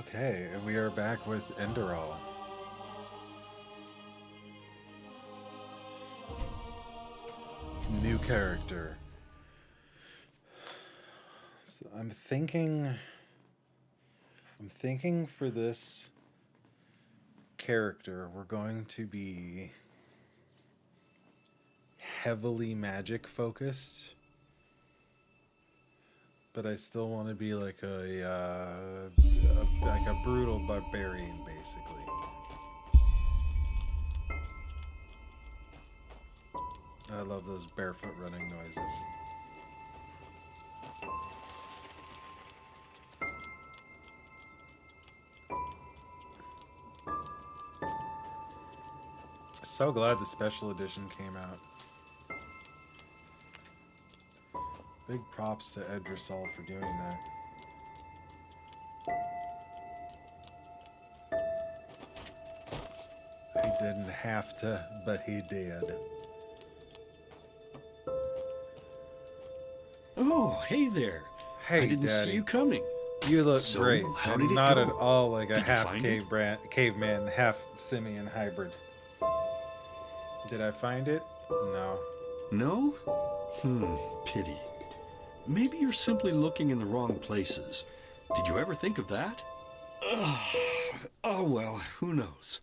Okay, and we are back with Enderal. New character. So I'm thinking for this character, we're going to be heavily magic focused, but I still want to be like a brutal barbarian, basically. I love those barefoot running noises. So glad the special edition came out. Big props to Edrisol for doing that. He didn't have to, but he did. Oh, hey there. Hey, I didn't Daddy. see you coming. You look So, great. how And did it not go? at all like a Did you half find it? caveman, half simian hybrid. Did I find it? No. No? Pity. Maybe you're simply looking in the wrong places. Did you ever think of that? Oh, well, who knows.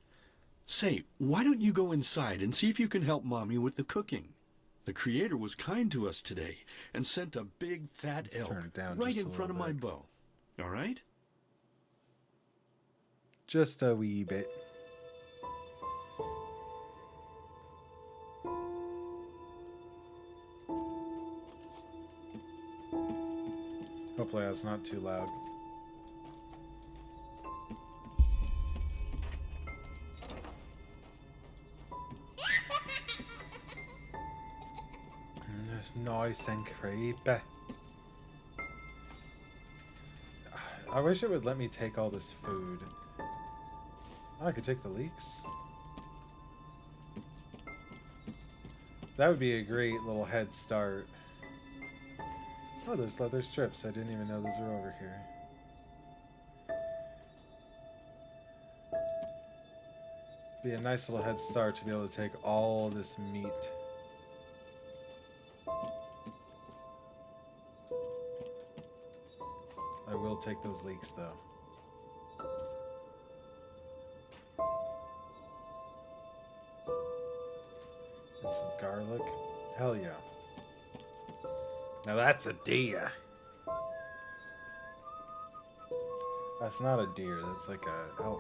Say, why don't you go inside and see if you can help Mommy with the cooking? The Creator was kind to us today and sent a big fat Let's elk turn it down right just a in front of little my bit. bow. All right? Just a wee bit. Hopefully that's not too loud. It's nice and creepy. I wish it would let me take all this food. Oh, I could take the leeks. That would be a great little head start. Oh, there's leather strips. I didn't even know those were over here. Be a nice little head start to be able to take all this meat. I will take those leeks though. And some garlic. Hell yeah. Now that's a deer. That's not a deer, that's like a elk.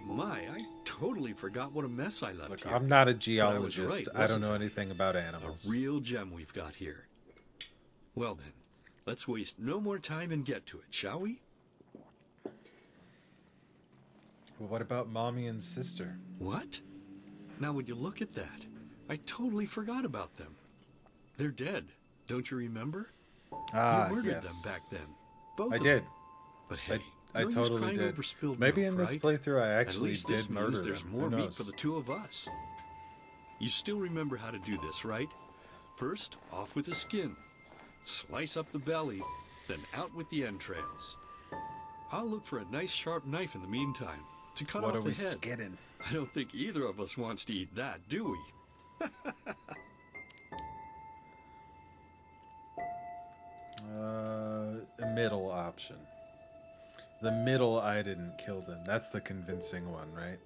My, I totally forgot what a mess I left Look, here. I'm not a But I was geologist. right, I don't know wasn't I? anything about A animals. real gem we've got here. Well then, let's waste no more time and get to it, shall we? Well, what about mommy and sister? What? Now would you look at that? I totally forgot about them. They're dead, don't you remember? Ah, You murdered yes. them back then. Both I of did. them. But hey, I no use totally crying did. over spilled Maybe milk, in this right? playthrough I At actually least this did murder means there's them. more Who meat knows? for the two of us. You still remember how to do this, right? First, off with the skin. Slice up the belly, then out with the entrails. I'll look for a nice sharp knife in the meantime to cut What off are the we head. skidding? I don't think either of us wants to eat that, do we? A middle option. The middle I didn't kill them. That's the convincing one, right?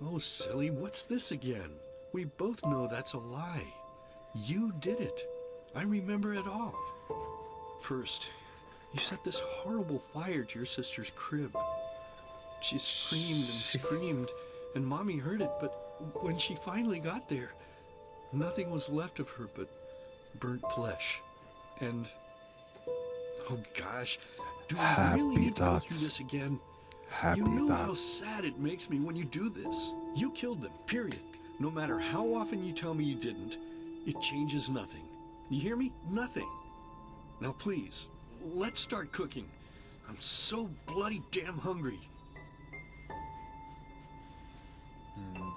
Oh, silly, what's this again? We both know that's a lie. You did it. I remember it all. First, you set this horrible fire to your sister's crib. She screamed and screamed, Jesus. and Mommy heard it, but when she finally got there, nothing was left of her but burnt flesh. And, oh gosh, do we Happy really need to go through thoughts. this again? Happy You know how thoughts. sad it makes me when you do this. You killed them, period. No matter how often you tell me you didn't, it changes nothing. You hear me? Nothing. Now please, let's start cooking. I'm so bloody damn hungry.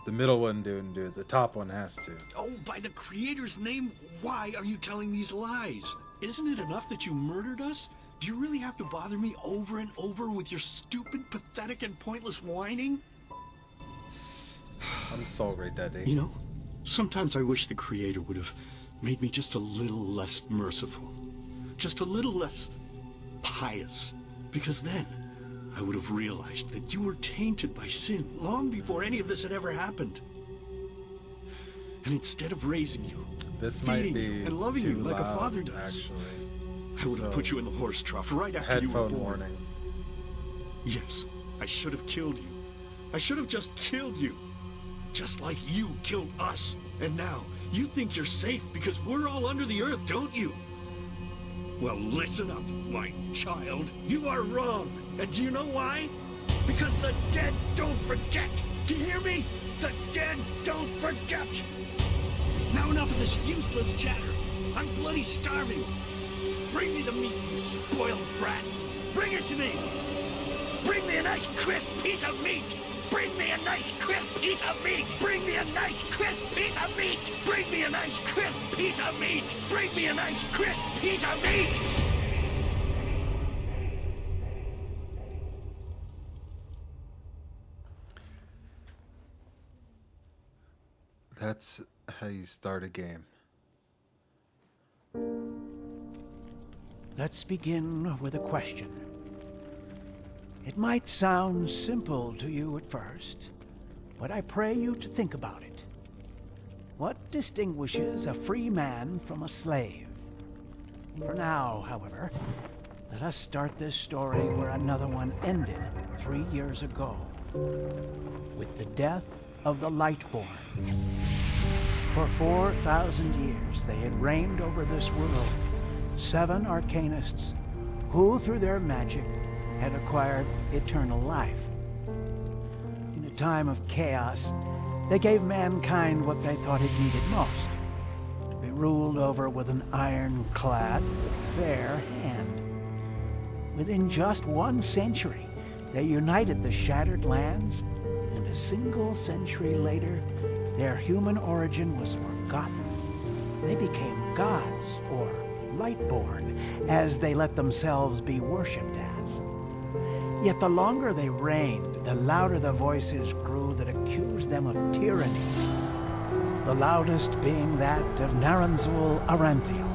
The middle one didn't do it. The top one has to. Oh, by the Creator's name, why are you telling these lies? Isn't it enough that you murdered us? Do you really have to bother me over and over with your stupid, pathetic, and pointless whining? I'm sorry, Daddy. You know, sometimes I wish the Creator would have made me just a little less merciful. Just a little less pious. Because then I would have realized that you were tainted by sin long before any of this had ever happened. And instead of raising you, This might feeding be you, and loving too you like a loud, father does, actually. I would So, have put you in the horse trough right after you were headphone born. warning. Yes, I should have killed you. I should have just killed you. Just like you killed us. And now, you think you're safe because we're all under the earth, don't you? Well, listen up, my child. You are wrong. And do you know why? Because the dead don't forget. Do you hear me? The dead don't forget. Now enough of this useless chatter. I'm bloody starving. Bring me the meat, you spoiled brat. Bring it to me. Bring me a nice crisp piece of meat. Bring me a nice crisp piece of meat. Bring me a nice crisp piece of meat. Bring me a nice crisp piece of meat. Bring me a nice crisp piece of meat. That's how you start a game. Let's begin with a question. It might sound simple to you at first, but I pray you to think about it. What distinguishes a free man from a slave? For now, however, let us start this story where another one ended 3 years ago, with the death of the Lightborn. For 4,000 years they had reigned over this world, 7 arcanists who, through their magic, had acquired eternal life. In a time of chaos, they gave mankind what they thought it needed most, to be ruled over with an ironclad, fair hand. Within just 1 century, they united the shattered lands, and a single century later, their human origin was forgotten. They became gods, or Lightborn, as they let themselves be worshipped as. Yet the longer they reigned, the louder the voices grew that accused them of tyranny. The loudest being that of Naranzul Aranthiel.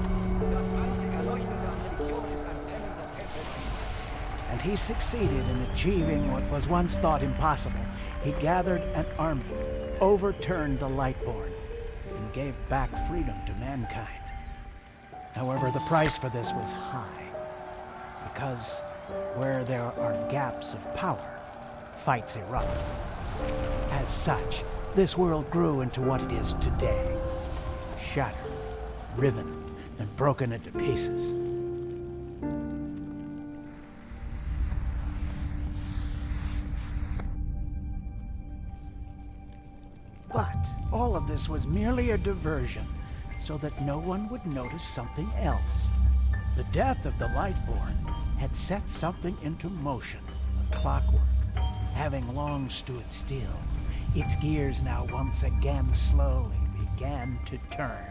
And he succeeded in achieving what was once thought impossible. He gathered an army, overturned the Lightborn, and gave back freedom to mankind. However, the price for this was high, because where there are gaps of power, fights erupt. As such, this world grew into what it is today, shattered, riven, and broken into pieces. But all of this was merely a diversion, so that no one would notice something else. The death of the Lightborn had set something into motion, a clockwork, having long stood still. Its gears now once again slowly began to turn.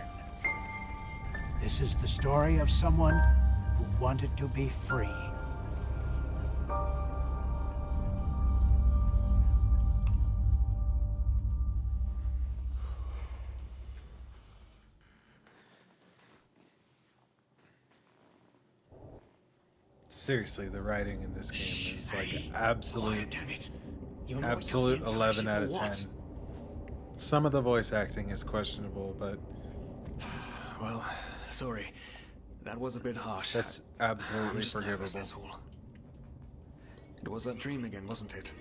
This is the story of someone who wanted to be free. Seriously, the writing in this game is like Quiet, absolute damn it. You're not absolute telling 11 me out of what? 10. Some of the voice acting is questionable, but Well, sorry. That was a bit harsh. that's I'm absolutely just nervous, forgivable. that's all. It was that dream again, wasn't it?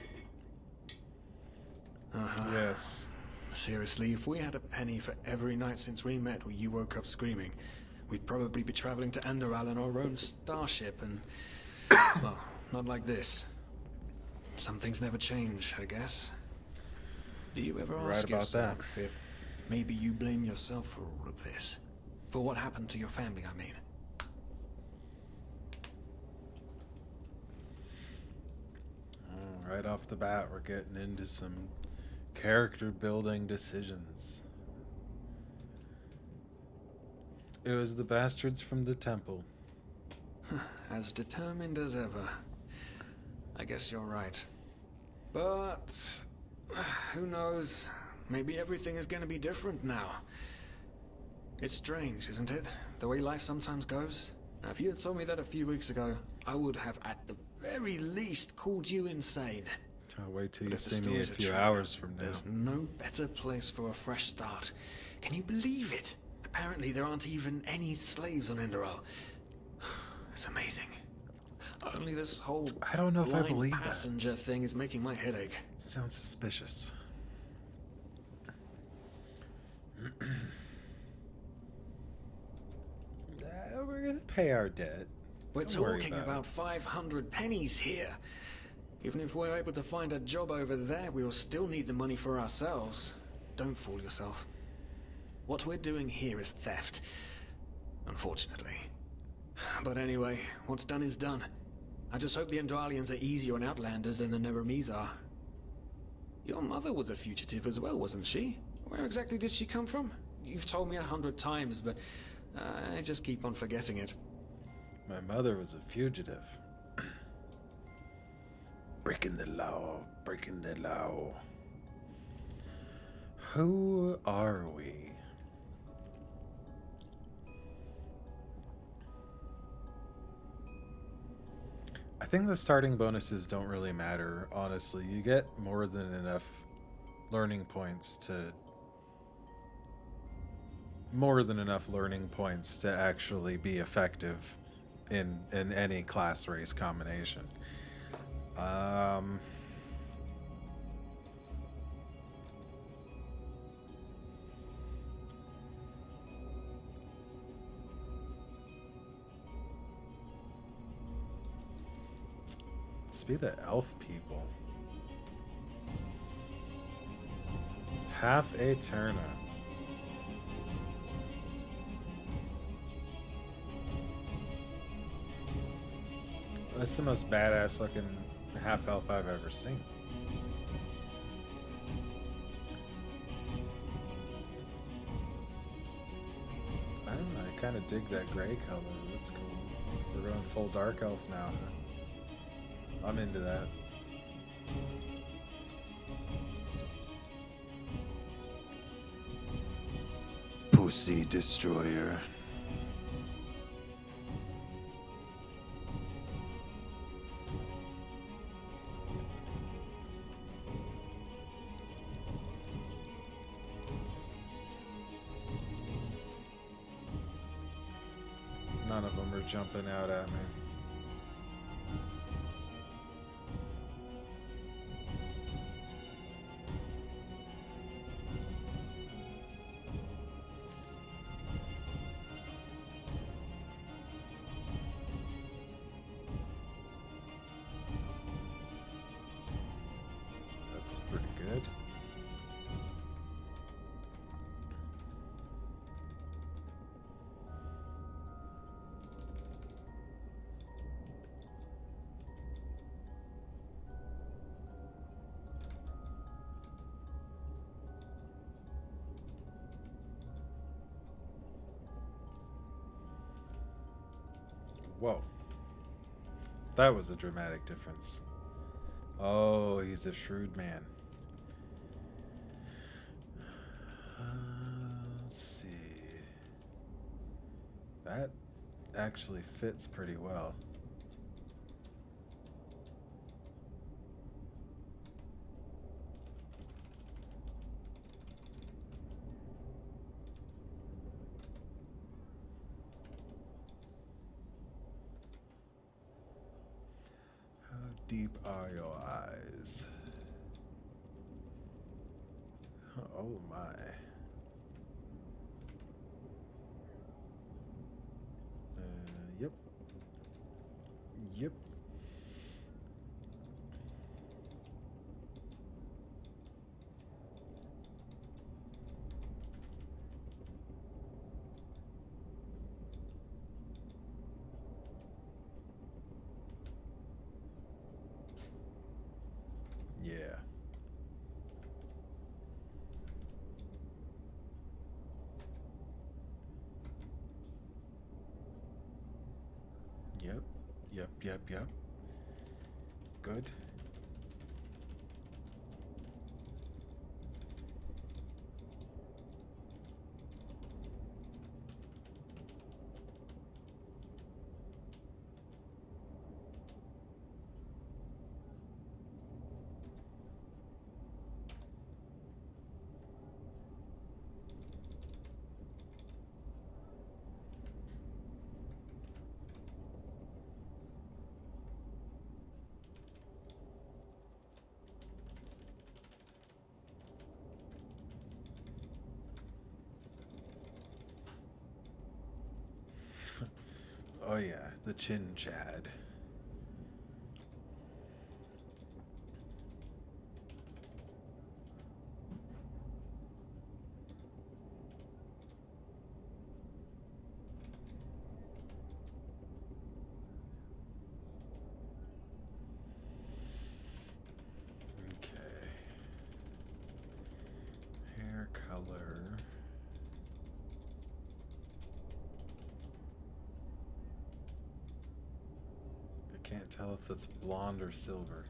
Yes. Seriously, if we had a penny for every night since we met where you woke up screaming, we'd probably be traveling to Enderal in our own starship and... well, not like this. Some things never change, I guess. Do you ever Right ask about yourself that. if maybe you blame yourself for all of this? For what happened to your family, I mean? Right off the bat, we're getting into some Character building decisions. It was the bastards from the temple. As determined as ever. I guess you're right. But who knows? Maybe everything is going to be different now. It's strange, isn't it? The way life sometimes goes. Now, if you had told me that a few weeks ago, I would have at the very least called you insane. I'll wait till But you if the see me a stories are few true, hours from now. There's no better place for a fresh start. Can you believe it? Apparently there aren't even any slaves on Enderal. It's amazing. Only this whole I don't know if I blind believe that. passenger thing is making my head ache. Sounds suspicious. We're gonna pay our debt. We're Don't worry talking about it. about 500 pennies here. Even if we're able to find a job over there, we will still need the money for ourselves. Don't fool yourself. What we're doing here is theft. Unfortunately. But anyway, what's done is done. I just hope the Endralians are easier on Outlanders than the Neremes are. Your mother was a fugitive as well, wasn't she? Where exactly did she come from? You've told me 100 times, but I just keep on forgetting it. My mother was a fugitive. Breaking the law, breaking the law. Who are we? I think the starting bonuses don't really matter, honestly. You get more than enough learning points to actually be effective in any class race combination. Let's be the elf people. Half Eterna. That's the most badass looking half elf I've ever seen. I don't know, I kind of dig that gray color. That's cool. We're going full dark elf now. I'm into that. Pussy Destroyer. None of them are jumping out at me. That's pretty good. Whoa. That was a dramatic difference. Oh, he's a shrewd man. Let's see. That actually fits pretty well. Deep are your eyes? Oh my. Yep. Yep. Yeah. Yep. Yep, yep, yep. Good. Oh yeah, the chin chad. Okay. Hair color. Can't tell if that's blonde or silver.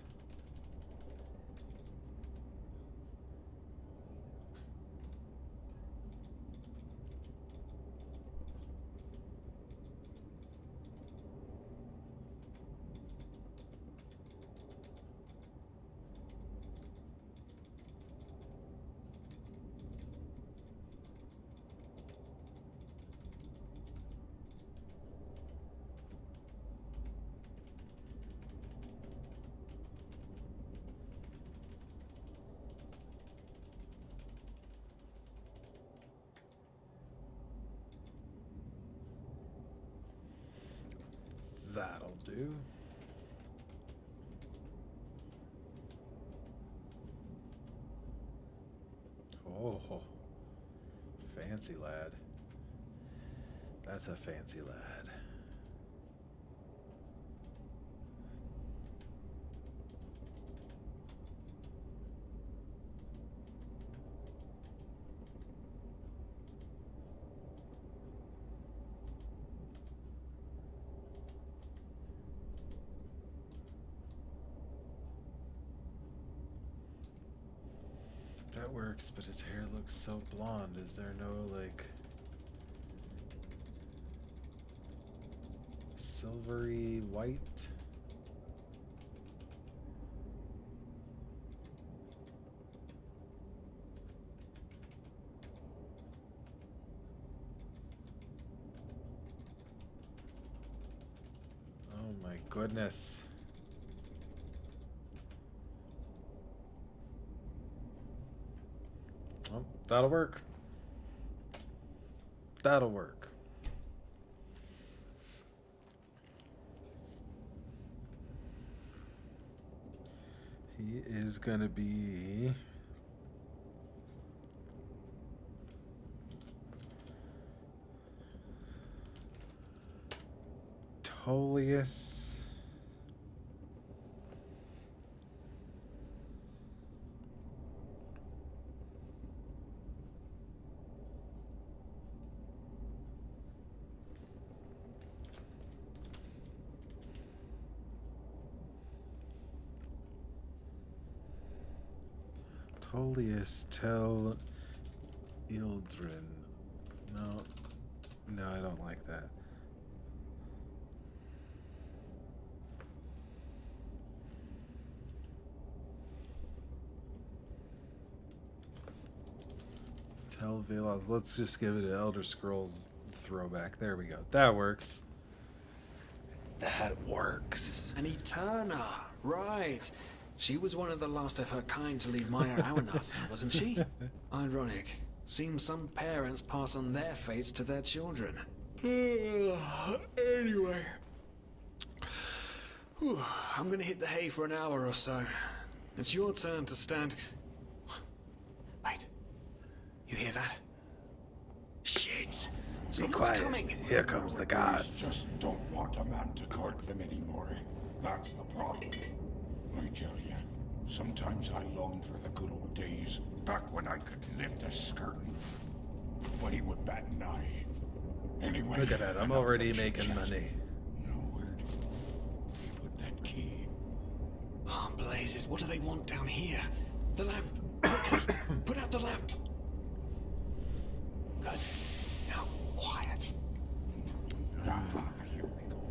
That'll do. Oh, fancy lad. That's a fancy lad. That works, but his hair looks so blonde. Is there no, like, silvery white? Oh my goodness. Oh, that'll work. That'll work. He is gonna be Tolius. Tolius Tel Ildrin. No, I don't like that. Tel Vela. Let's just give it an Elder Scrolls throwback. There we go. That works. That works. An Eterna, right. She was one of the last of her kind to leave Maya Aunath, wasn't she? Ironic. Seems some parents pass on their fates to their children. Anyway. Whew, I'm gonna hit the hay for an hour or so. It's your turn to stand... Wait. You hear that? Shit! Be quiet. Coming. Here comes the gods. Just don't want a man to guard them anymore. That's the problem. I tell you, sometimes I long for the good old days, back when I could lift a skirting. But he would bat an eye. Anyway, Look at that. I'm enough already of the making chit-chat. money. Now, where did blazes, what do they want down here? The lamp. Quickly, put out the lamp. Good. Now, quiet. Here we go.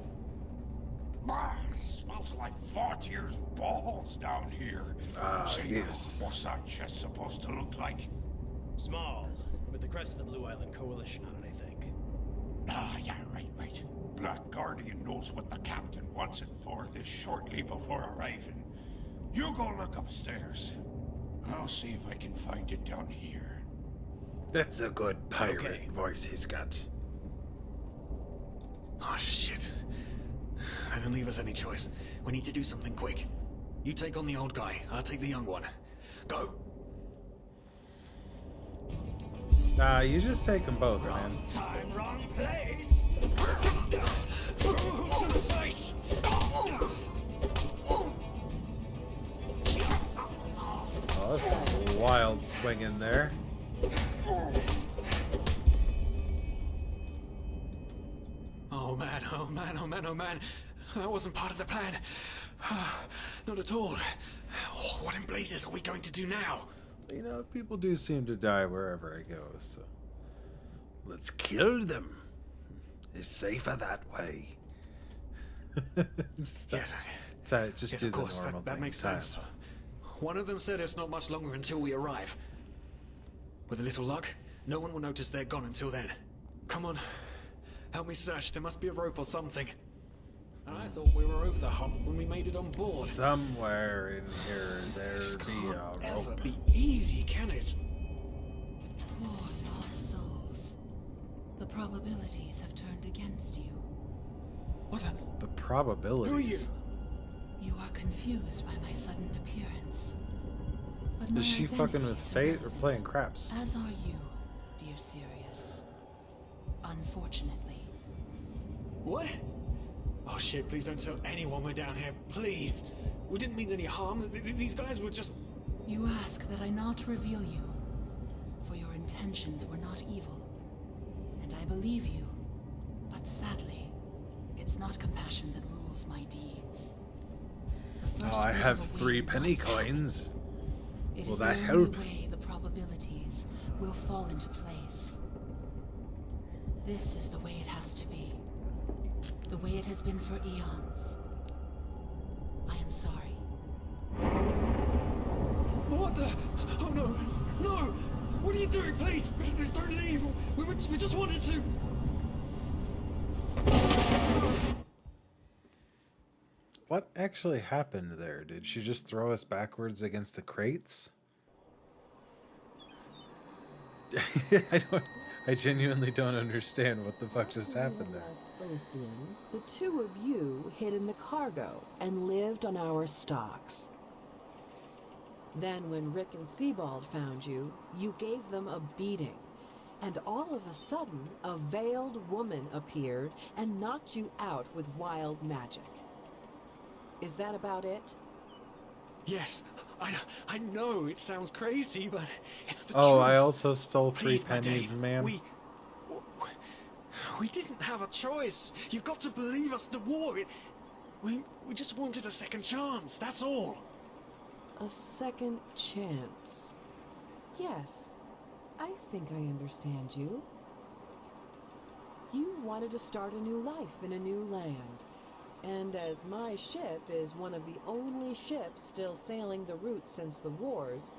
It smells like Vaughtier's balls down here. Say now, yes. what's that chest supposed to look like? Small, with the crest of the Blue Island Coalition on it, I think. Yeah, right. Black Guardian knows what the captain wants it for this shortly before arriving. You go look upstairs. I'll see if I can find it down here. That's a good pirate Okay. voice he's got. Oh, shit. They don't leave us any choice. We need to do something quick. You take on the old guy, I'll take the young one. Go! Nah, you just take them both, man. Time, wrong place! Throw a hook to the face! Oh, that's some wild swing in there. Oh man, oh man, oh man, oh man. That wasn't part of the plan. Not at all. What in blazes are we going to do now? You know, people do seem to die wherever I go, so... Let's kill them. It's safer that way. just Yes, just yes, do of the course, normal that thing. makes Time. sense. One of them said it's not much longer until we arrive. With a little luck, no one will notice they're gone until then. Come on, help me search. There must be a rope or something. I thought we were over the hump when we made it on board. Somewhere in here It just there be can't a ever rope. be easy, can it? Poor lost souls. The probabilities have turned against you. What the? The probabilities. You are confused by my sudden appearance. But my Is she fucking with identity is fate or irrelevant, playing craps? As are you, dear Sirius. Unfortunately. What? Oh shit, please don't tell anyone we're down here, please. We didn't mean any harm. These guys were just... You ask that I not reveal you, for your intentions were not evil. And I believe you. But sadly, it's not compassion that rules my deeds. The first Oh, I bit have of a 3 wing penny must happen. coins. It Will is that the help? only way the probabilities will fall into place. This is the way it has to be. The way it has been for eons. I am sorry. What the? Oh no! No! What are you doing, please? Please don't leave! We just wanted to... What actually happened there? Did she just throw us backwards against the crates? I genuinely don't understand what the fuck just happened there. First in, the two of you hid in the cargo and lived on our stocks. Then when Rick and Sebald found you, you gave them a beating. And all of a sudden, a veiled woman appeared and knocked you out with wild magic. Is that about it? Yes, I know it sounds crazy, but it's the Oh, truth. I also stole 3 Please, my pennies, Dave, ma'am. We didn't have a choice. You've got to believe us. The war. We just wanted a second chance. That's all. A second chance. Yes, I think I understand you. You wanted to start a new life in a new land. And as my ship is one of the only ships still sailing the route since the wars,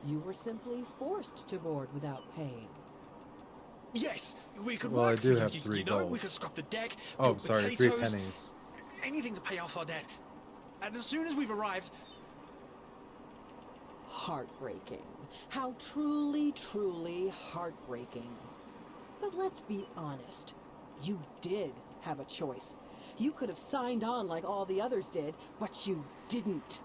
you were simply forced to board without paying. Yes, we could Well, I work do for have you. 3 You know, gold. we could scrub the deck. Oh, build I'm sorry, 3 potatoes, pennies. Anything to pay off our debt. And as soon as we've arrived, Heartbreaking. How truly, truly heartbreaking. But let's be honest. You did have a choice. You could have signed on like all the others did, but you didn't.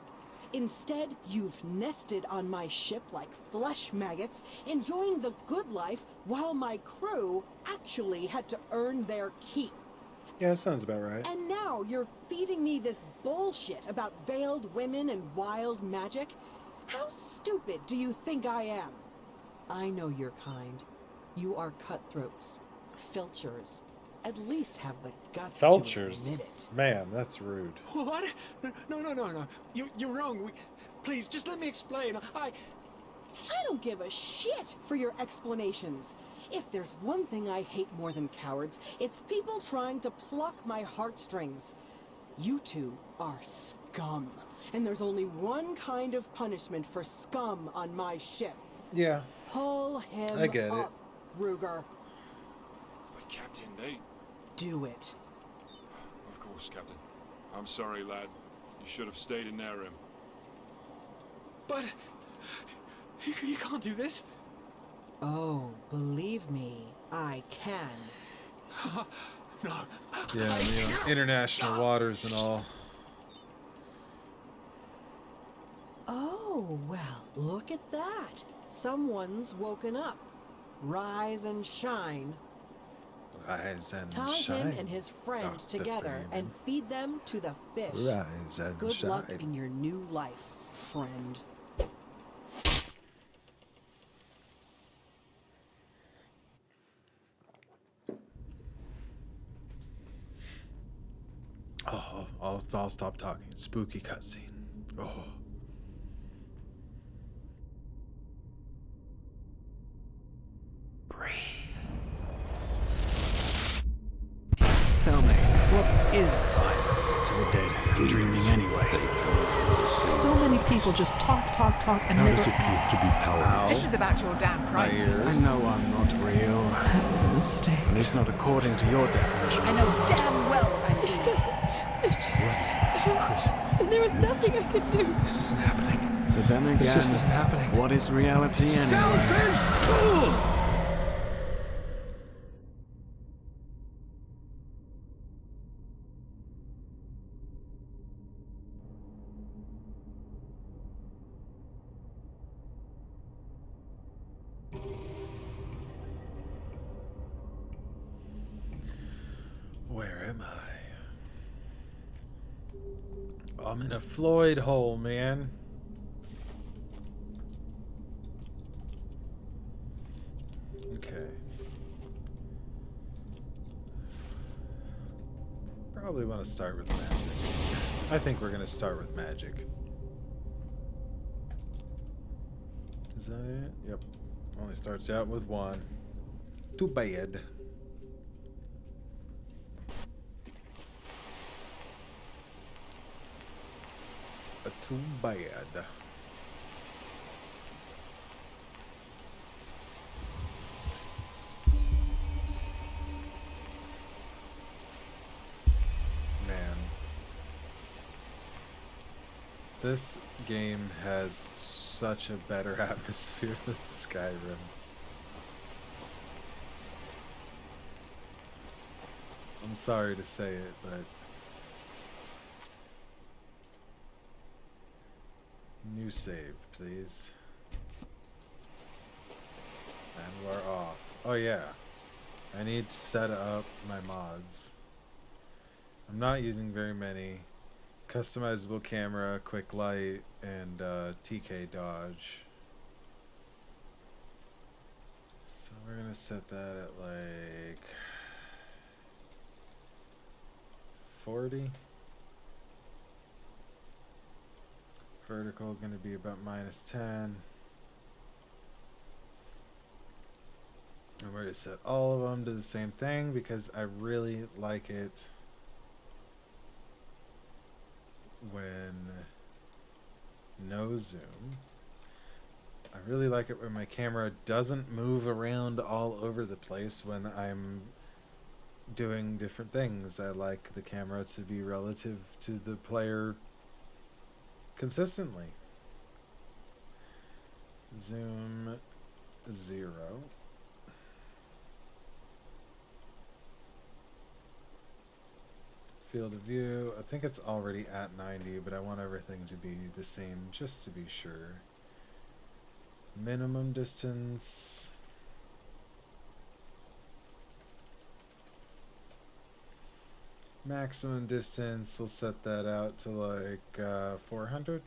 Instead, you've nested on my ship like flesh maggots, enjoying the good life while my crew actually had to earn their keep. Yeah, that sounds about right. And now you're feeding me this bullshit about veiled women and wild magic? How stupid do you think I am? I know your kind. You are cutthroats, filchers. At least have the guts to Felchers? admit it. Ma'am, that's rude. what? No. You're wrong. Please, just let me explain. I don't give a shit for your explanations. If there's one thing I hate more than cowards, it's people trying to pluck my heartstrings. You two are scum. And there's only one kind of punishment for scum on my ship. Yeah. Pull him I get up, Ruger. But Captain, they... Do it. Of course, Captain. I'm sorry, lad. You should have stayed in their room. But... You can't do this. Oh, believe me, I can. No. Yeah, international waters and all. Oh, well, look at that. Someone's woken up. Rise and shine. Rise and Tie shine. him and his friend Dr. together and Freeman. feed them to the fish. Rise and Good shine. luck in your new life, friend. Oh, I'll stop talking. Spooky cutscene. Oh. Tell me, what is time to the dead and dreaming anyway? So many people just talk, and How never... does it feel to be powerless? This is about your damn My right. ears. I know I'm not real. At least not according to your definition. I know damn well I'm doing. There was nothing I could do. This isn't happening. But then again, This just isn't happening. what is reality anyway? Selfish fool! Where am I? I'm in a Floyd hole, man. Okay. Probably want to start with magic. I think we're going to start with magic. Is that it? Yep. Only starts out with one. Too bad. Too bad. Man. This game has such a better atmosphere than Skyrim. I'm sorry to say it, but new save, please. And we're off. Oh yeah. I need to set up my mods. I'm not using very many. Customizable camera, quick light, and TK dodge. So we're gonna set that at like 40. Vertical gonna be about -10. And we're gonna set all of them to the same thing because I really like it when no zoom. I really like it when my camera doesn't move around all over the place when I'm doing different things. I like the camera to be relative to the player consistently. Zoom 0. Field of view, I think it's already at 90, but I want everything to be the same just to be sure. Minimum distance. Maximum distance, we'll set that out to like 400.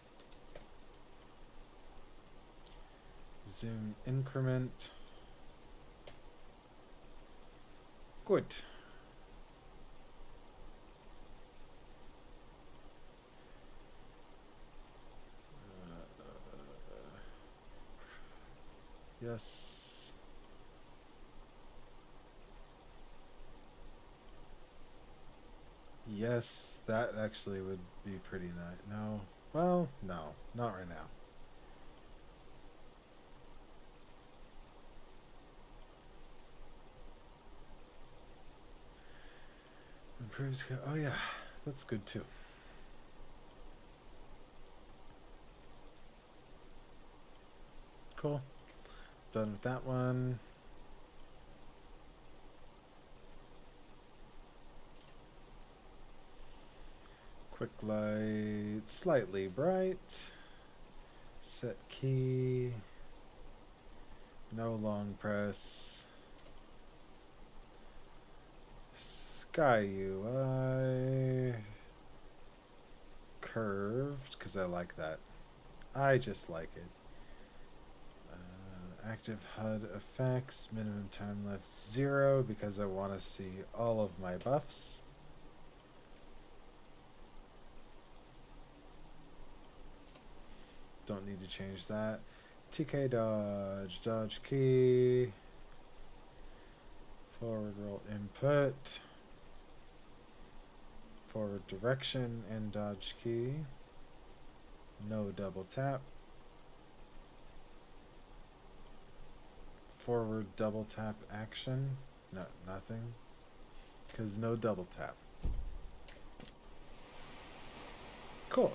Zoom increment. Good. Yes. Yes, that actually would be pretty nice. No. Well, no. Not right now. Improves. Oh, yeah. That's good, too. Cool. Done with that one. Quick light, slightly bright. Set key. No long press. Sky UI. Curved, because I like that. I just like it. Active HUD effects. Minimum time left 0, because I want to see all of my buffs. Don't need to change that. TK dodge, dodge key, forward roll input, forward direction and dodge key, no double tap, forward double tap action, no, nothing, because no double tap. Cool.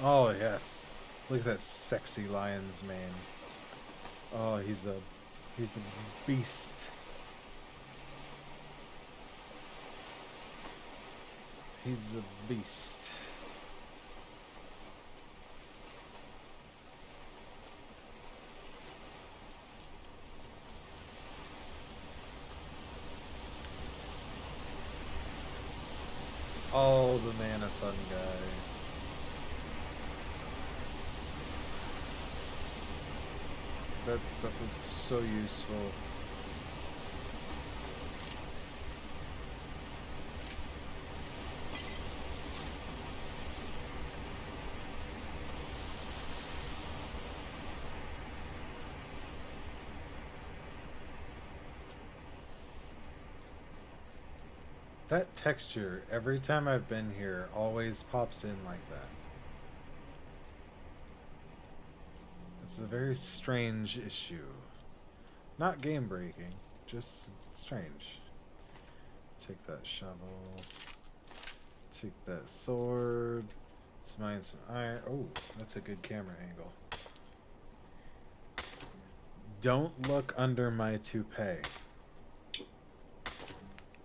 Oh yes, look at that sexy lion's mane. Oh, he's a beast. He's a beast. Oh, the mana fun guy. That stuff is so useful. That texture, every time I've been here, always pops in like that. It's a very strange issue. Not game breaking, just strange. Take that shovel. Take that sword. Let's mine some iron. Oh, that's a good camera angle. Don't look under my toupee.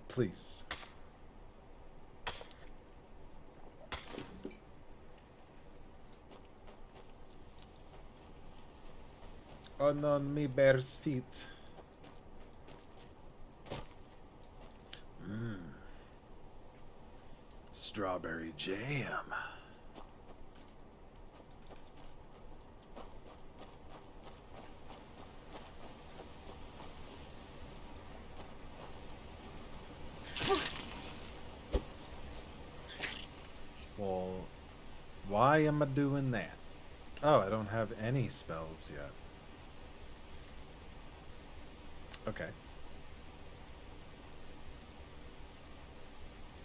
Please. On me bear's feet. Strawberry jam. Well, why am I doing that? Oh, I don't have any spells yet. Okay.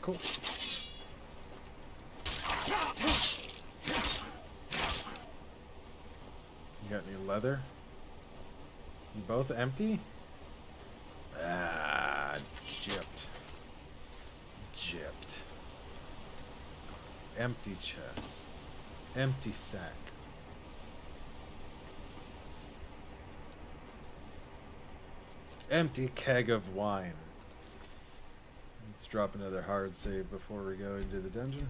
Cool. You got any leather? You both empty? Ah, gypped. Gypped. Empty chest. Empty sack. Empty keg of wine. Let's drop another hard save before we go into the dungeon.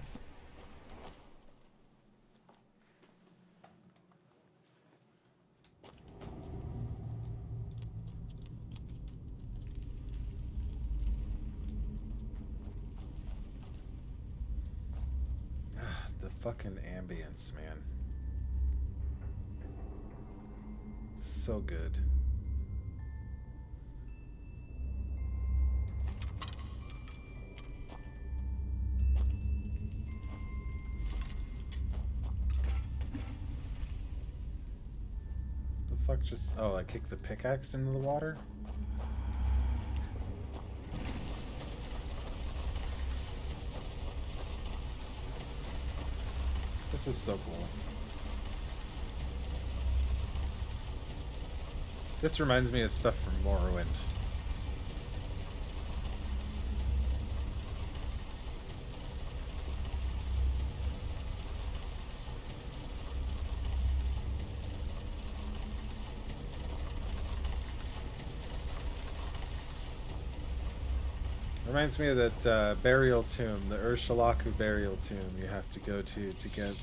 The fucking ambience, man. So good. fuck just... Oh, I kicked the pickaxe into the water? This is so cool. This reminds me of stuff from Morrowind. Reminds me of that burial tomb, the Urshalaku burial tomb you have to go to get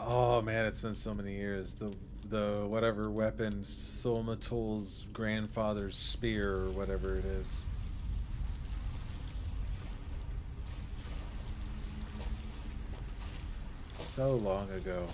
oh man, it's been so many years. The whatever weapon, Solmatul's grandfather's spear or whatever it is. So long ago.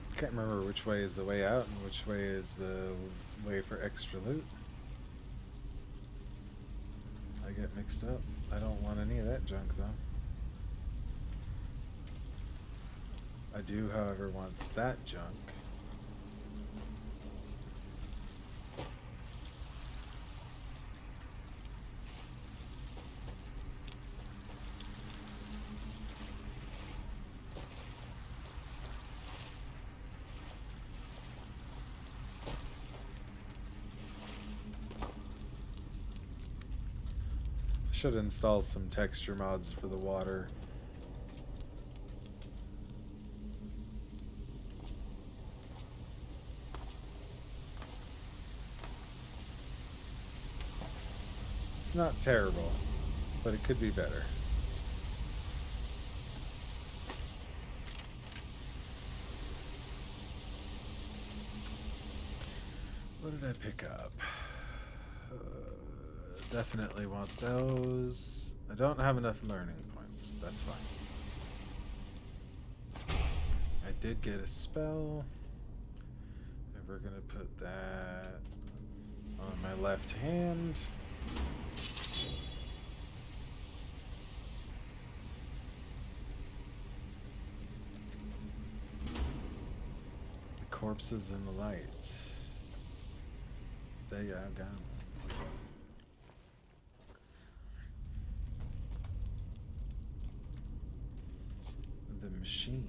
I can't remember which way is the way out and which way is the way for extra loot. I get mixed up. I don't want any of that junk though. I do, however, want that junk. Should install some texture mods for the water. It's not terrible, but it could be better. What did I pick up? Definitely want those. I don't have enough learning points. That's fine. I did get a spell. And we're gonna put that on my left hand. The corpses in the light. They are gone. The machine.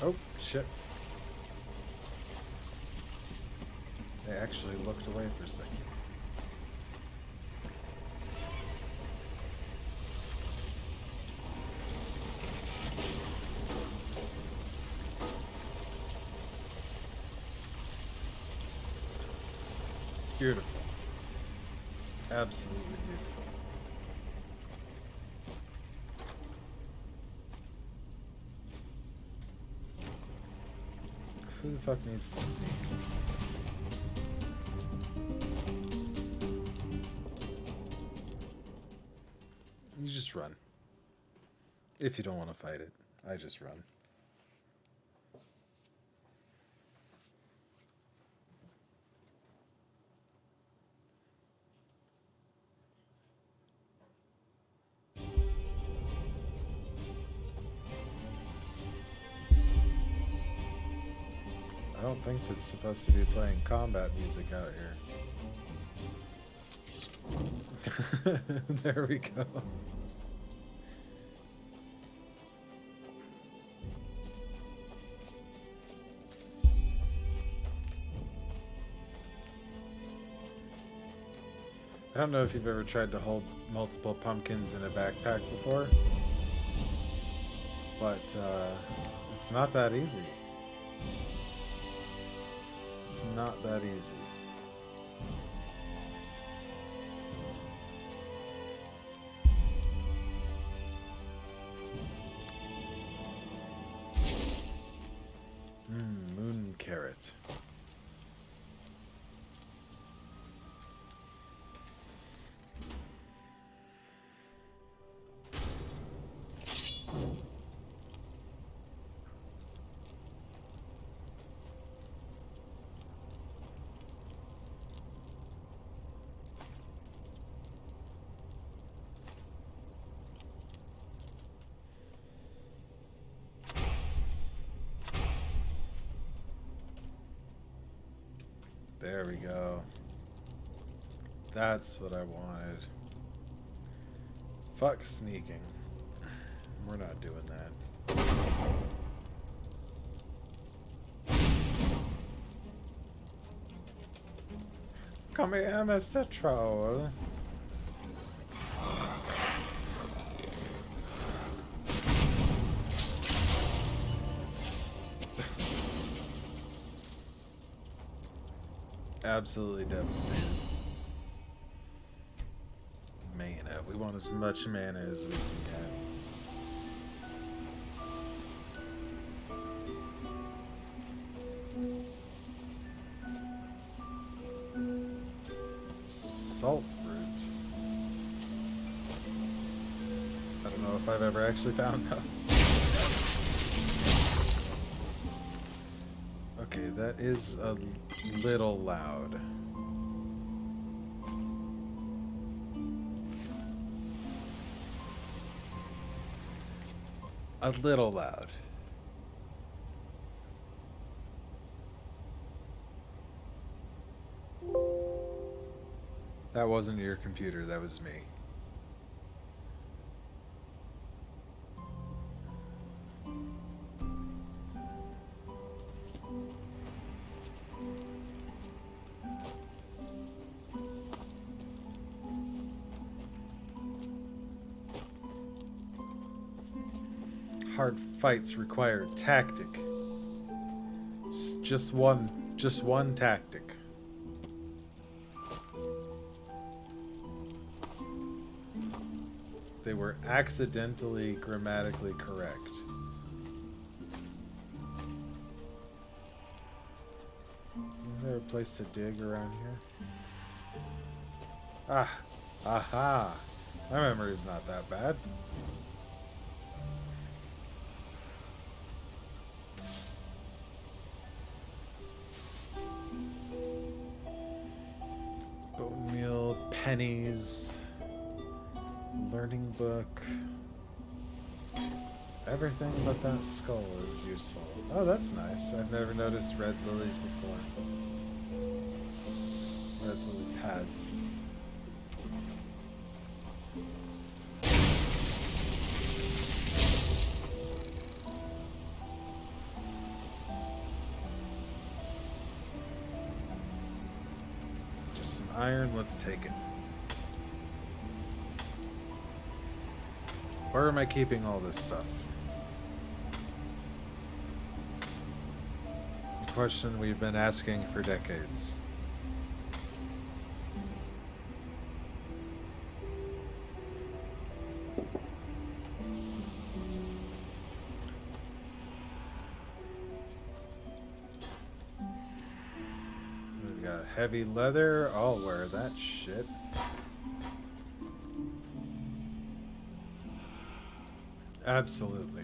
Oh, shit. They actually looked away for a second. Beautiful. Absolutely beautiful. Who the fuck needs to sneak? You just run. If you don't want to fight it, I just run. I don't think it's supposed to be playing combat music out here. There we go. I don't know if you've ever tried to hold multiple pumpkins in a backpack before, but it's not that easy. It's not that easy. Moon carrot. There we go. That's what I wanted. Fuck sneaking. We're not doing that. Come here, Mr. Troll. Absolutely devastated. Mana. We want as much mana as we can get. Salt root. I don't know if I've ever actually found those. Okay, that is a little loud. A little loud. That wasn't your computer, that was me. Hard fights require tactic. Just one tactic. They were accidentally grammatically correct. Isn't there a place to dig around here? Ah, aha. My memory's not that bad. Bone meal, pennies, learning book. Everything but that skull is useful. Oh, that's nice. I've never noticed red lilies before. Red lily pads. Just some iron, let's take it. Where am I keeping all this stuff? A question we've been asking for decades. We've got heavy leather. I'll wear that shit. Absolutely.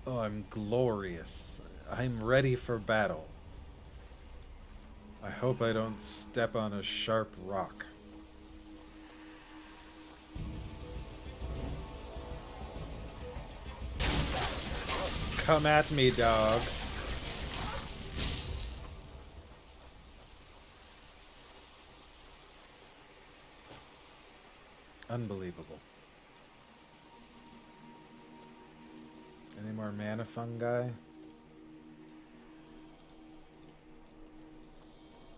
Oh, I'm glorious. I'm ready for battle. I hope I don't step on a sharp rock. Come at me, dogs. Unbelievable. Any more mana fungi?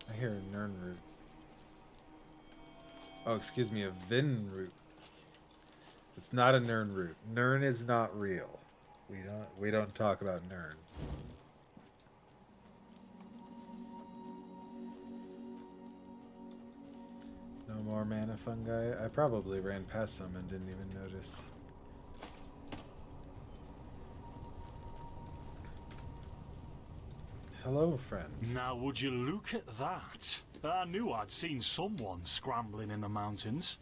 I hear a Nern root. Oh, excuse me, a Vin root. It's not a Nern root. Nern is not real. We don't talk about Nern. No more mana fungi. I probably ran past some and didn't even notice. Hello, friend. Now would you look at that? I knew I'd seen someone scrambling in the mountains.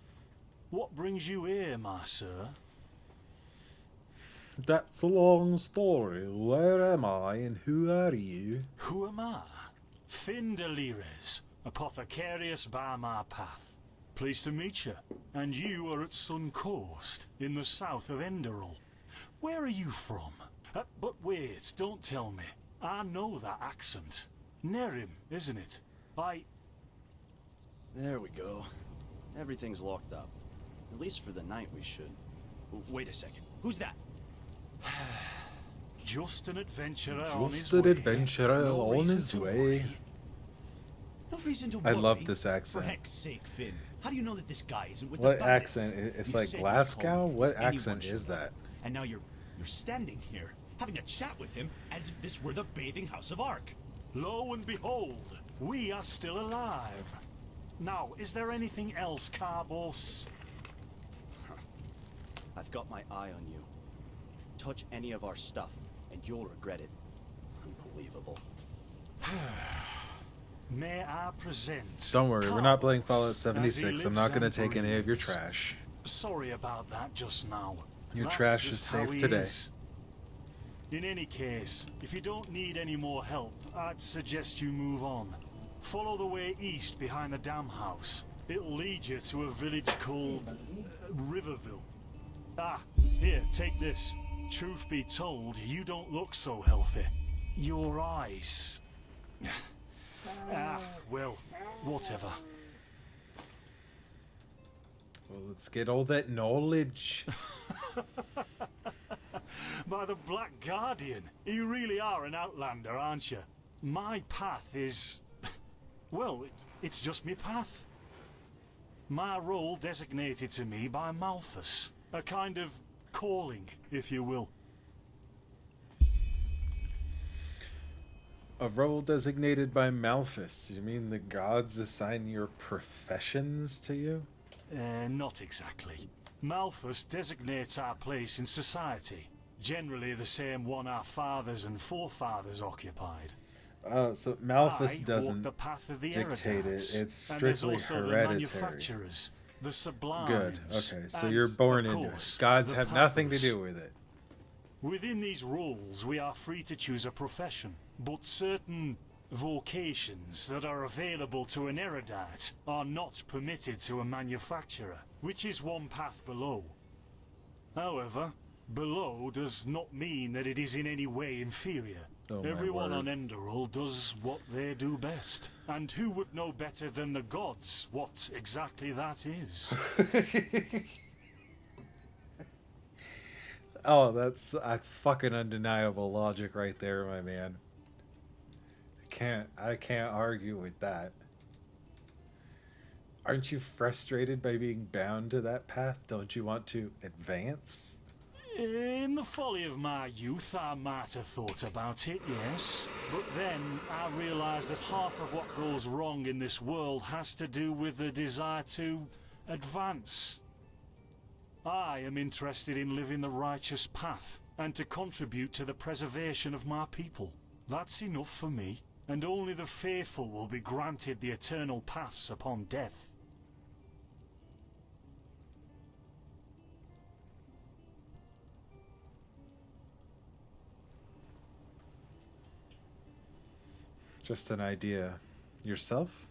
What brings you here, my sir? That's a long story. Where am I and who are you? Who am I? Finn Delires, apothecarius by my path. Pleased to meet you. And you are at Sun Coast, in the south of Enderal. Where are you from? But wait, don't tell me. I know that accent. Nerim, isn't it? There we go. Everything's locked up. At least for the night we should. Wait a second. Who's that? Just an adventurer on his Just an way. adventurer on his way. No reason to I worry. love this accent. For heck's sake, Finn. How do you know that this guy isn't with What the bandits? accent? It's You like said you'd Glasgow? call What if anyone accent showed is up. that? And now you're standing here, having a chat with him as if this were the bathing house of Ark. Lo and behold, we are still alive. Now, is there anything else, Carbos? I've got my eye on you. Touch any of our stuff, and you'll regret it. Unbelievable. May I present? Don't worry, we're not playing Fallout Carbos, 76. as he I'm not going to lives and take any of your breathes. trash. Sorry about that just now. Your That's trash is just how safe he today. is. In any case, if you don't need any more help, I'd suggest you move on. Follow the way east behind the dam house. It'll lead you to a village called Riverville. Ah, here, take this. Truth be told, you don't look so healthy. Your eyes... well, whatever. Well, let's get all that knowledge. By the Black Guardian, you really are an outlander, aren't you? My path is... well, it's just me path. My role designated to me by Malthus. A kind of calling, if you will. A role designated by Malthus. You mean the gods assign your professions to you? Not exactly. Malthus designates our place in society. Generally the same one our fathers and forefathers occupied. So Malthus I walk doesn't the path of the dictate it. erudites, It's and there's strictly also the hereditary. manufacturers, the sublimes. Good. Okay, so and, you're born of into it. course, Gods the have nothing to pathos. do with it. Within these rules, we are free to choose a profession, but certain vocations that are available to an erudite are not permitted to a manufacturer, which is one path below. However, below does not mean that it is in any way inferior. Oh, my Everyone word. on Enderal does what they do best. And who would know better than the gods what exactly that is? Oh, that's fucking undeniable logic right there, my man. I can't argue with that. Aren't you frustrated by being bound to that path? Don't you want to advance? In the folly of my youth, I might have thought about it, yes. But then I realized that half of what goes wrong in this world has to do with the desire to advance. I am interested in living the righteous path and to contribute to the preservation of my people. That's enough for me, and only the faithful will be granted the eternal pass upon death. Just an idea. Yourself?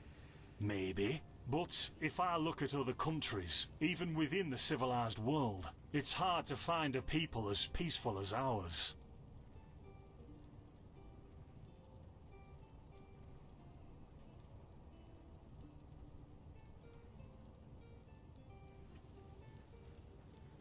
Maybe. But if I look at other countries, even within the civilized world, it's hard to find a people as peaceful as ours.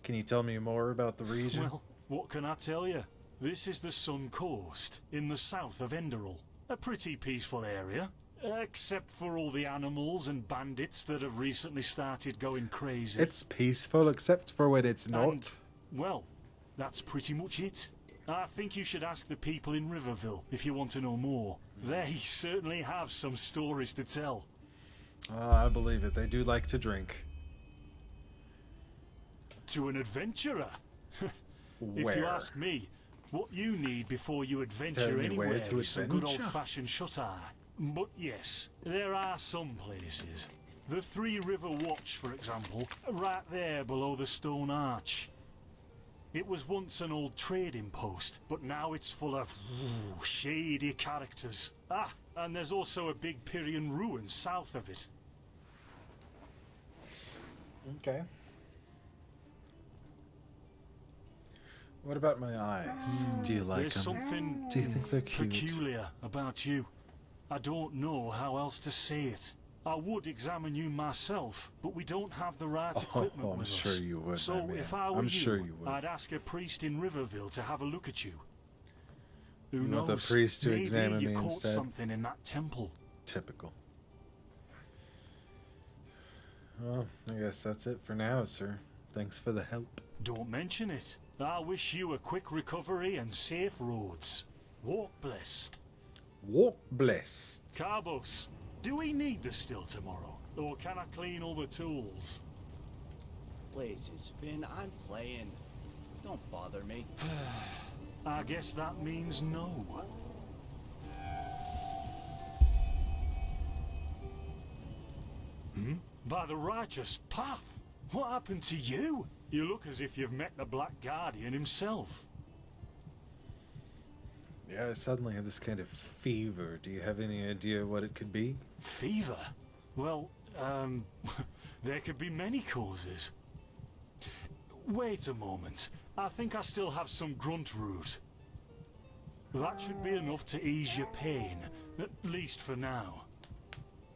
Can you tell me more about the region? Well, what can I tell you? This is the Sun Coast, in the south of Enderal. A pretty peaceful area. Except for all the animals and bandits that have recently started going crazy. It's peaceful, except for when it's not. And, well, that's pretty much it. I think you should ask the people in Riverville if you want to know more. They certainly have some stories to tell. Oh, I believe it. They do like to drink. To an adventurer? If you ask me, what you need before you adventure anywhere is some good old-fashioned shut-eye. But yes, there are some places. The Three River Watch, for example, right there below the stone arch. It was once an old trading post, but now it's full of shady characters. Ah, and there's also a big Pyrian ruin south of it. Okay. What about my eyes? Do you like There's them? something Do you think they're cute? peculiar about you. I don't know how else to say it. I would examine you myself, but we don't have the right equipment I'm with sure us. you would, So my man. if I were I'm sure you would. I'd ask a priest in Riverville to have a look at you. Who You want knows? the priest to Maybe examine you me caught instead? something in that temple. Typical. Well, I guess that's it for now, sir. Thanks for the help. Don't mention it. I wish you a quick recovery and safe roads. Walk blessed. Walk blessed. Carbos, do we need the still tomorrow? Or can I clean all the tools? Blazes, Finn, I'm playing. Don't bother me. I guess that means no. By the righteous path? What happened to you? You look as if you've met the Black Guardian himself. Yeah, I suddenly have this kind of fever. Do you have any idea what it could be? Fever? Well, there could be many causes. Wait a moment. I think I still have some grunt root. That should be enough to ease your pain, at least for now.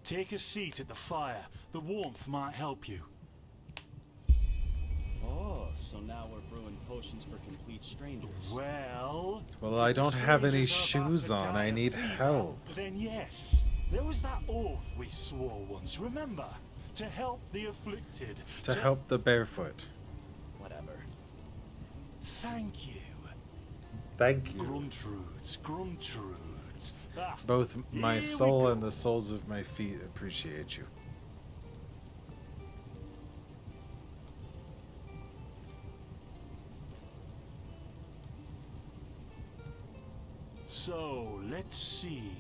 Take a seat at the fire. The warmth might help you. Oh, so now we're brewing potions for complete strangers. Well, I don't have any strangers are about shoes to on. die I of need fever, help. Then yes, there was that oath we swore once, remember? To help the afflicted. To help the barefoot. Whatever. Thank you. Thank you. Gruntroods, Gruntroods. Ah, Both my here we soul go. and the soles of my feet appreciate you. So, let's see.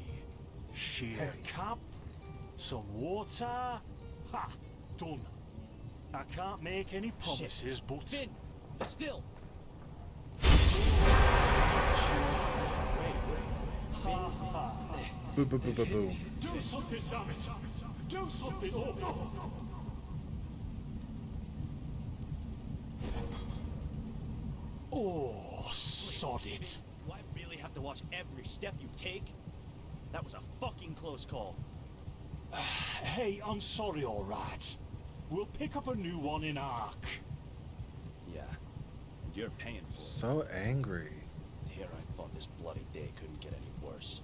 Sheer cap, some water. Ha! Done. I can't make any promises, but... Finn! Still! Ha ha! Boo boo boo boo boo. Do something, damn it! Do something! Oh, no! Oh, sod it! Do I really have to watch every step you take? That was a fucking close call. Hey, I'm sorry, alright. We'll pick up a new one in Ark. Yeah. You're paying for it. So angry. Here I thought this bloody day couldn't get any worse.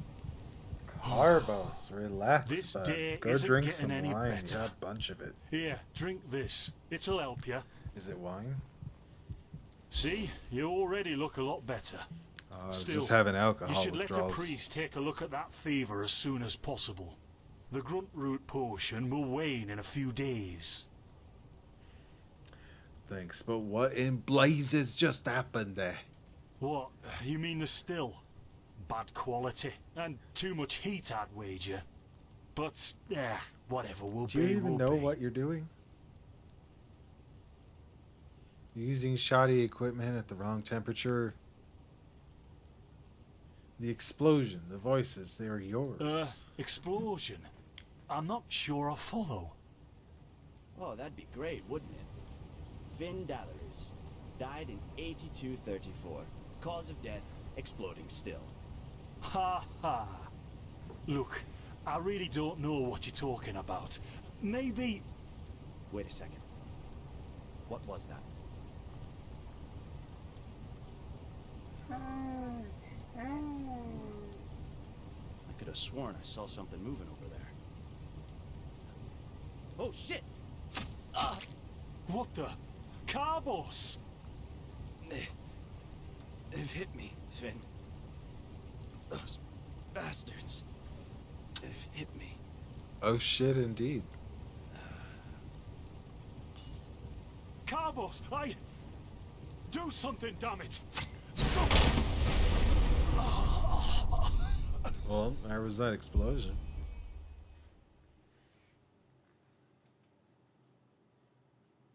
Carbos, relax, This bud. day Go isn't drink getting some any wine. better. Yeah, a bunch of it. Here, drink this. It'll help you. Is it wine? See? You already look a lot better. I was Still, just having you alcohol should let a withdrawals. priest take a look at that fever as soon as possible. The grunt root potion will wane in a few days. Thanks, but what in blazes just happened there? What? You mean the still? Bad quality. And too much heat, I'd wager. But, whatever will Do you be, even will know be. what you're doing? You're using shoddy equipment at the wrong temperature. The explosion, the voices, they are yours. Explosion? I'm not sure I follow. Oh, that'd be great, wouldn't it? Finn Dalleries. Died in 8234. Cause of death, exploding still. Ha ha. Look, I really don't know what you're talking about. Maybe... Wait a second. What was that? I I could have sworn I saw something moving over there. Oh, shit! What the? Carbos! They've hit me, Finn. Those bastards. They've hit me. Oh shit, indeed. Carbos! Do something, damn it! Well, there was that explosion.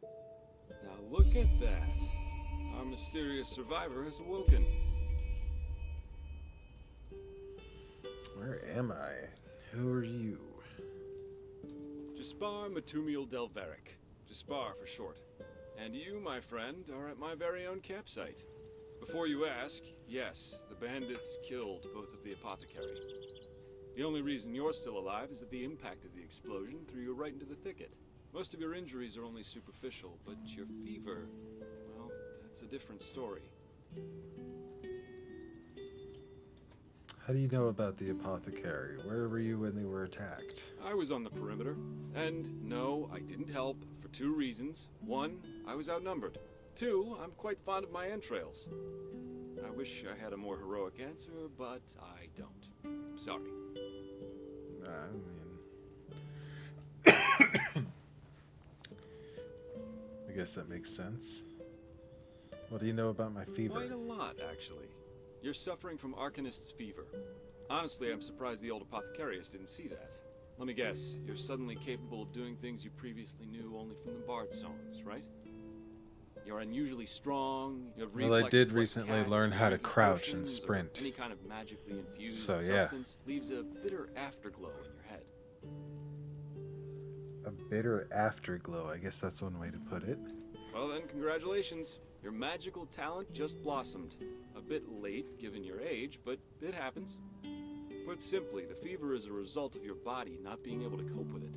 Now look at that. Our mysterious survivor has awoken. Where am I? Who are you? Jaspar Matumiel Delveric. Jaspar for short. And you, my friend, are at my very own campsite. Before you ask, yes, the bandits killed both of the apothecary. The only reason you're still alive is that the impact of the explosion threw you right into the thicket. Most of your injuries are only superficial, but your fever, well, that's a different story. How do you know about the apothecary? Where were you when they were attacked? I was on the perimeter, and no, I didn't help for two reasons. One, I was outnumbered. Two, I'm quite fond of my entrails. I wish I had a more heroic answer, but I don't. Sorry. I guess that makes sense. What do you know about my fever? Quite a lot, actually. You're suffering from Arcanist's fever. Honestly, I'm surprised the old apothecarius didn't see that. Let me guess, you're suddenly capable of doing things you previously knew only from the Bard songs, right? You're unusually strong, you have Well, I did reflexes like recently cats, learn how to magic crouch and potions, or sprint. Any kind of magically infused So, yeah. substance leaves a bitter afterglow in your head. A bitter afterglow, I guess that's one way to put it. Well then, congratulations. Your magical talent just blossomed. A bit late, given your age, but it happens. Put simply, the fever is a result of your body not being able to cope with it.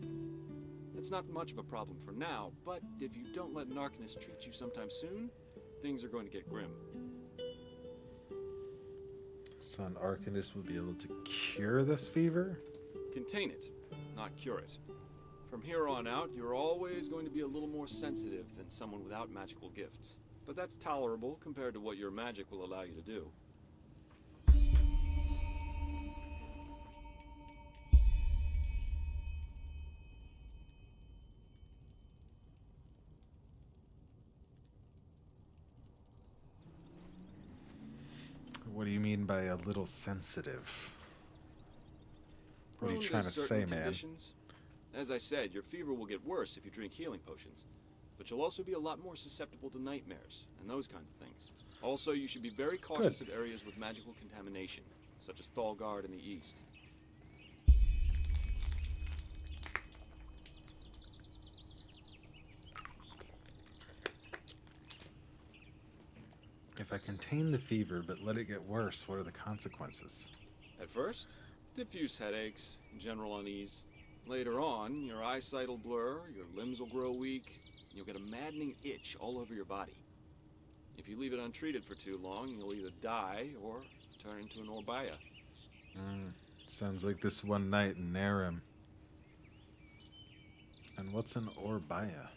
It's not much of a problem for now, but if you don't let an Arcanist treat you sometime soon, things are going to get grim. So an Arcanist will be able to cure this fever? Contain it, not cure it. From here on out, you're always going to be a little more sensitive than someone without magical gifts. But that's tolerable compared to what your magic will allow you to do. What do you mean by a little sensitive? What are you Prone trying to say, certain man? conditions. As I said, your fever will get worse if you drink healing potions. But you'll also be a lot more susceptible to nightmares and those kinds of things. Also, you should be very cautious of areas with magical contamination, such as Thalgard in the east. If I contain the fever but let it get worse, what are the consequences? At first, diffuse headaches, general unease. Later on, your eyesight will blur, your limbs will grow weak, and you'll get a maddening itch all over your body. If you leave it untreated for too long, you'll either die or turn into an Orbaya. Sounds like this one night in Narim. And what's an Orbaya?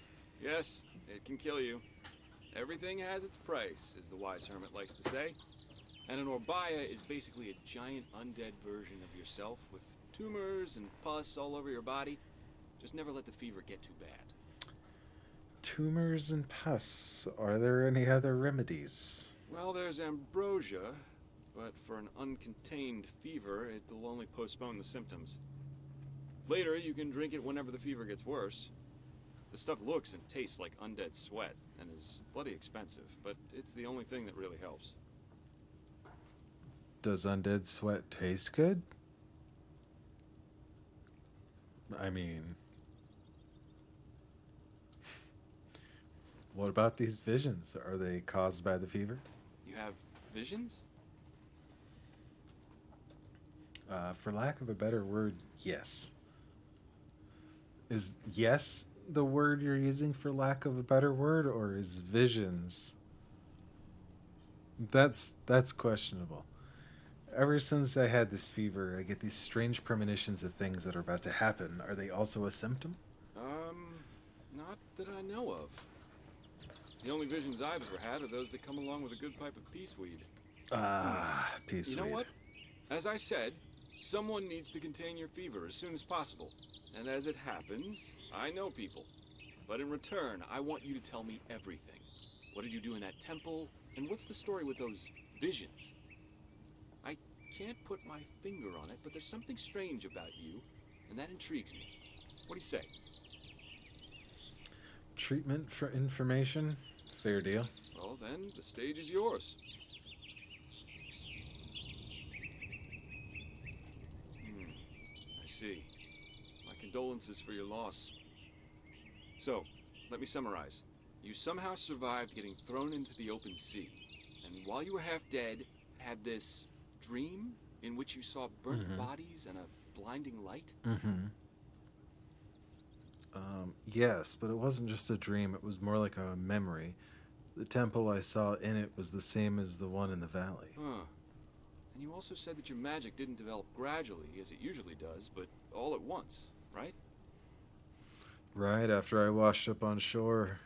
Yes, it can kill you. Everything has its price, as the wise hermit likes to say. And an Orbaya is basically a giant undead version of yourself with tumors and pus all over your body. Just never let the fever get too bad. Tumors and pus. Are there any other remedies? Well, there's ambrosia, but for an uncontained fever, it'll only postpone the symptoms. Later, you can drink it whenever the fever gets worse. The stuff looks and tastes like undead sweat, and is bloody expensive, but it's the only thing that really helps. Does undead sweat taste good? I mean... What about these visions? Are they caused by the fever? You have visions? For lack of a better word, yes. Is yes the word you're using for lack of a better word, or is visions? That's questionable. Ever since I had this fever, I get these strange premonitions of things that are about to happen. Are they also a symptom? Not that I know of. The only visions I've ever had are those that come along with a good pipe of peaceweed. Ah, peaceweed. You know what? As I said, someone needs to contain your fever as soon as possible. And as it happens, I know people. But in return, I want you to tell me everything. What did you do in that temple? And what's the story with those visions? I can't put my finger on it, but there's something strange about you, and that intrigues me. What do you say? Treatment for information? Fair deal. Well, then, the stage is yours. I see. My condolences for your loss. So, let me summarize. You somehow survived getting thrown into the open sea, and while you were half dead, had this dream in which you saw burnt bodies and a blinding light? Yes, but it wasn't just a dream, it was more like a memory. The temple I saw in it was the same as the one in the valley. Huh. And you also said that your magic didn't develop gradually, as it usually does, but all at once, right? Right after I washed up on shore.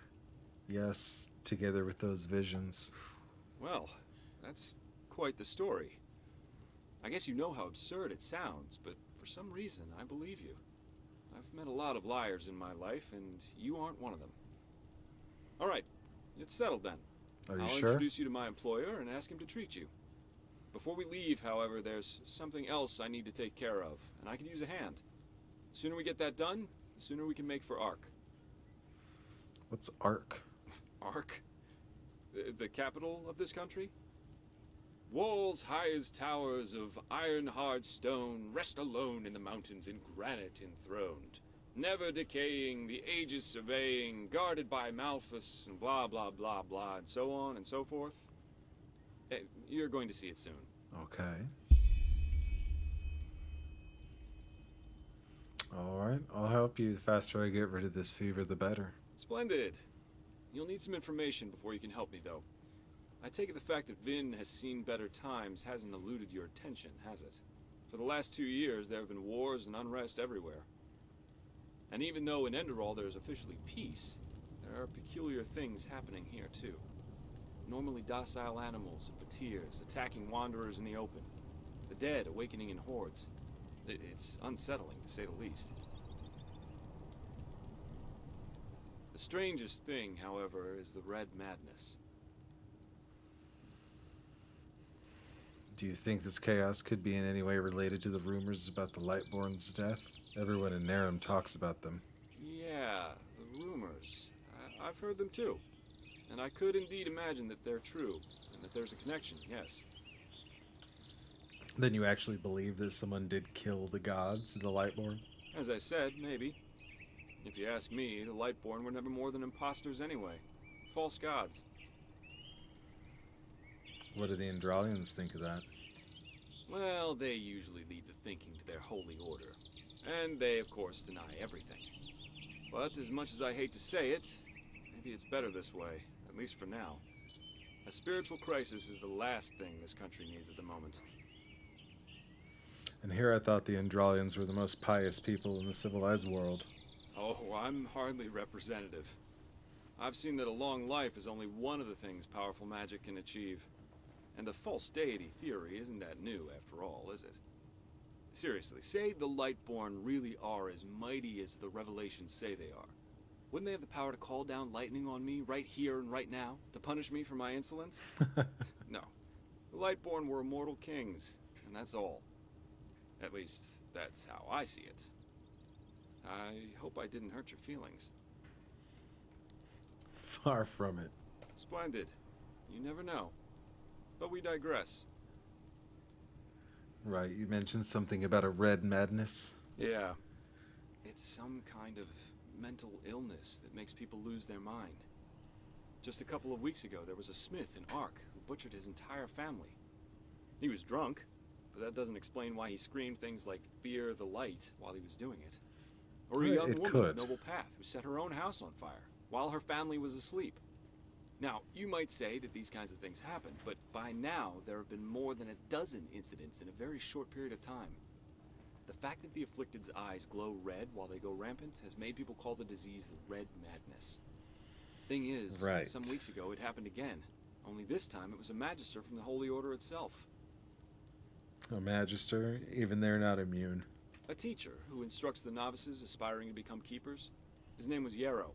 Yes, together with those visions. Well, that's quite the story. I guess you know how absurd it sounds, but for some reason, I believe you. I've met a lot of liars in my life, and you aren't one of them. All right, it's settled then. Are you I'll sure? introduce you to my employer and ask him to treat you. Before we leave, however, there's something else I need to take care of, and I could use a hand. The sooner we get that done, the sooner we can make for Ark. What's Ark? Ark? The capital of this country? Walls high as towers of iron-hard stone rest alone in the mountains in granite enthroned, never decaying, the ages surveying, guarded by Malthus and blah blah blah blah and so on and so forth. You're going to see it soon. Okay. Alright, I'll help you. The faster I get rid of this fever, the better. Splendid. You'll need some information before you can help me, though. I take it the fact that Vin has seen better times hasn't eluded your attention, has it? For the last 2 years, there have been wars and unrest everywhere. And even though in Enderal there is officially peace, there are peculiar things happening here, too. Normally docile animals and patirs attacking wanderers in the open. The dead awakening in hordes. It's unsettling, to say the least. The strangest thing, however, is the Red Madness. Do you think this chaos could be in any way related to the rumors about the Lightborn's death? Everyone in Narum talks about them. Yeah, the rumors. I've heard them too. And I could indeed imagine that they're true, and that there's a connection, yes. Then you actually believe that someone did kill the gods, the Lightborn? As I said, maybe. If you ask me, the Lightborn were never more than imposters anyway. False gods. What do the Endralians think of that? Well, they usually leave the thinking to their holy order. And they, of course, deny everything. But as much as I hate to say it, maybe it's better this way, at least for now. A spiritual crisis is the last thing this country needs at the moment. And here I thought the Endralians were the most pious people in the civilized world. Oh, I'm hardly representative. I've seen that a long life is only one of the things powerful magic can achieve. And the false deity theory isn't that new, after all, is it? Seriously, say the Lightborn really are as mighty as the revelations say they are. Wouldn't they have the power to call down lightning on me right here and right now, to punish me for my insolence? No. The Lightborn were immortal kings, and that's all. At least, that's how I see it. I hope I didn't hurt your feelings. Far from it. Splendid. You never know. But we digress. Right, you mentioned something about a red madness. Yeah. It's some kind of mental illness that makes people lose their mind. Just a couple of weeks ago, there was a smith in Ark who butchered his entire family. He was drunk, but that doesn't explain why he screamed things like "Fear the light" while he was doing it. Or a young woman of noble path who set her own house on fire while her family was asleep. Now, you might say that these kinds of things happen, but by now there have been more than a dozen incidents in a very short period of time. The fact that the afflicted's eyes glow red while they go rampant has made people call the disease the Red Madness. Thing is, Right. some weeks ago it happened again, only this time it was a magister from the Holy Order itself. A magister, even they're not immune. A teacher who instructs the novices aspiring to become keepers. His name was Yarrow,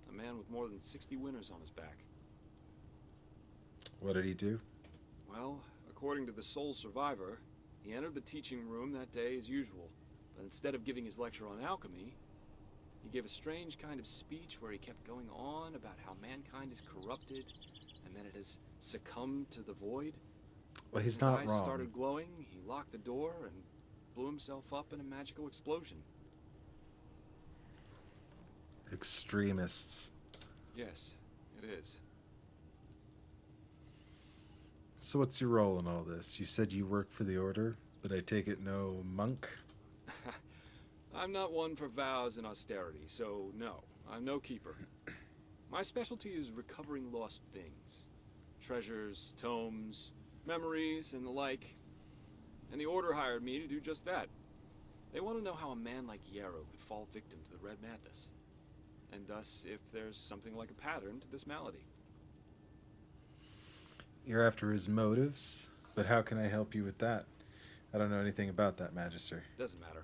a man with more than 60 winners on his back. What did he do? Well, according to the sole survivor, he entered the teaching room that day as usual, but instead of giving his lecture on alchemy, he gave a strange kind of speech where he kept going on about how mankind is corrupted and that it has succumbed to the void. Well, he's His not eyes wrong. started glowing, he locked the door and blew himself up in a magical explosion. Extremists. Yes, it is. So what's your role in all this? You said you work for the Order, but I take it no monk? I'm not one for vows and austerity, so no, I'm no keeper. My specialty is recovering lost things. Treasures, tomes, memories, and the like. And the Order hired me to do just that. They want to know how a man like Yarrow could fall victim to the Red Madness. And thus, if there's something like a pattern to this malady. You're after his motives, but how can I help you with that? I don't know anything about that, Magister. Doesn't matter.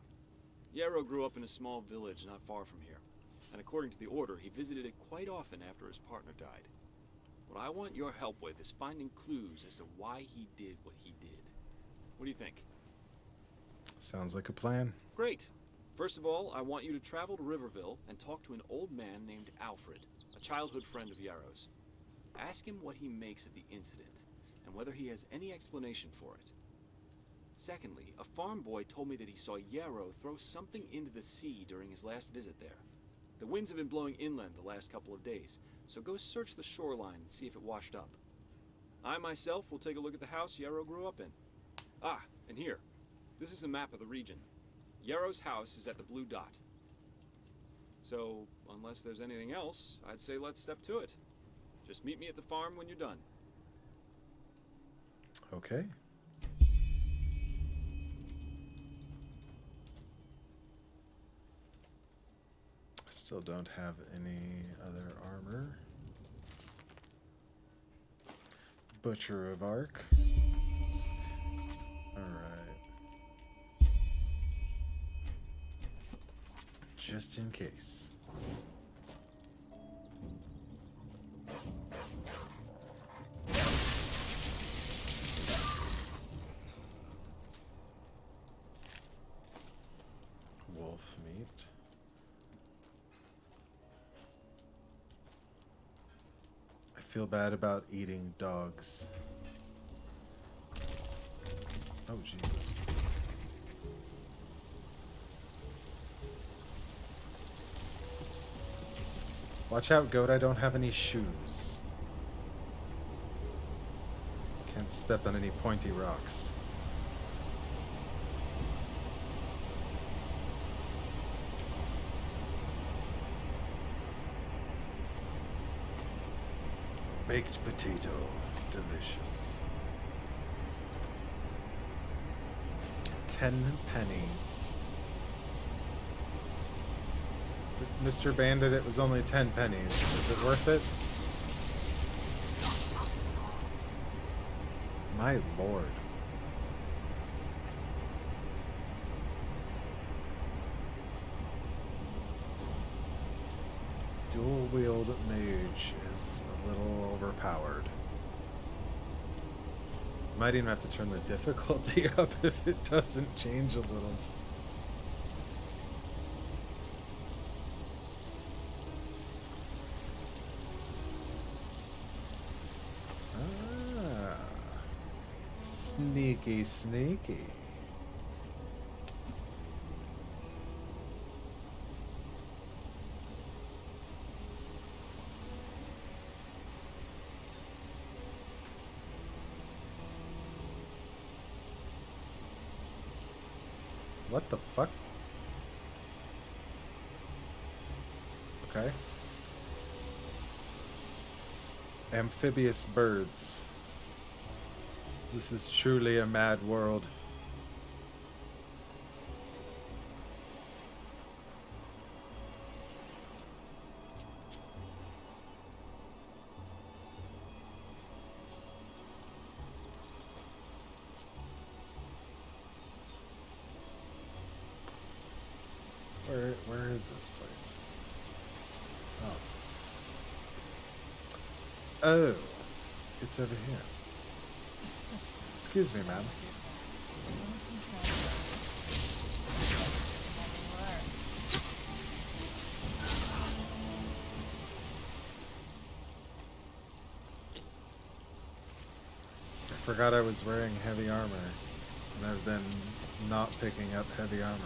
Yarrow grew up in a small village not far from here, and according to the Order, he visited it quite often after his partner died. What I want your help with is finding clues as to why he did what he did. What do you think? Sounds like a plan. Great. First of all, I want you to travel to Riverville and talk to an old man named Alfred, a childhood friend of Yarrow's. Ask him what he makes of the incident, and whether he has any explanation for it. Secondly, a farm boy told me that he saw Yarrow throw something into the sea during his last visit there. The winds have been blowing inland the last couple of days, so go search the shoreline and see if it washed up. I myself will take a look at the house Yarrow grew up in. Ah, and here. This is a map of the region. Yarrow's house is at the blue dot. So, unless there's anything else, I'd say let's step to it. Just meet me at the farm when you're done. Okay. Still don't have any other armor. Butcher of Ark. Alright. Just in case. Wolf meat. I feel bad about eating dogs. Oh, Jesus. Watch out, goat, I don't have any shoes. Can't step on any pointy rocks. Baked potato. Delicious. 10 pennies. Mr. Bandit, it was only 10 pennies. Is it worth it? My lord. Dual-wield mage is a little overpowered. Might even have to turn the difficulty up if it doesn't change a little. Ah, sneaky, sneaky. What the fuck? Okay. amphibious birds. This is truly a mad world. Where is this place? Oh, it's over here. Excuse me, ma'am. I forgot I was wearing heavy armor, and I've been not picking up heavy armor.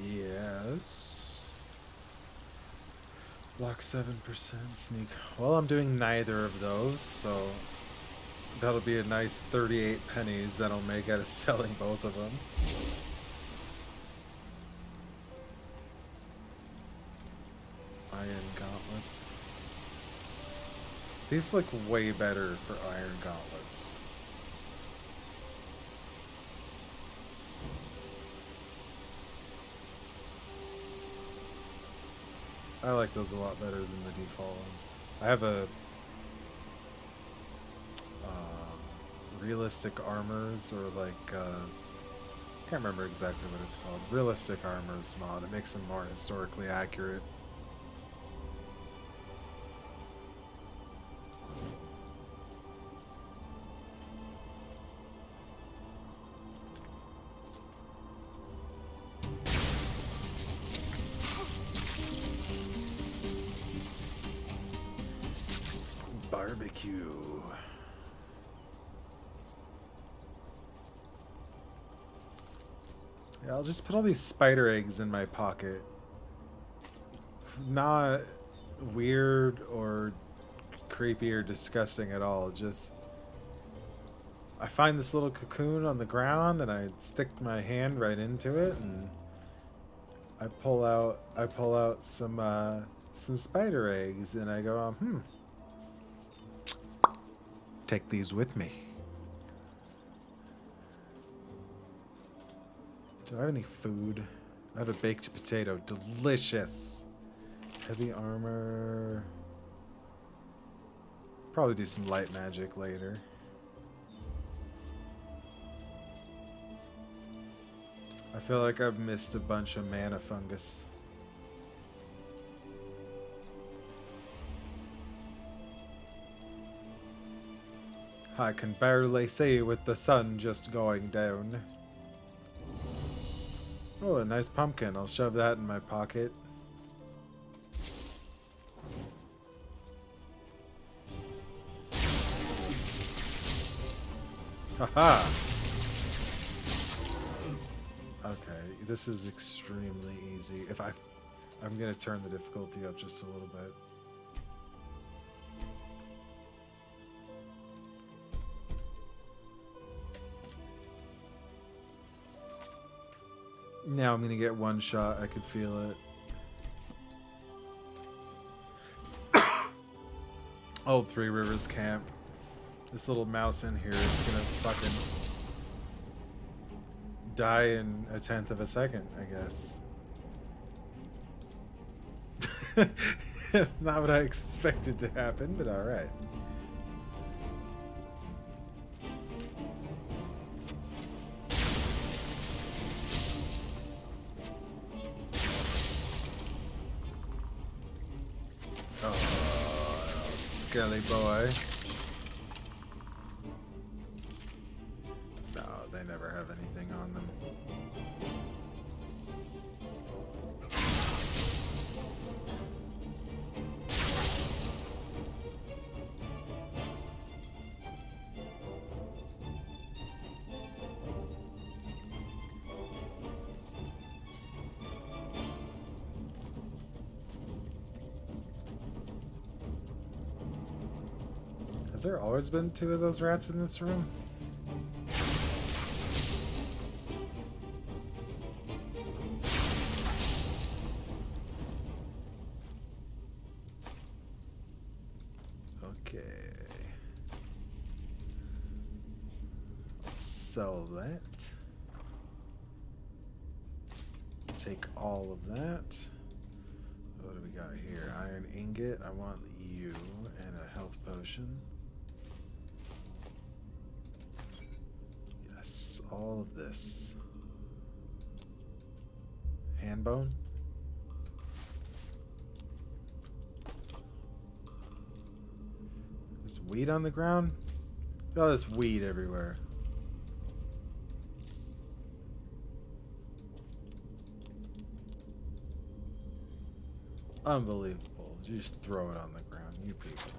Yes. Block 7%, sneak. Well, I'm doing neither of those, so that'll be a nice 38 pennies that I'll make out of selling both of them. Iron gauntlets. These look way better for iron gauntlets. I like those a lot better than the default ones. I have a realistic armors, or like can't remember exactly what it's called. Realistic armors mod. It makes them more historically accurate. Barbecue. Yeah, I'll just put all these spider eggs in my pocket. Not weird or creepy or disgusting at all. Just I find this little cocoon on the ground and I stick my hand right into it and I pull out some spider eggs and I go, take these with me. Do I have any food? I have a baked potato. Delicious. Heavy armor. Probably do some light magic later. I feel like I've missed a bunch of mana fungus. I can barely see with the sun just going down. Oh, a nice pumpkin. I'll shove that in my pocket. Haha! Okay, this is extremely easy. I'm gonna turn the difficulty up just a little bit. Now I'm gonna get one shot. I could feel it. Oh, Three Rivers Camp. This little mouse in here is gonna fucking die in 1/10 of a second, I guess. Not what I expected to happen, but alright. Oh, skelly boy. No, they never have anything on them. Has there always been 2 of those rats in this room? Okay. Sell that. Take all of that. What do we got here? Iron ingot. I want you and a health potion. Yes, all of this. Hand bone. There's weed on the ground. Oh, there's weed everywhere. Unbelievable. You just throw it on the ground. You people.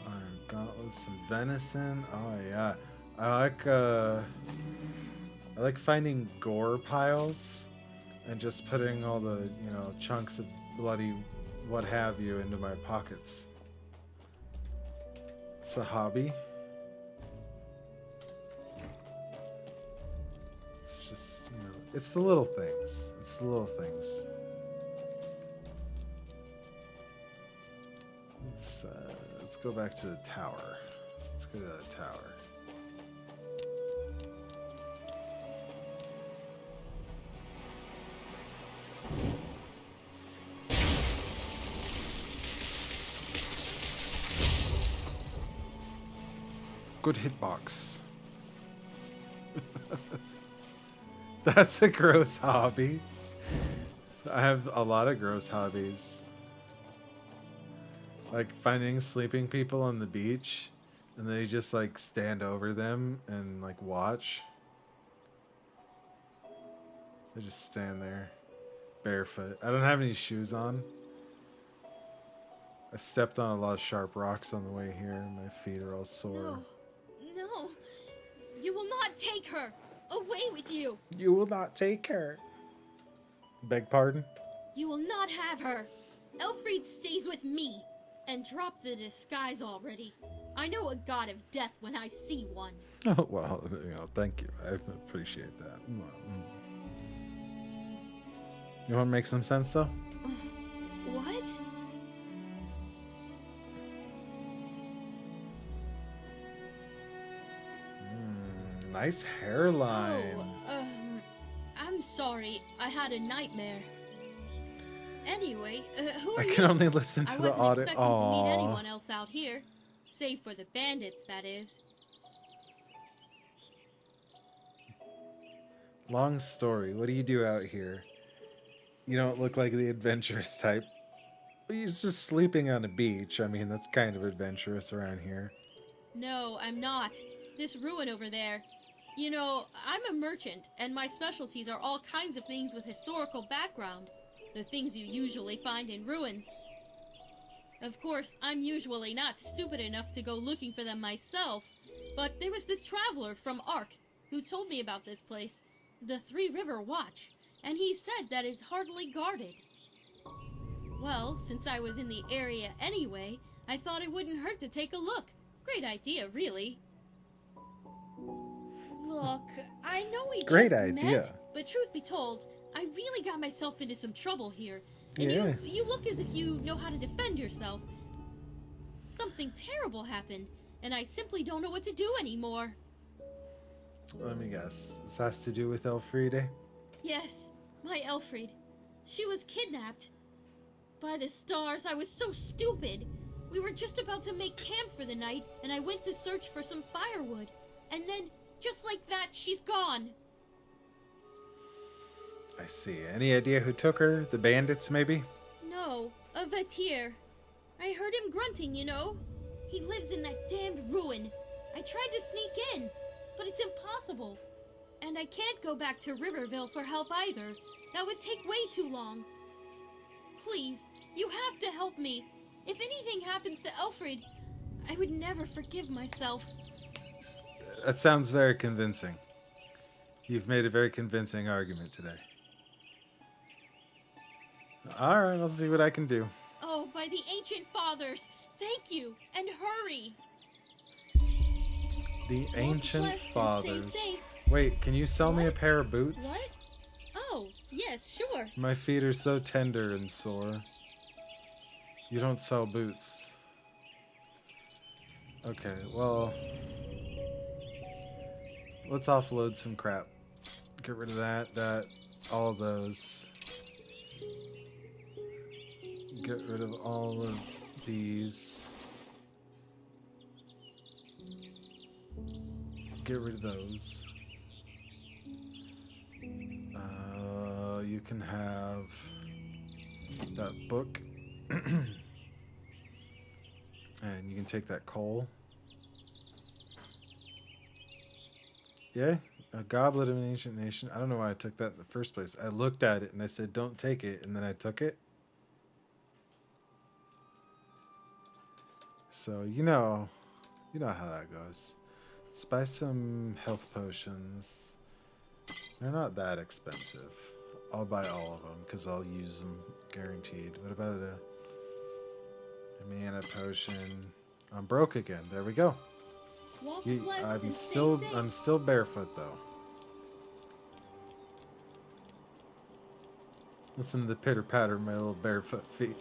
Iron Gauntlet, some venison. Oh yeah. I like finding gore piles and just putting all the, chunks of bloody what have you into my pockets. It's a hobby. It's just, it's the little things. It's the little things. Let's go back to the tower. Let's go to the tower. Good hitbox. That's a gross hobby. I have a lot of gross hobbies. Like finding sleeping people on the beach and they just like stand over them and like watch. They just stand there barefoot. I don't have any shoes on. I stepped on a lot of sharp rocks on the way here. My feet are all sore. No, you will not take her. Away with you. You will not take her. Beg pardon? You will not have her. Elfried stays with me. And drop the disguise already. I know a god of death when I see one. Oh, well, thank you. I appreciate that. You want to make some sense, though? What? Nice hairline. Oh, I'm sorry. I had a nightmare. Anyway, who are you? I can only listen to the audio. I wasn't expecting to meet anyone else out here. Save for the bandits, that is. Long story. What do you do out here? You don't look like the adventurous type. He's just sleeping on a beach. I mean, that's kind of adventurous around here. No, I'm not. This ruin over there. You know, I'm a merchant, and my specialties are all kinds of things with historical background. The things you usually find in ruins. Of course, I'm usually not stupid enough to go looking for them myself, but there was this traveler from Ark who told me about this place, the Three River Watch, and he said that it's hardly guarded. Well, since I was in the area anyway, I thought it wouldn't hurt to take a look. Great idea, really. Look, I know we Great just idea. met, but truth be told, I really got myself into some trouble here. And Yeah. you look as if you know how to defend yourself. Something terrible happened, and I simply don't know what to do anymore. Let me guess. This has to do with Elfriede? Yes, my Elfried. She was kidnapped. By the stars, I was so stupid. We were just about to make camp for the night, and I went to search for some firewood. And then, just like that, she's gone. I see. Any idea who took her? The bandits, maybe? No, a Vatir. I heard him grunting, you know. He lives in that damned ruin. I tried to sneak in, but it's impossible. And I can't go back to Riverville for help either. That would take way too long. Please, you have to help me. If anything happens to Elfried, I would never forgive myself. That sounds very convincing. You've made a very convincing argument today. Alright, I'll see what I can do. Oh, by the ancient fathers, thank you, and hurry. The ancient blessed and stay fathers. safe. Wait, can you sell me a pair of boots? What? Oh, yes, sure. My feet are so tender and sore. You don't sell boots. Okay, well... let's offload some crap. Get rid of that, all of those. Get rid of all of these. Get rid of those. You can have that book. And you can take that coal. Yeah, a goblet of an ancient nation. I don't know why I took that in the first place. I looked at it and I said, don't take it. And then I took it. So, you know how that goes. Let's buy some health potions. They're not that expensive. I'll buy all of them because I'll use them guaranteed. What about a mana potion? I'm broke again. There we go. I'm still barefoot though. Listen to the pitter patter of my little barefoot feet.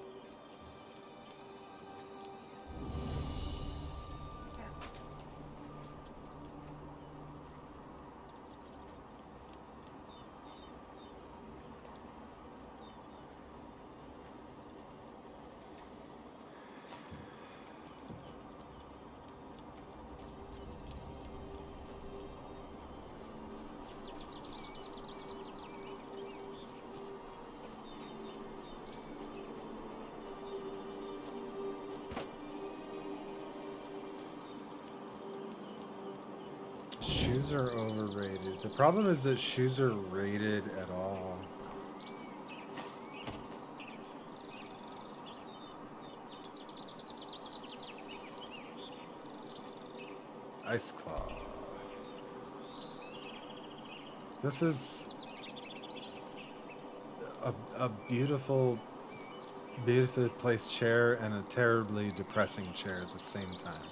Shoes are overrated. The problem is that shoes are rated at all. Ice Claw. This is a beautiful, beautifully placed chair and a terribly depressing chair at the same time.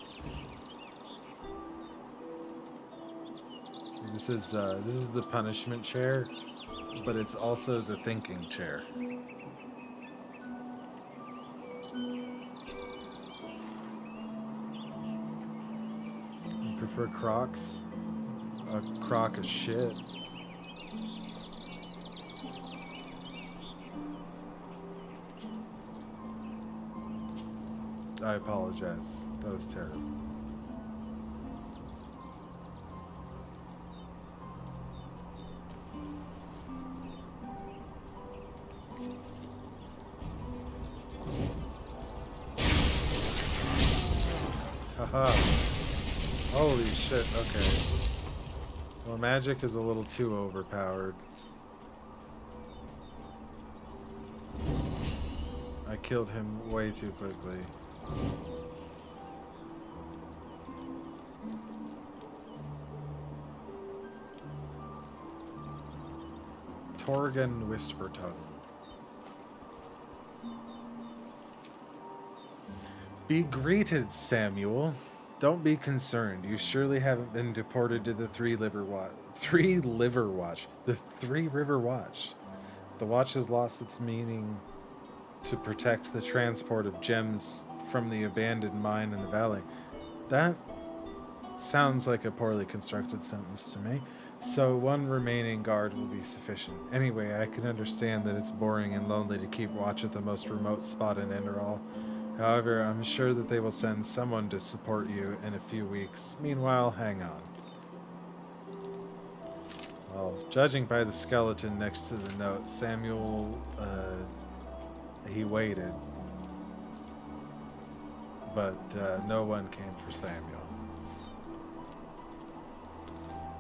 This is the punishment chair, but it's also the thinking chair. You prefer Crocs? A Croc is shit. I apologize. That was terrible. Haha. Holy shit, okay. Well, magic is a little too overpowered. I killed him way too quickly. Torgan Whispertongue. Be greeted, Samuel. Don't be concerned. You surely haven't been deported to the Three River Watch. The Three River Watch. The watch has lost its meaning to protect the transport of gems from the abandoned mine in the valley. That sounds like a poorly constructed sentence to me. So one remaining guard will be sufficient. Anyway, I can understand that it's boring and lonely to keep watch at the most remote spot in Enderal. However, I'm sure that they will send someone to support you in a few weeks. Meanwhile, hang on. Well, judging by the skeleton next to the note, Samuel, he waited. But no one came for Samuel.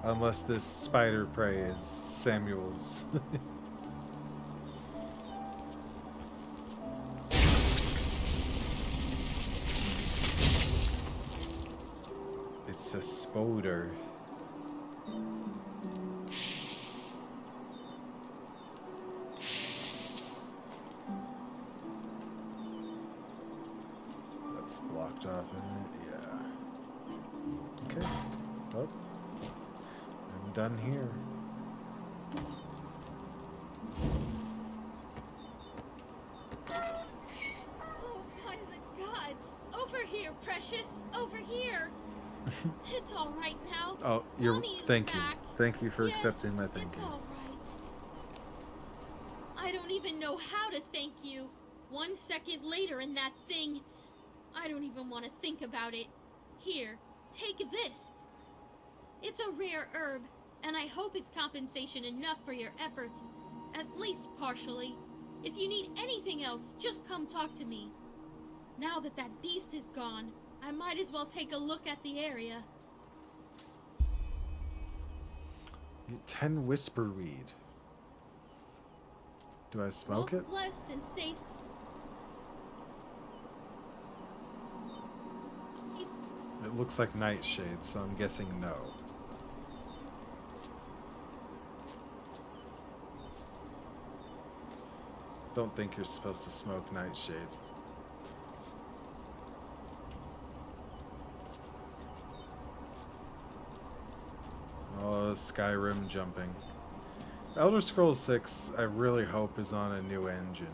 Unless this spider prey is Samuel's. It's a spoder. That's blocked off, isn't it? Yeah. Okay. Oh. I'm done here. Oh, by the gods! Over here, precious! Over here! It's all right now. Oh, you're. Mommy is Thank you. back. Thank you for Yes, accepting my thank it's you. all right. I don't even know how to thank you. 1 second later in that thing, I don't even want to think about it. Here, take this. It's a rare herb, and I hope it's compensation enough for your efforts. At least partially. If you need anything else, just come talk to me. Now that that beast is gone, I might as well take a look at the area. 10 whisper weed. Do I smoke it? Blessed and stay. It looks like nightshade, so I'm guessing no. Don't think you're supposed to smoke nightshade. Oh, Skyrim jumping. Elder Scrolls 6, I really hope, is on a new engine.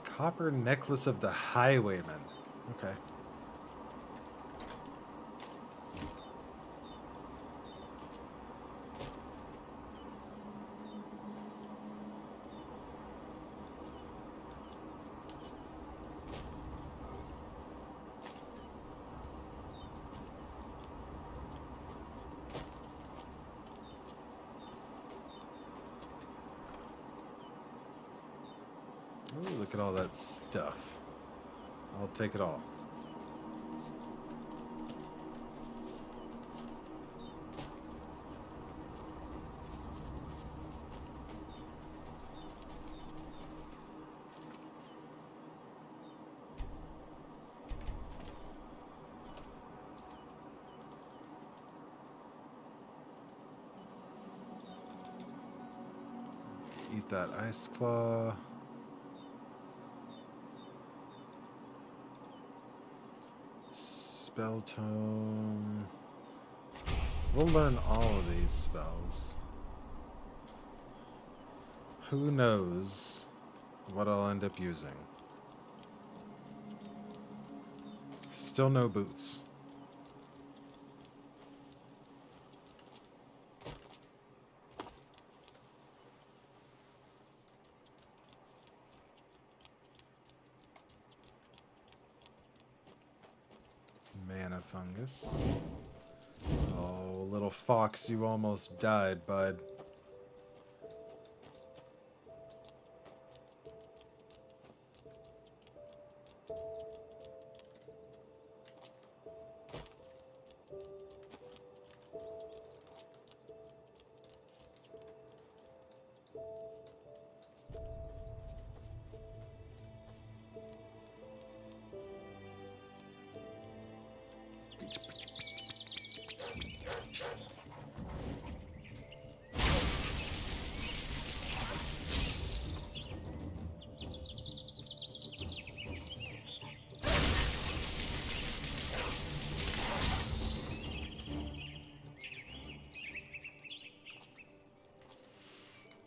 Copper Necklace of the Highwayman. Okay. Ooh, look at all that stuff. I'll take it all. Eat that ice claw. Spell tome. We'll learn all of these spells. Who knows what I'll end up using? Still no boots. Mana fungus. Oh, little fox, you almost died, bud.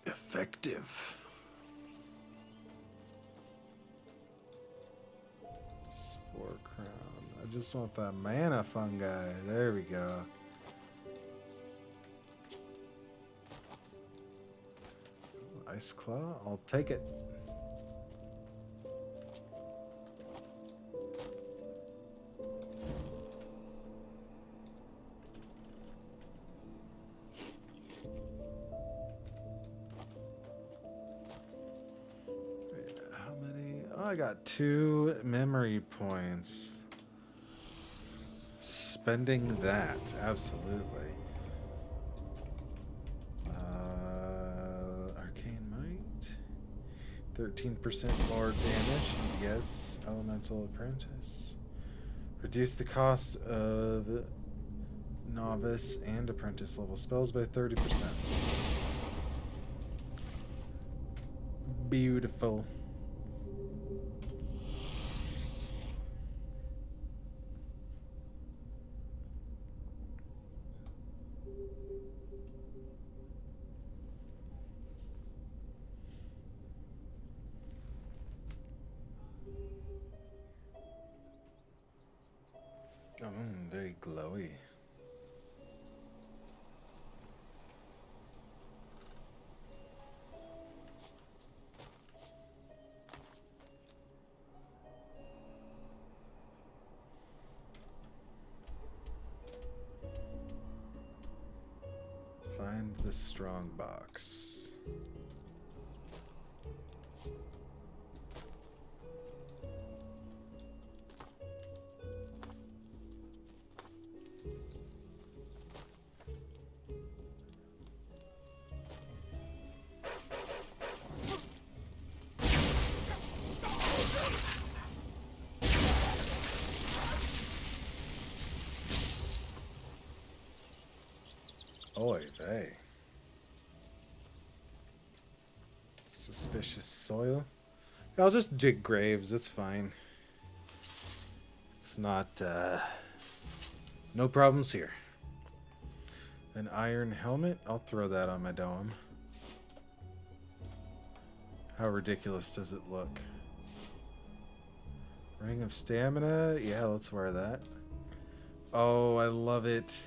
Effective. Spore crown. I just want that mana fungi. There we go. Ice claw. I'll take it. I got 2 memory points. Spending that, absolutely. Arcane Might. 13% more damage. Yes, Elemental Apprentice. Reduce the cost of novice and apprentice level spells by 30%. Beautiful. Very glowy. Find the strong box. Oy vey. Suspicious soil. I'll just dig graves, it's fine. It's not, no problems here. An iron helmet? I'll throw that on my dome. How ridiculous does it look? Ring of stamina? Yeah, let's wear that. Oh, I love it.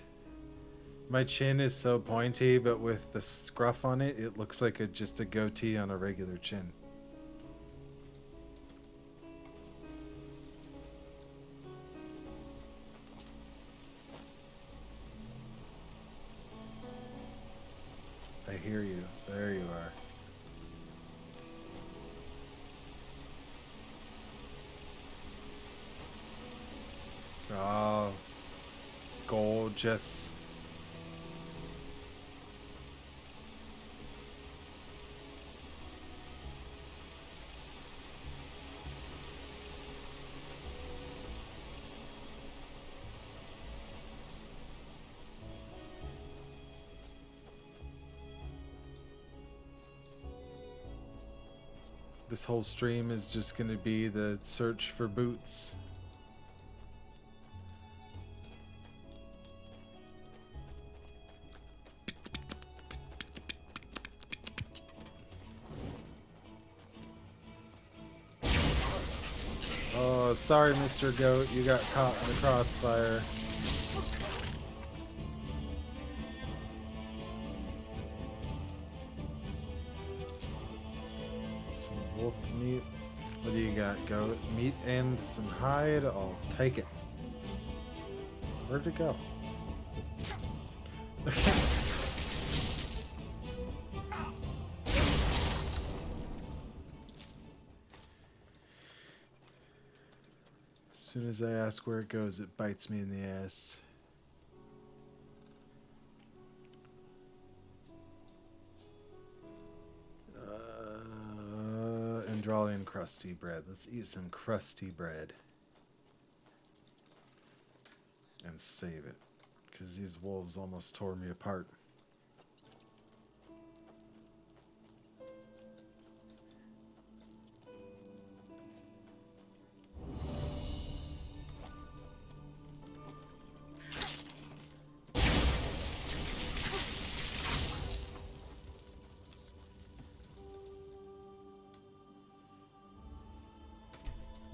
My chin is so pointy, but with the scruff on it, it looks like just a goatee on a regular chin. I hear you. There you are. Oh, gorgeous. This whole stream is just going to be the search for boots. Oh, sorry, Mr. Goat, you got caught in the crossfire. Wolf meat. What do you got? Goat meat and some hide. I'll take it. Where'd it go? Okay. As soon as I ask where it goes, it bites me in the ass. Enderalian crusty bread. Let's eat some crusty bread. And save it. Because these wolves almost tore me apart.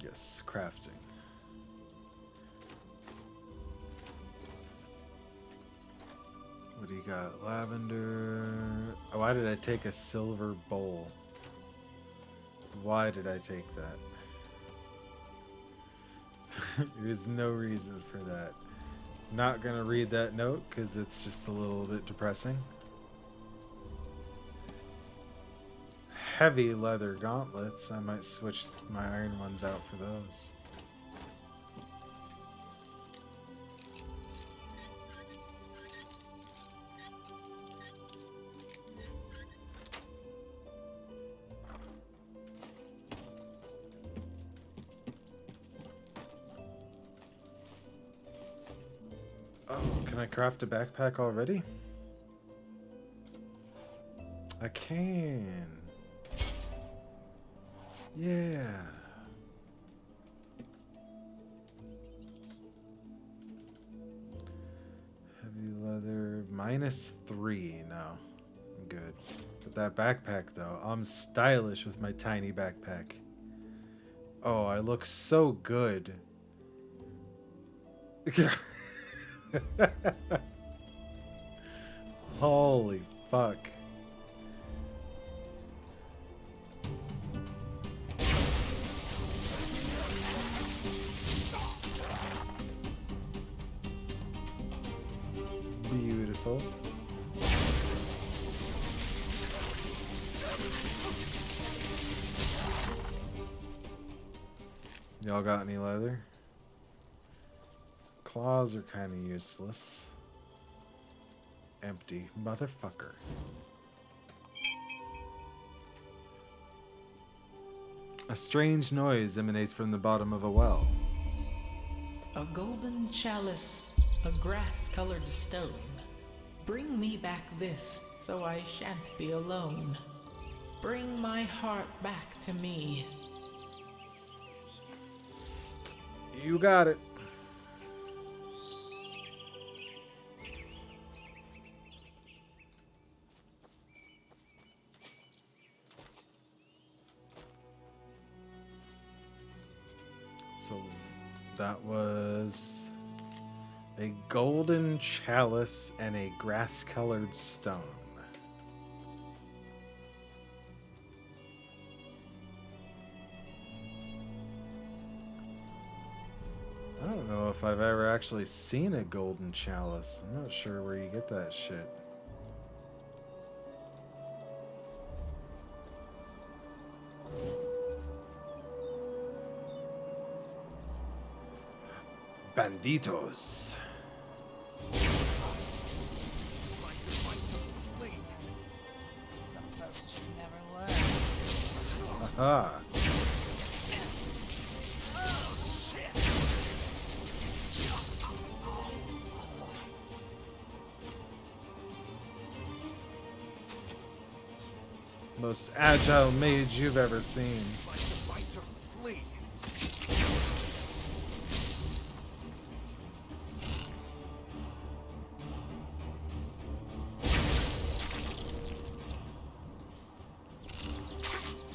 Yes, crafting. What do you got? Lavender. Oh, why did I take a silver bowl? Why did I take that? There's no reason for that. Not gonna read that note because it's just a little bit depressing. Heavy leather gauntlets. I might switch my iron ones out for those. Oh, can I craft a backpack already? I can. Yeah. Heavy leather, -3. No, I'm good. But that backpack though, I'm stylish with my tiny backpack. Oh, I look so good. Holy fuck. Beautiful. Y'all got any leather? Claws are kind of useless. Empty. Motherfucker. A strange noise emanates from the bottom of a well. A golden chalice, a grass-colored stone. Bring me back this, so I shan't be alone. Bring my heart back to me. You got it. So that was a golden chalice and a grass-colored stone. I don't know if I've ever actually seen a golden chalice. I'm not sure where you get that shit. Banditos. Aha. Most agile mage you've ever seen.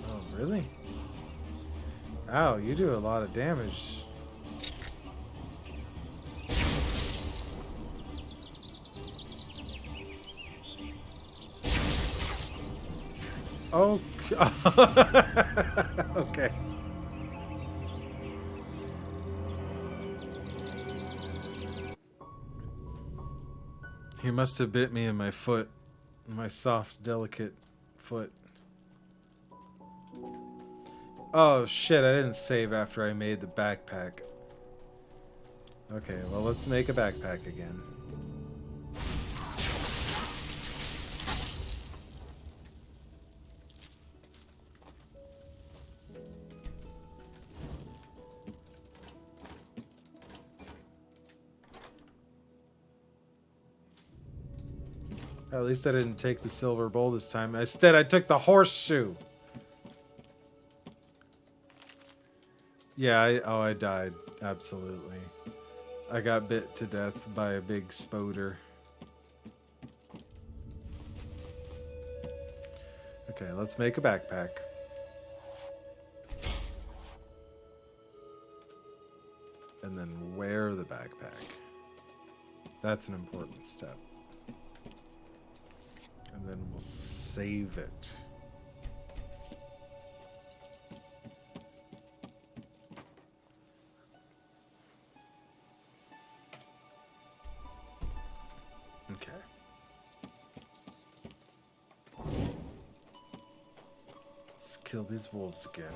Oh, really? Ow, you do a lot of damage. Oh, okay. He must have bit me in my foot, my soft, delicate foot. Oh shit, I didn't save after I made the backpack. Okay, well let's make a backpack again. At least I didn't take the silver bowl this time. Instead, I took the horseshoe. Yeah, I died. Absolutely. I got bit to death by a big spoder. Okay, let's make a backpack. And then wear the backpack. That's an important step. And then we'll save it. Okay. Let's kill these wolves again.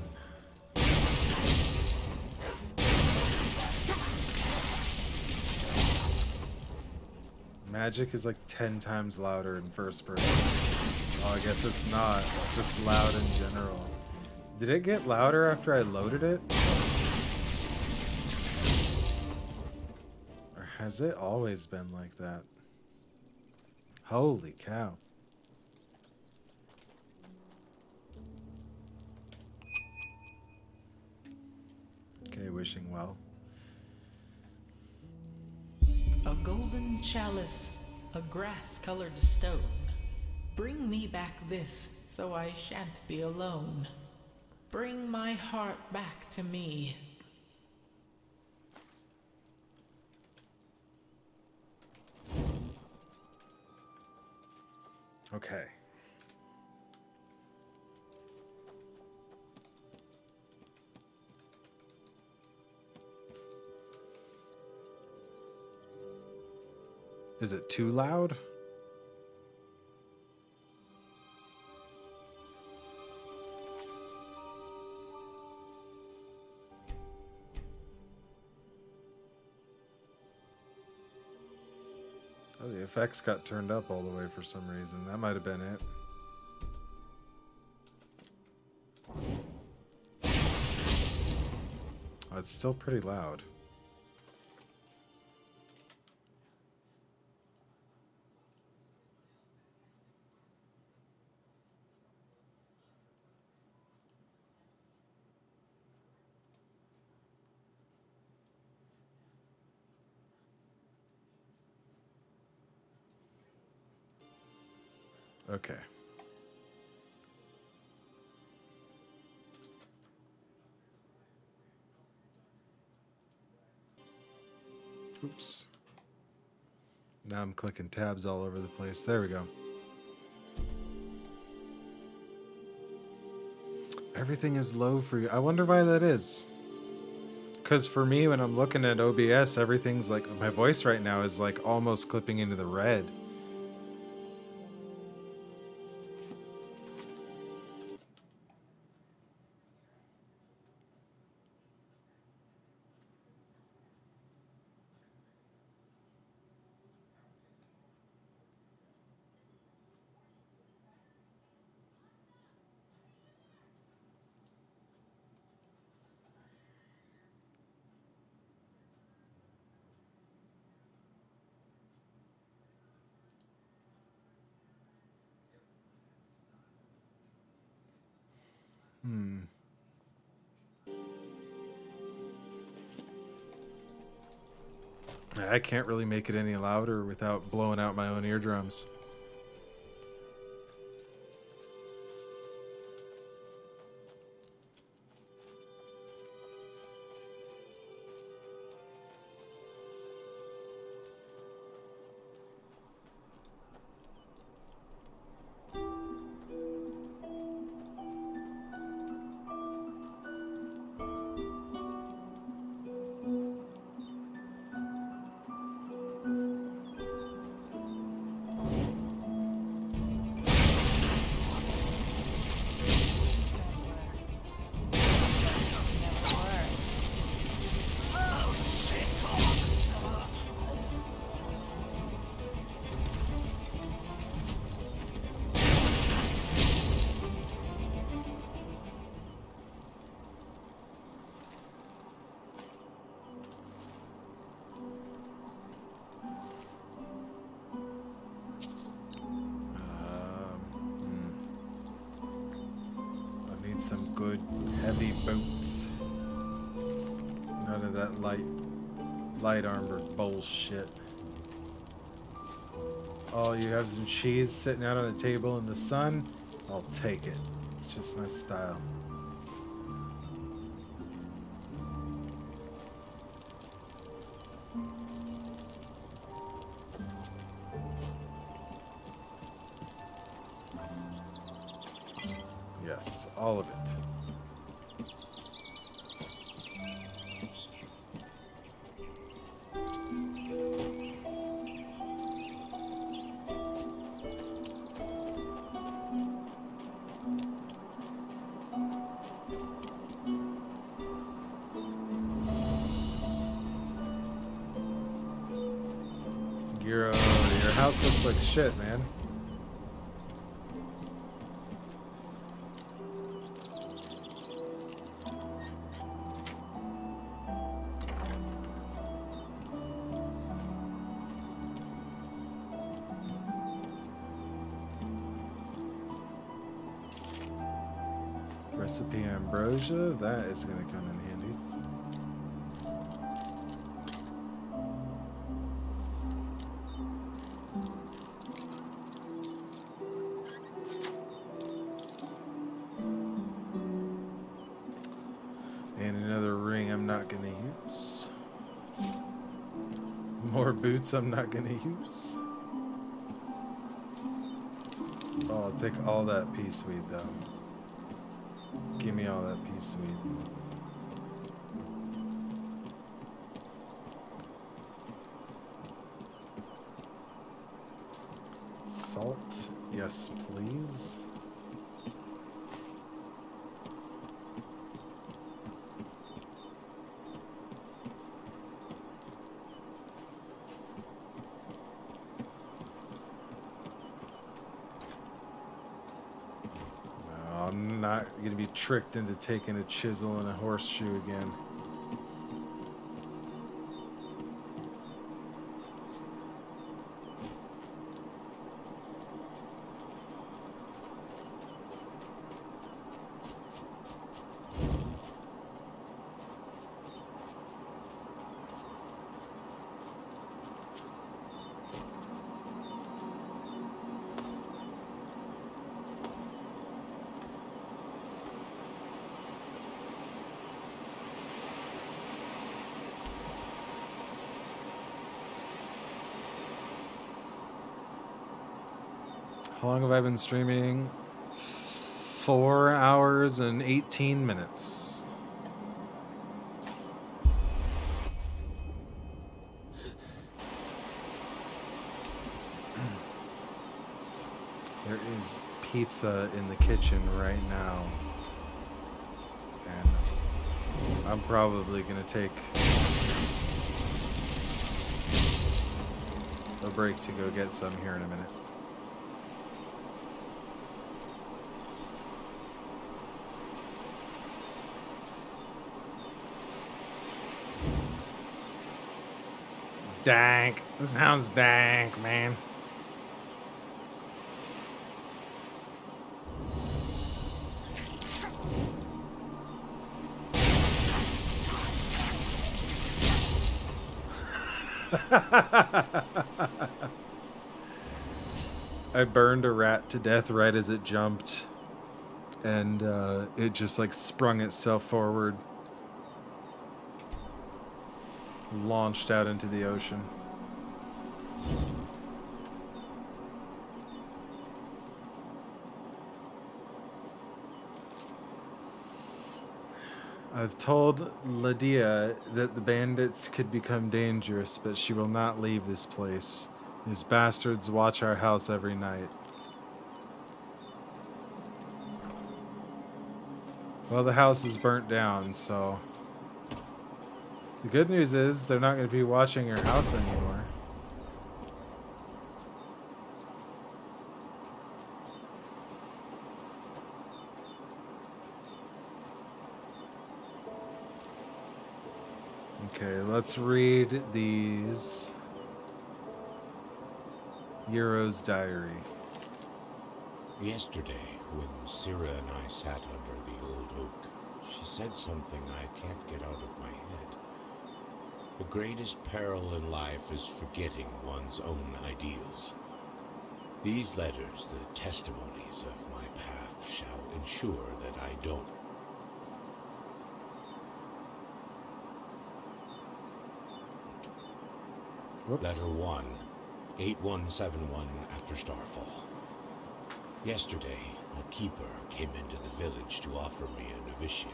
Magic is like 10 times louder in first person. Oh, I guess it's not. It's just loud in general. Did it get louder after I loaded it? Or has it always been like that? Holy cow. Okay, wishing well. A golden chalice, a grass-colored stone. Bring me back this, so I shan't be alone. Bring my heart back to me. Okay. Is it too loud? Oh, the effects got turned up all the way for some reason. That might have been it. Oh, it's still pretty loud. Okay. Oops. Now I'm clicking tabs all over the place. There we go. Everything is low for you. I wonder why that is. Because for me, when I'm looking at OBS, everything's like, my voice right now is like almost clipping into the red. I can't really make it any louder without blowing out my own eardrums. Some good heavy boots. None of that light armor bullshit. Oh, you have some cheese sitting out on a table in the sun? I'll take it. It's just my style. Yes, all of it. Your house looks like shit, man. Recipe ambrosia, that is going to come in handy. And another ring I'm not going to use. More boots I'm not going to use. Oh, I'll take all that peace weed though. Give me all that peace weed. Salt, yes please. I'm not going to be tricked into taking a chisel and a horseshoe again. How long have I been streaming? 4 hours and 18 minutes. There is pizza in the kitchen right now. And I'm probably going to take a break to go get some here in a minute. Dank. This sounds dank, man. I burned a rat to death right as it jumped, and it just like sprung itself forward, launched out into the ocean. I've told Lydia that the bandits could become dangerous, but she will not leave this place. These bastards watch our house every night. Well, the house is burnt down, so... The good news is they're not going to be watching your house anymore. Okay, let's read these. Euro's diary. Yesterday, when Syrah and I sat under the old oak, she said something I can't get out of my head. The greatest peril in life is forgetting one's own ideals. These letters, the testimonies of my path, shall ensure that I don't. Whoops. Letter 1, 8171 after Starfall. Yesterday, a keeper came into the village to offer me a novitiate.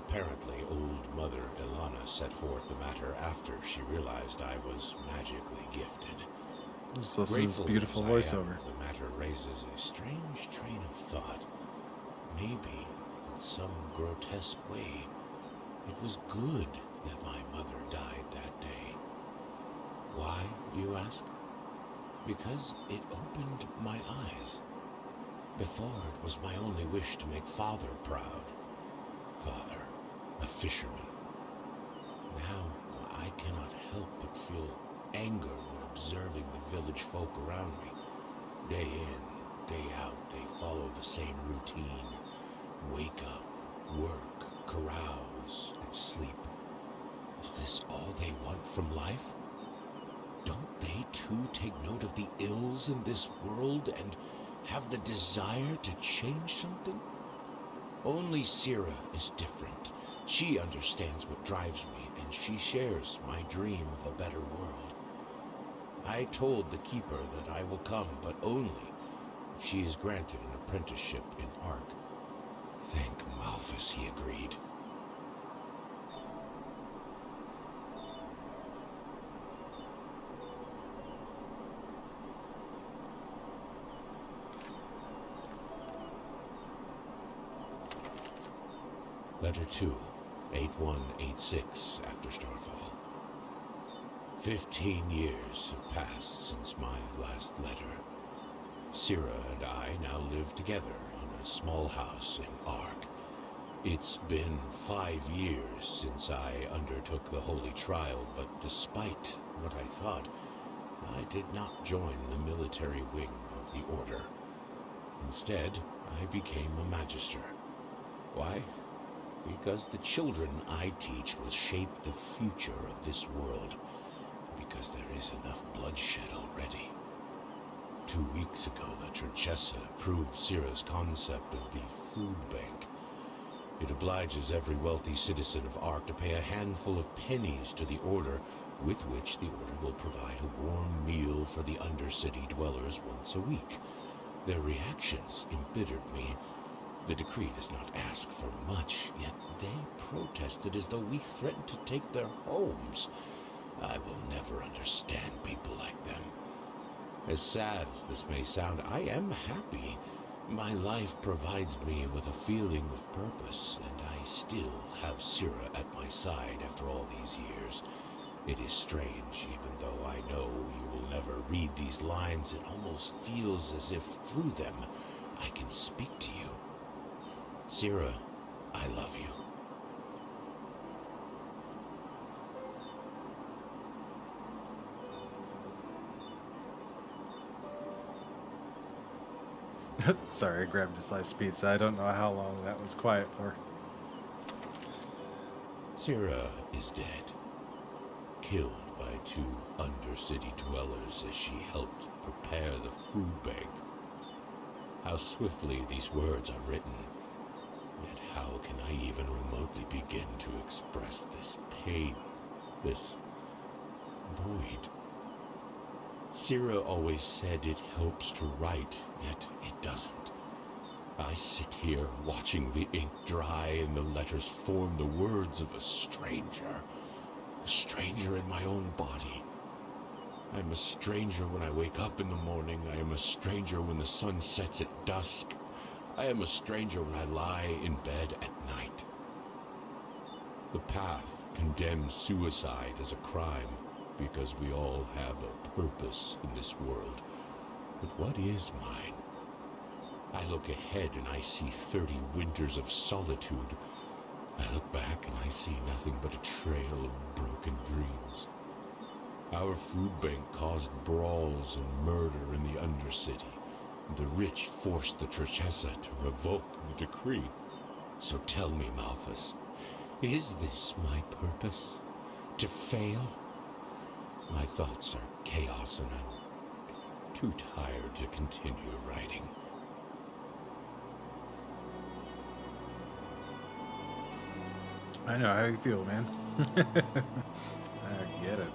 Apparently, old Mother Ilana set forth the matter after she realized I was magically gifted. Just listen to this beautiful voiceover. The matter raises a strange train of thought. Maybe, in some grotesque way, it was good that my mother died that day. Why, you ask? Because it opened my eyes. Before, it was my only wish to make Father proud. Father, a fisherman. Now, I cannot help but feel anger when observing the village folk around me. Day in, day out, they follow the same routine. Wake up, work, carouse, and sleep. Is this all they want from life? Don't they too take note of the ills in this world and have the desire to change something? Only Sira is different. She understands what drives me, and she shares my dream of a better world. I told the Keeper that I will come, but only if she is granted an apprenticeship in Ark. Thank Malthus he agreed. Letter 2, 8186 after Starfall. 15 years have passed since my last letter. Sira and I now live together in a small house in Ark. It's been 5 years since I undertook the Holy Trial, but despite what I thought, I did not join the military wing of the Order. Instead, I became a Magister. Why? Because the children I teach will shape the future of this world. Because there is enough bloodshed already. 2 weeks ago, the Trachessa approved Sira's concept of the food bank. It obliges every wealthy citizen of Ark to pay a handful of pennies to the Order, with which the Order will provide a warm meal for the Undercity dwellers once a week. Their reactions embittered me. The decree does not ask for much, yet they protested as though we threatened to take their homes. I will never understand people like them. As sad as this may sound, I am happy. My life provides me with a feeling of purpose, and I still have Sira at my side after all these years. It is strange, even though I know you will never read these lines, it almost feels as if through them I can speak to you. Sira, I love you. Sorry, I grabbed a slice of pizza. I don't know how long that was quiet for. Sira is dead. Killed by 2 Undercity dwellers as she helped prepare the food bank. How swiftly these words are written. Yet how can I even remotely begin to express this pain, this void? Sira always said it helps to write, yet it doesn't. I sit here watching the ink dry and the letters form the words of a stranger in my own body. I am a stranger when I wake up in the morning. I am a stranger when the sun sets at dusk. I am a stranger when I lie in bed at night. The path condemns suicide as a crime because we all have a purpose in this world. But what is mine? I look ahead and I see 30 winters of solitude. I look back and I see nothing but a trail of broken dreams. Our food bank caused brawls and murder in the Undercity. The rich forced the Trachessa to revoke the decree. So tell me, Malthus, is this my purpose? To fail? My thoughts are chaos and I'm too tired to continue writing. I know how you feel, man. I get it.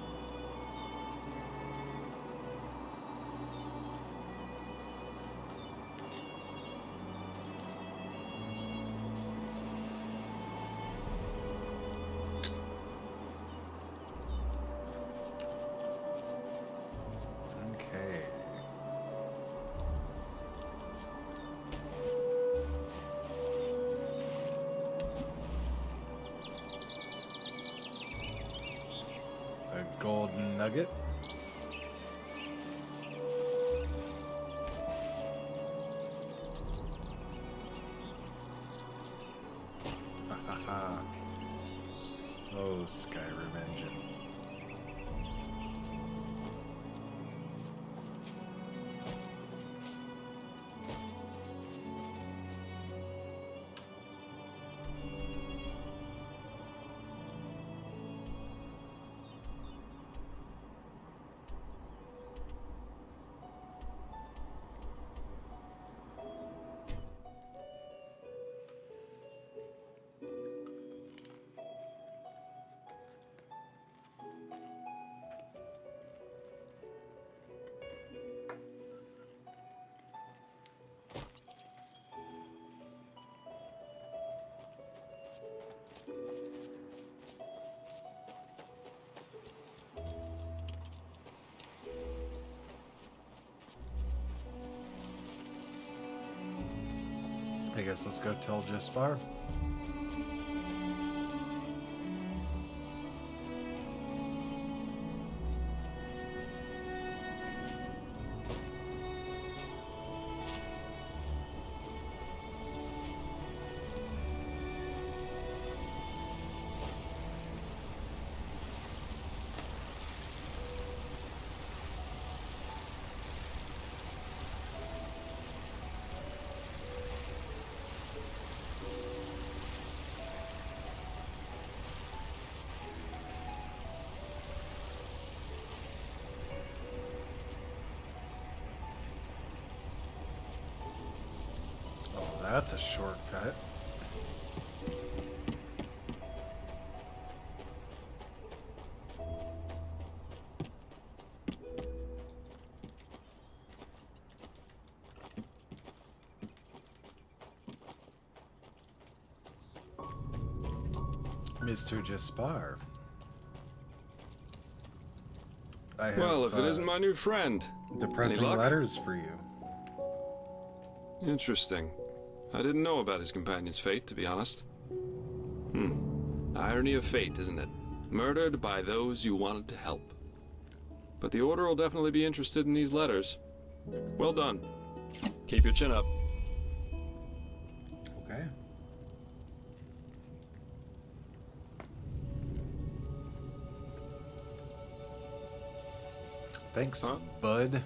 Okay. A golden nugget. Ha ha ha. Oh, Skyrim engine. I guess let's go tell Jespar. That's a shortcut. Mr. Jespar. I have, well, if it isn't my new friend. Depressing letters for you. Interesting. I didn't know about his companion's fate, to be honest. Irony of fate, isn't it? Murdered by those you wanted to help. But the Order will definitely be interested in these letters. Well done. Keep your chin up. Okay. Thanks, bud.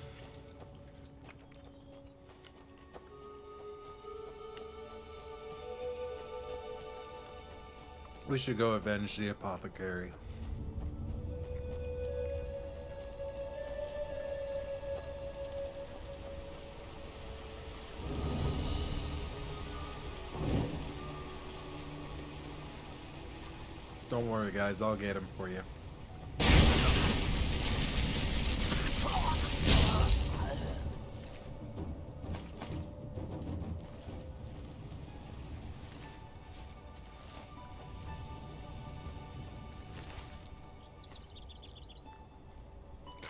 We should go avenge the apothecary. Don't worry, guys. I'll get him for you.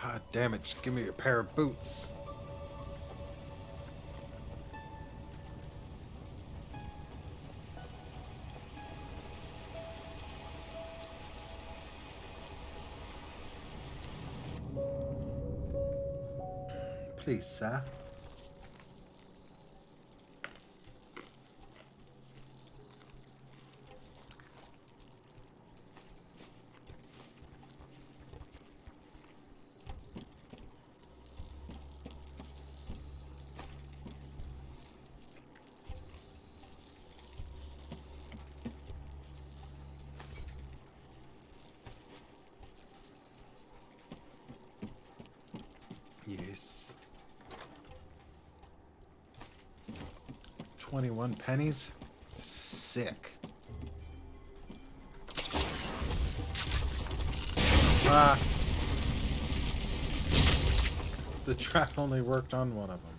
God damn it, just give me a pair of boots. Please, sir. Yes. 21 pennies? Sick. Ah. The trap only worked on one of them.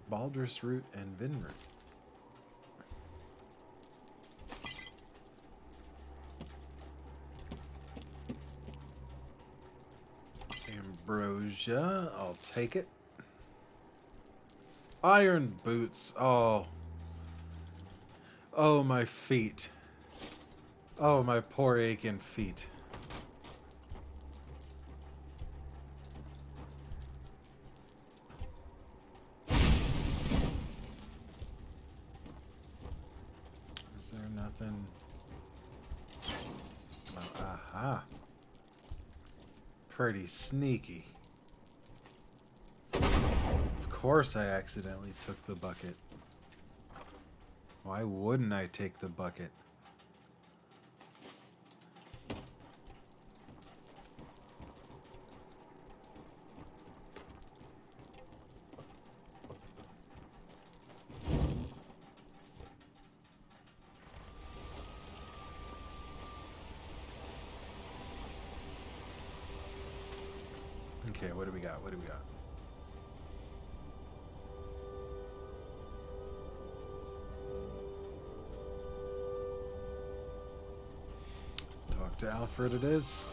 Baldur's Root and Vinroot. Ambrosia, I'll take it. Iron boots, oh. Oh, my feet. Oh, my poor aching feet. Is there nothing? Oh, aha. Pretty sneaky. Of course I accidentally took the bucket. Why wouldn't I take the bucket? Okay, what do we got? What do we got? Talk to Alfred it is.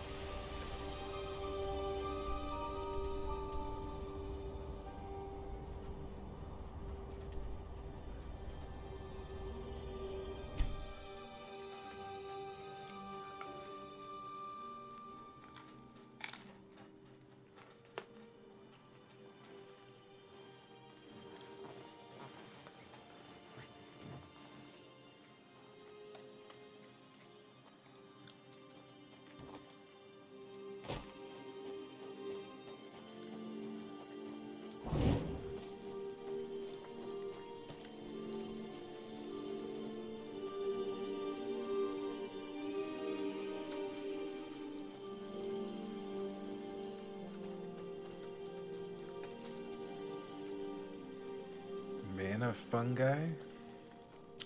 fan of fungi?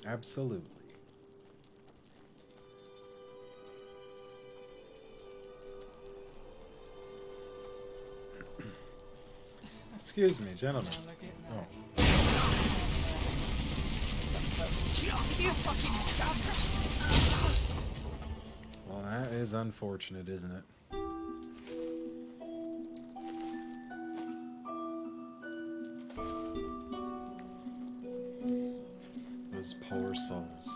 Absolutely. Excuse me, gentlemen. Oh. You fucking scum! Well, that is unfortunate, isn't it? Those poor souls.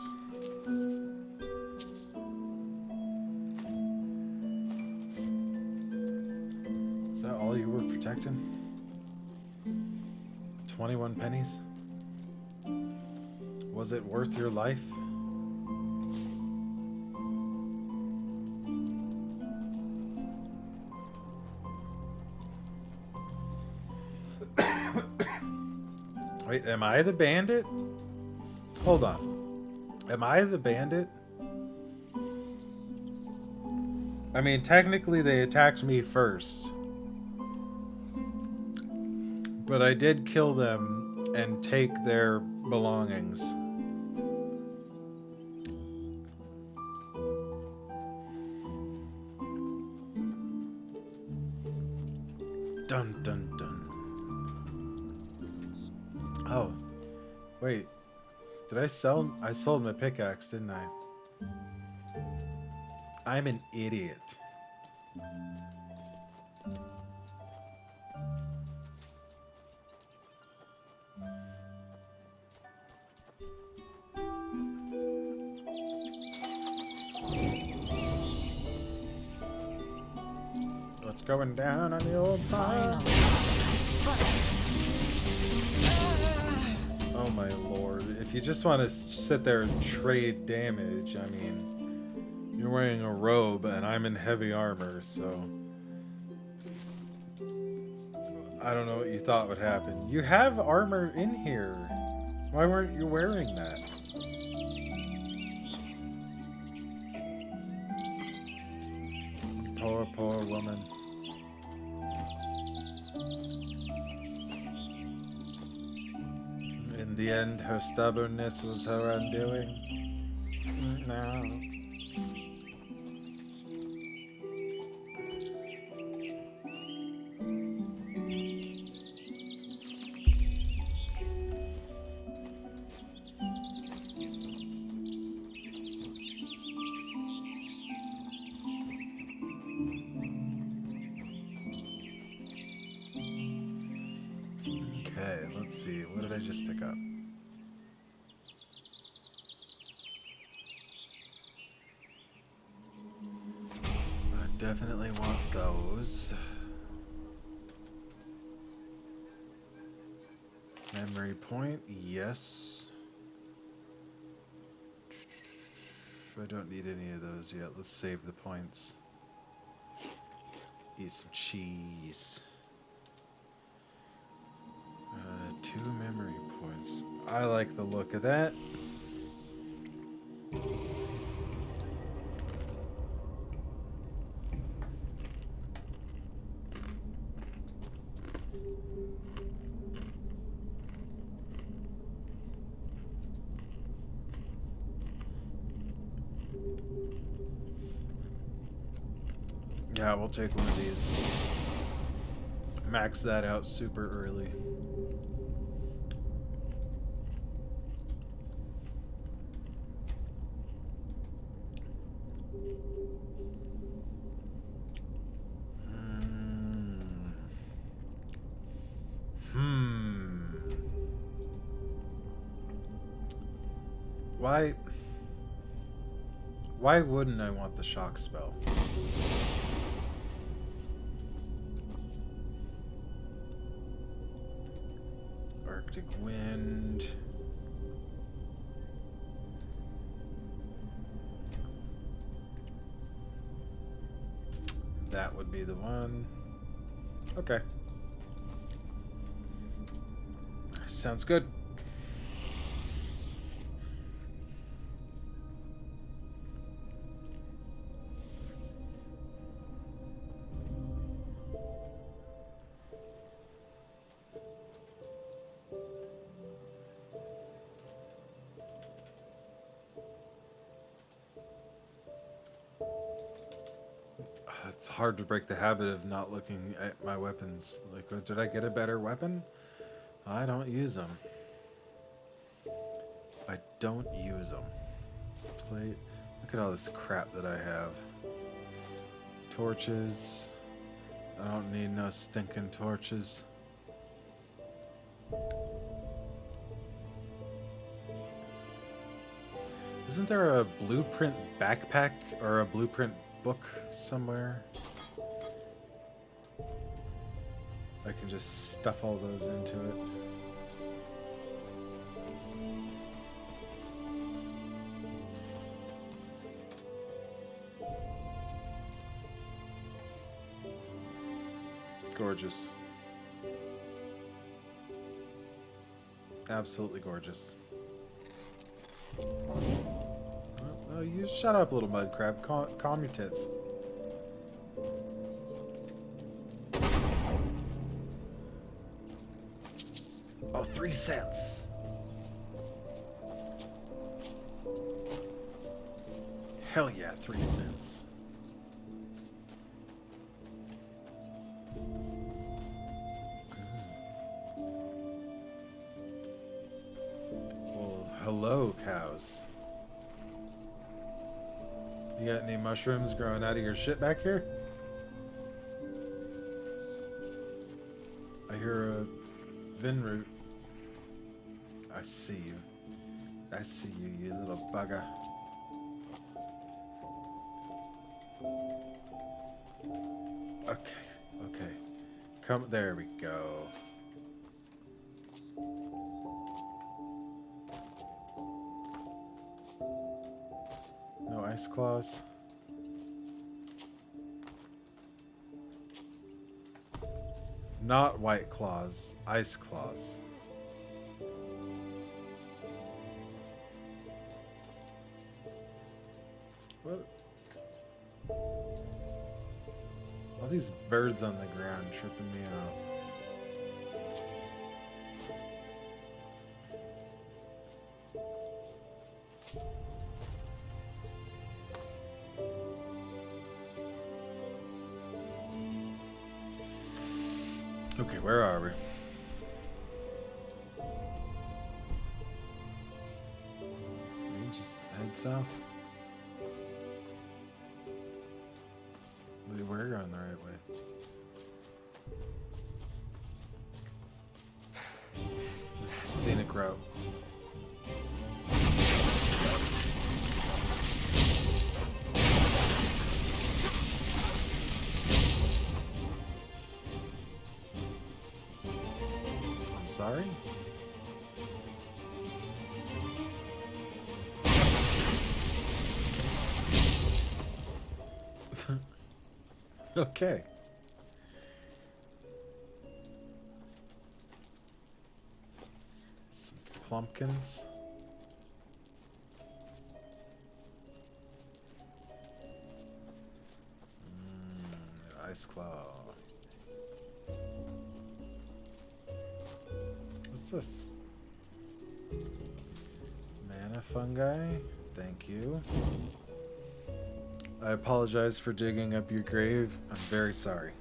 Is that all you were protecting? 21 pennies? Was it worth your life? Wait, am I the bandit? Hold on. Am I the bandit? I mean, technically they attacked me first. But I did kill them and take their belongings. Dun dun dun. Oh. Wait. Did I sell? I sold my pickaxe, didn't I? I'm an idiot. What's going down on the old farm? Oh my lord. If you just want to sit there and trade damage, I mean, you're wearing a robe and I'm in heavy armor, so I don't know what you thought would happen. You have armor in here. Why weren't you wearing that? Poor, poor woman. In the end, her stubbornness was her undoing. No. Okay, let's see. What did I just pick up? I definitely want those. Memory point, yes. I don't need any of those yet. Let's save the points. Eat some cheese. 2 memory points. I like the look of that. Yeah, we'll take one of these. Max that out super early. Why wouldn't I want the shock spell? Arctic wind. That would be the one. Okay. Sounds good. It's hard to break the habit of not looking at my weapons. Like, did I get a better weapon? I don't use them. I don't use them. Plate. Look at all this crap that I have. Torches. I don't need no stinking torches. Isn't there a blueprint backpack or a blueprint book somewhere? I can just stuff all those into it. Gorgeous. Absolutely gorgeous. Oh, you shut up, little mud crab. Calm your tits. Oh, 3 cents. Hell yeah, 3 cents. Well, hello, cows. You got any mushrooms growing out of your shit back here? I hear a Vinroot. I see you. I see you, you little bugger. Okay, okay. Come, there we go. No ice claws. Not white claws, ice claws. What? All these birds on the ground tripping me out. Okay, where are we? You just head south. We're going the right way. This is the scenic route. I'm sorry? Okay. Some plumpkins. Ice claw. What's this? Mana fungi. Thank you. I apologize for digging up your grave. I'm very sorry.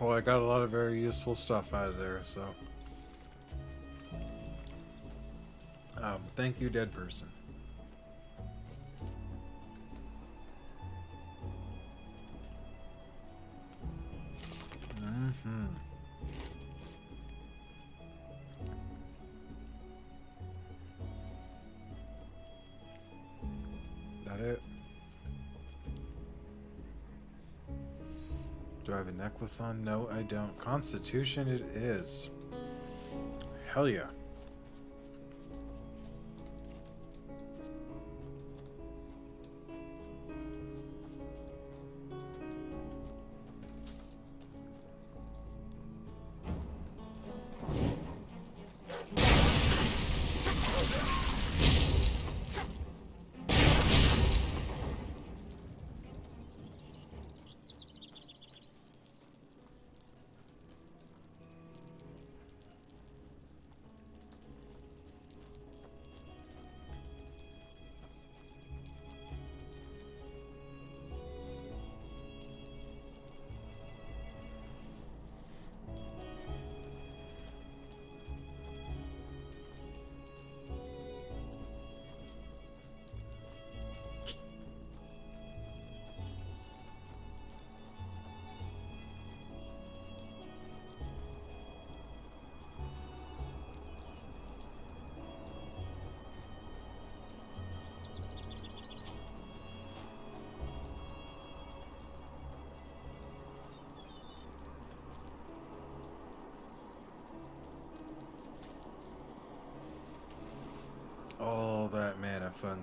Well, I got a lot of very useful stuff out of there, so. Thank you, dead person. That it? Do I have a necklace on? No, I don't. Constitution it is. Hell yeah.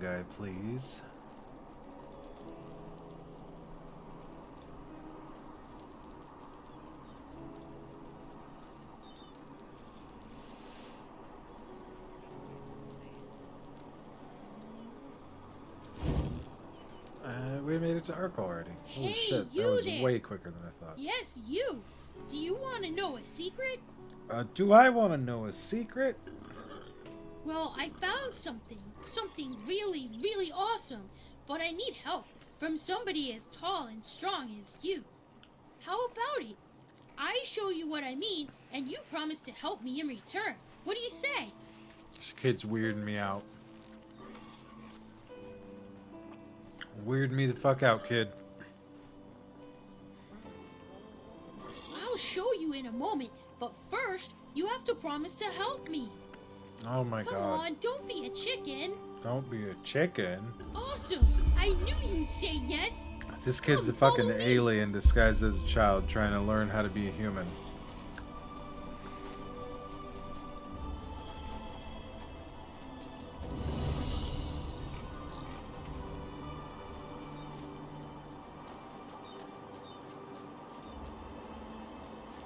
guy, please. We made it to Ark already. Holy Hey, shit, that you was there. way quicker than I thought. Yes, you. Do you want to know a secret? Do I want to know a secret? Well, I found something. Something really, really awesome. But I need help from somebody as tall and strong as you. How about it? I show you what I mean, and you promise to help me in return. What do you say? This kid's weirding me out. Weird me the fuck out, kid. I'll show you in a moment, but first, you have to promise to help me. Oh my Come god. on, don't be a chicken. Don't be a chicken. Awesome! I knew you'd say yes. This kid's a fucking alien disguised as a child trying to learn how to be a human.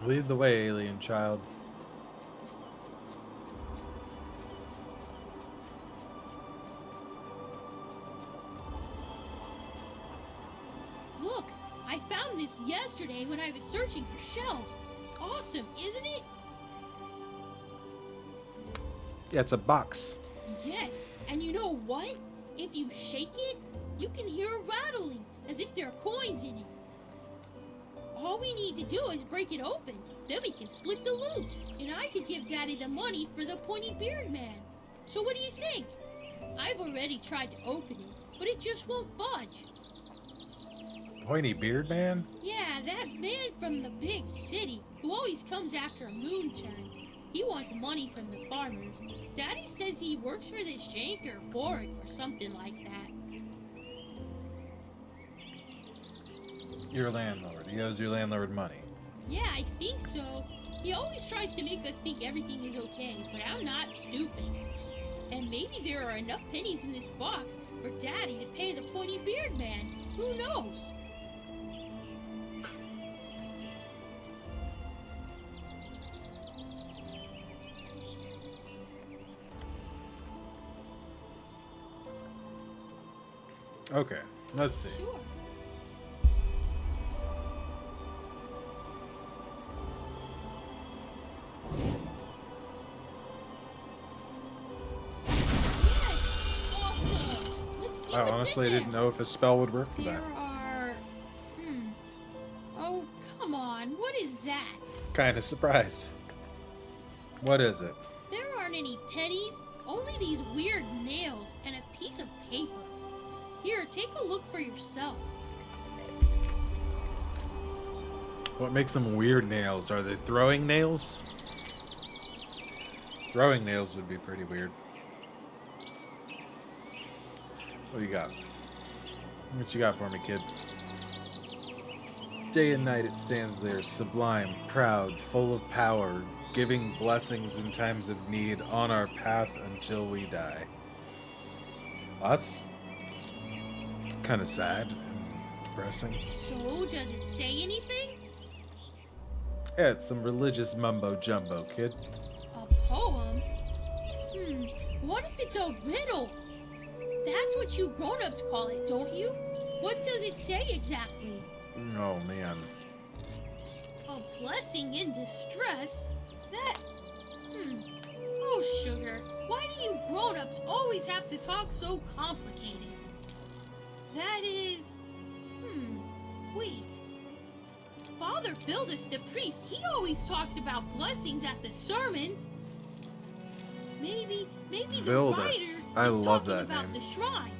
Lead the way, alien child. Look, I found this yesterday when I was searching for shells. Awesome, isn't it? Yeah, it's a box. Yes, and you know what? If you shake it, you can hear a rattling, as if there are coins in it. All we need to do is break it open, then we can split the loot, and I could give Daddy the money for the pointy beard man. So what do you think? I've already tried to open it, but it just won't budge. Pointy beard man? Yeah, that man from the big city, who always comes after a moon turn. He wants money from the farmers. Daddy says he works for this jank or Borg or something like that. Your landlord. He owes your landlord money. Yeah, I think so. He always tries to make us think everything is okay, but I'm not stupid. And maybe there are enough pennies in this box for Daddy to pay the pointy beard man. Who knows? Okay, let's see. Sure. I honestly didn't know if a spell would work for that. There are... Oh, come on. What is that? Kinda surprised. What is it? There aren't any pennies, only these weird nails and a piece of paper. Here, take a look for yourself. What makes them weird nails? Are they throwing nails? Throwing nails would be pretty weird. What do you got? What you got for me, kid? Day and night it stands there, sublime, proud, full of power, giving blessings in times of need on our path until we die. Well, that's kind of sad and depressing. So, does it say anything? Yeah, it's some religious mumbo-jumbo, kid. A poem? What if it's a riddle? That's what you grown-ups call it, don't you? What does it say exactly? Oh, man. A blessing in distress? That... Oh, sugar, why do you grown-ups always have to talk so complicated? That is... Wait. Father Phildus the priest, he always talks about blessings at the sermons. Maybe the Phildus. writer is I love talking that about name. the shrine.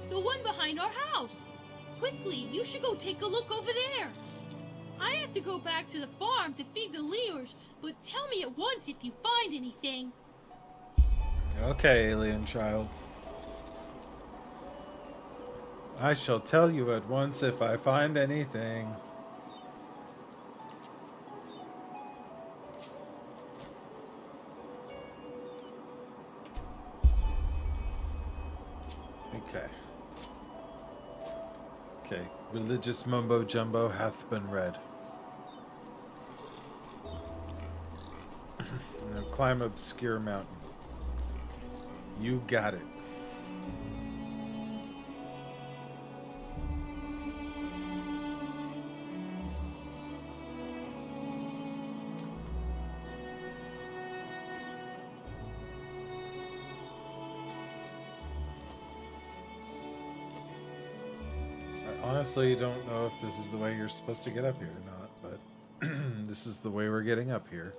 The one behind our house. Quickly, you should go take a look over there. I have to go back to the farm to feed the leers, but tell me at once if you find anything. Okay, alien child. I shall tell you at once if I find anything. Okay. Okay, religious mumbo jumbo hath been read. Now climb obscure mountain. You got it. I honestly don't know if this is the way you're supposed to get up here or not, but this is the way we're getting up here.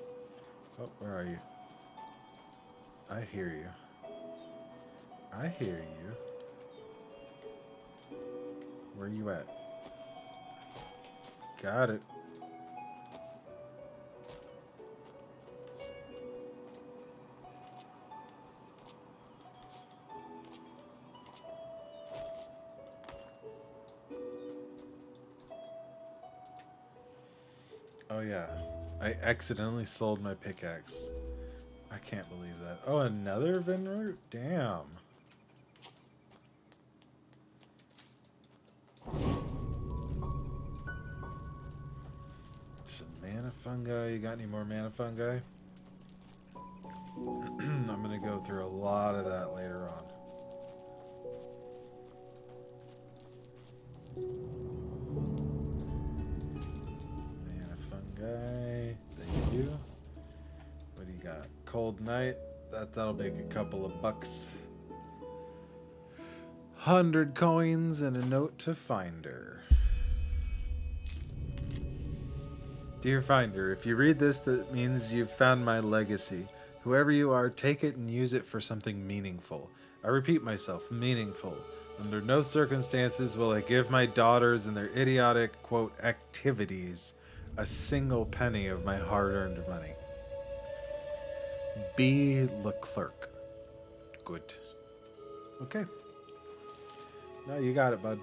Oh, where are you? I hear you. I hear you. Where you at? Got it. Oh yeah, I accidentally sold my pickaxe. I can't believe that. Oh, another Vin root? Damn. Some mana fungi. You got any more mana fungi? I'm gonna go through a lot of that later on. Mana fungi. Thank you. What do you got? Cold night. That'll make a couple of bucks. 100 coins and a note to Finder. Dear Finder, if you read this, that means you've found my legacy. Whoever you are, take it and use it for something meaningful. I repeat myself, meaningful. Under no circumstances will I give my daughters and their idiotic, quote, activities a single penny of my hard-earned money. B. Leclerc. Good. Okay. No, you got it, bud.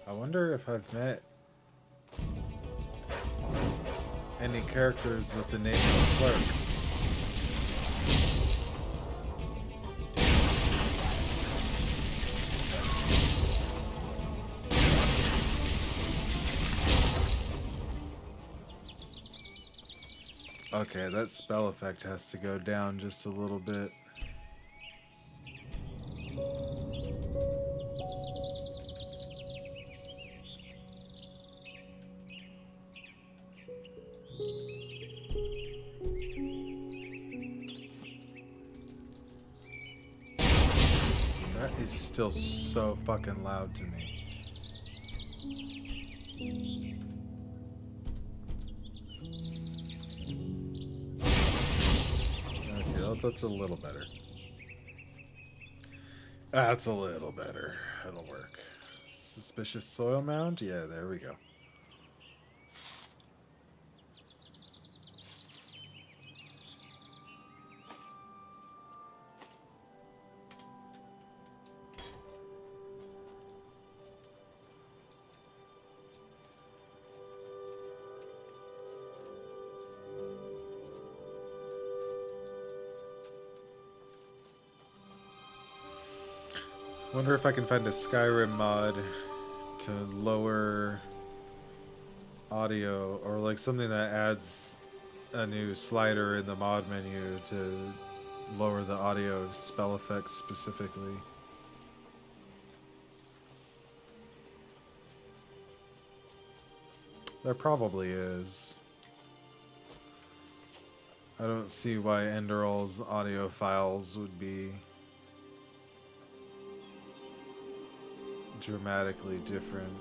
I wonder if I've met any characters with the name Leclerc. Okay, that spell effect has to go down just a little bit. That is still so fucking loud to me. That's a little better. That's a little better. It'll work. Suspicious soil mound? Yeah, there we go. Wonder if I can find a Skyrim mod to lower audio, or like something that adds a new slider in the mod menu to lower the audio of spell effects specifically. There probably is. I don't see why Enderal's audio files would be dramatically different.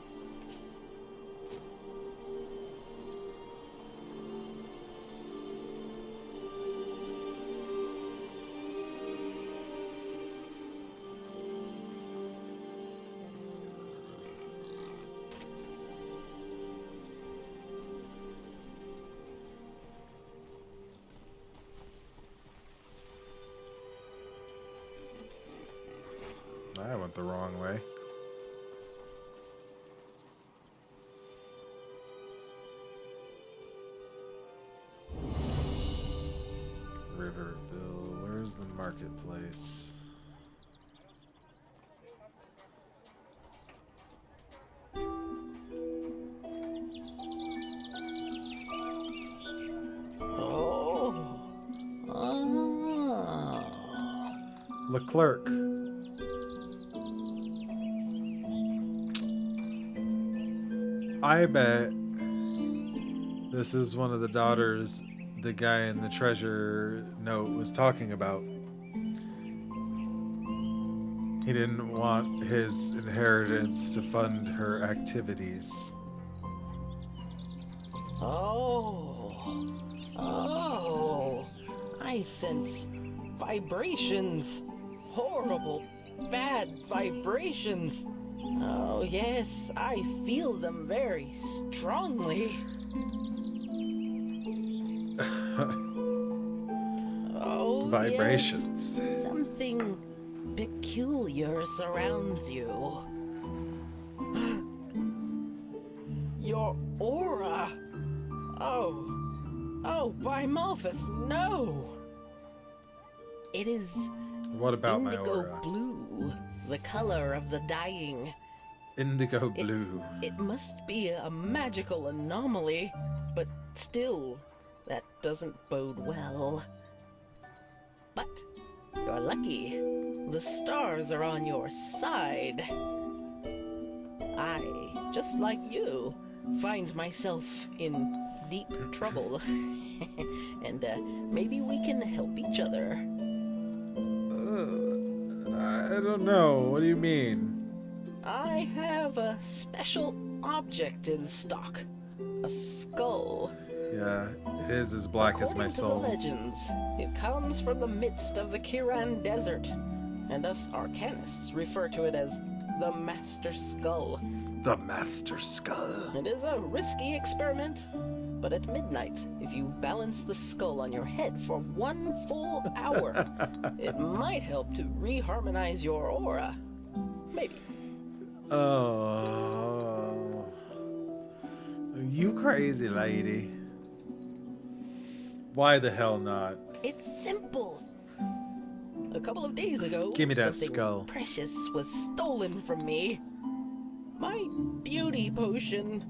I went the wrong way. Riverville. Where's the marketplace? Oh. Ah. Leclerc. I bet this is one of the daughters the guy in the treasure note was talking about. He didn't want his inheritance to fund her activities. Oh. Oh. I sense vibrations. Horrible, bad vibrations. Oh, yes, I feel them very strongly. Oh, Vibrations. yes. Something peculiar surrounds you. Your aura. Oh, by Malthus, no. It is What about my indigo aura? blue, the color of the dying. Indigo blue. It must be a magical anomaly, but still, that doesn't bode well. But you're lucky. The stars are on your side. I, just like you, find myself in deep trouble. And maybe we can help each other. I don't know. What do you mean? I have a special object in stock. A skull. Yeah, it is as black as my According to soul. the legends, it comes from the midst of the Kiran Desert, and us Arcanists refer to it as the Master Skull. The Master Skull. It is a risky experiment, but at midnight, if you balance the skull on your head for 1 full hour, it might help to reharmonize your aura. Maybe. Oh. You crazy lady. Why the hell not? It's simple. A couple of days ago, Give me that something skull. precious was stolen from me. My beauty potion.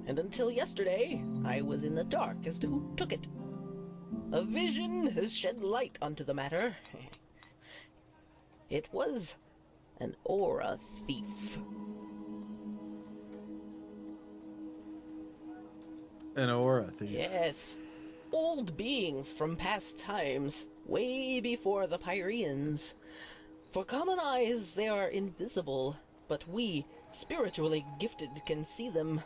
And until yesterday, I was in the dark as to who took it. A vision has shed light onto the matter. It was an aura thief. An aura thief. Yes. Old beings from past times, way before the Pyreans. For common eyes, they are invisible, but we, spiritually gifted, can see them.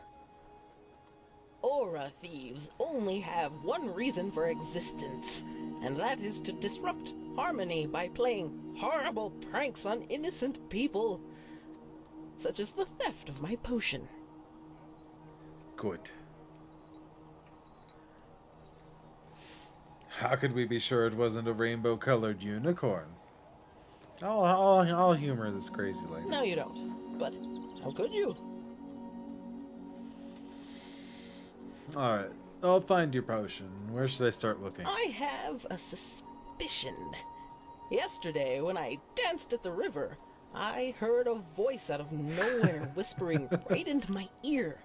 Aura thieves only have one reason for existence, and that is to disrupt harmony by playing horrible pranks on innocent people, such as the theft of my potion. Good. How could we be sure it wasn't a rainbow-colored unicorn? I'll humor this crazy lady. No, you don't. But how could you? Alright, I'll find your potion. Where should I start looking? I have a suspicion. Yesterday, when I danced at the river, I heard a voice out of nowhere whispering right into my ear.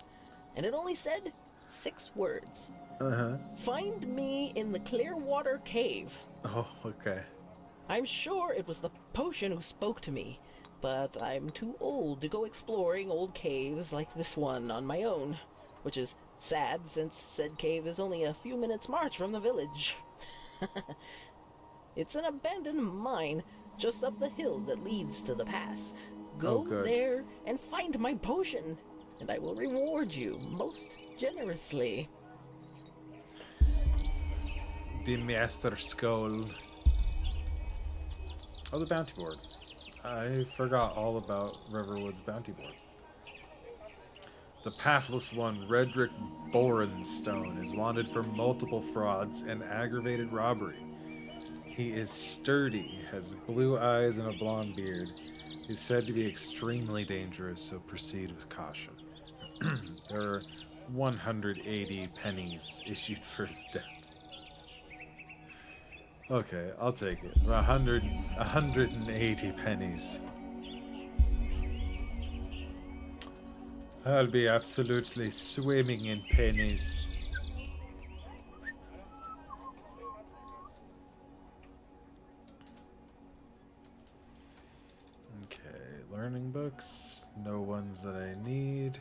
And it only said 6 words. Uh-huh. Find me in the Clearwater Cave. Oh, okay. I'm sure it was the potion who spoke to me, but I'm too old to go exploring old caves like this one on my own, which is sad since said cave is only a few minutes' march from the village. It's an abandoned mine just up the hill that leads to the pass. Go there and find my potion, and I will reward you most generously. The Master Skull. Oh, the bounty board. I forgot all about Riverwood's bounty board. The Pathless One, Redrick Borenstone, is wanted for multiple frauds and aggravated robbery. He is sturdy, has blue eyes and a blonde beard. He's said to be extremely dangerous, so proceed with caution. There are 180 pennies issued for his death. Okay, I'll take it. 180 pennies. I'll be absolutely swimming in pennies. Okay, learning books. No ones that I need.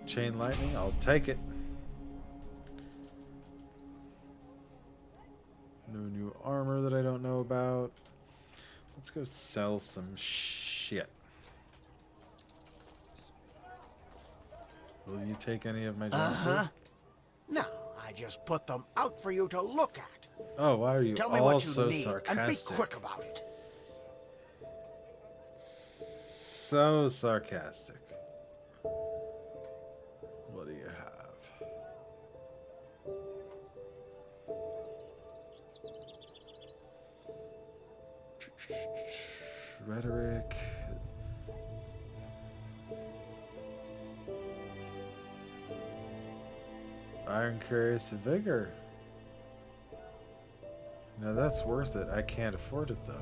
Chain lightning, I'll take it. No new armor that I don't know about. Let's go sell some shit. Will you take any of my jumpsuit? No, I just put them out for you to look at. Oh, why are you Tell me all what you so need, sarcastic? and be quick about it. So sarcastic. What do you have? Rhetoric. Iron Curious Vigor. No, that's worth it. I can't afford it though.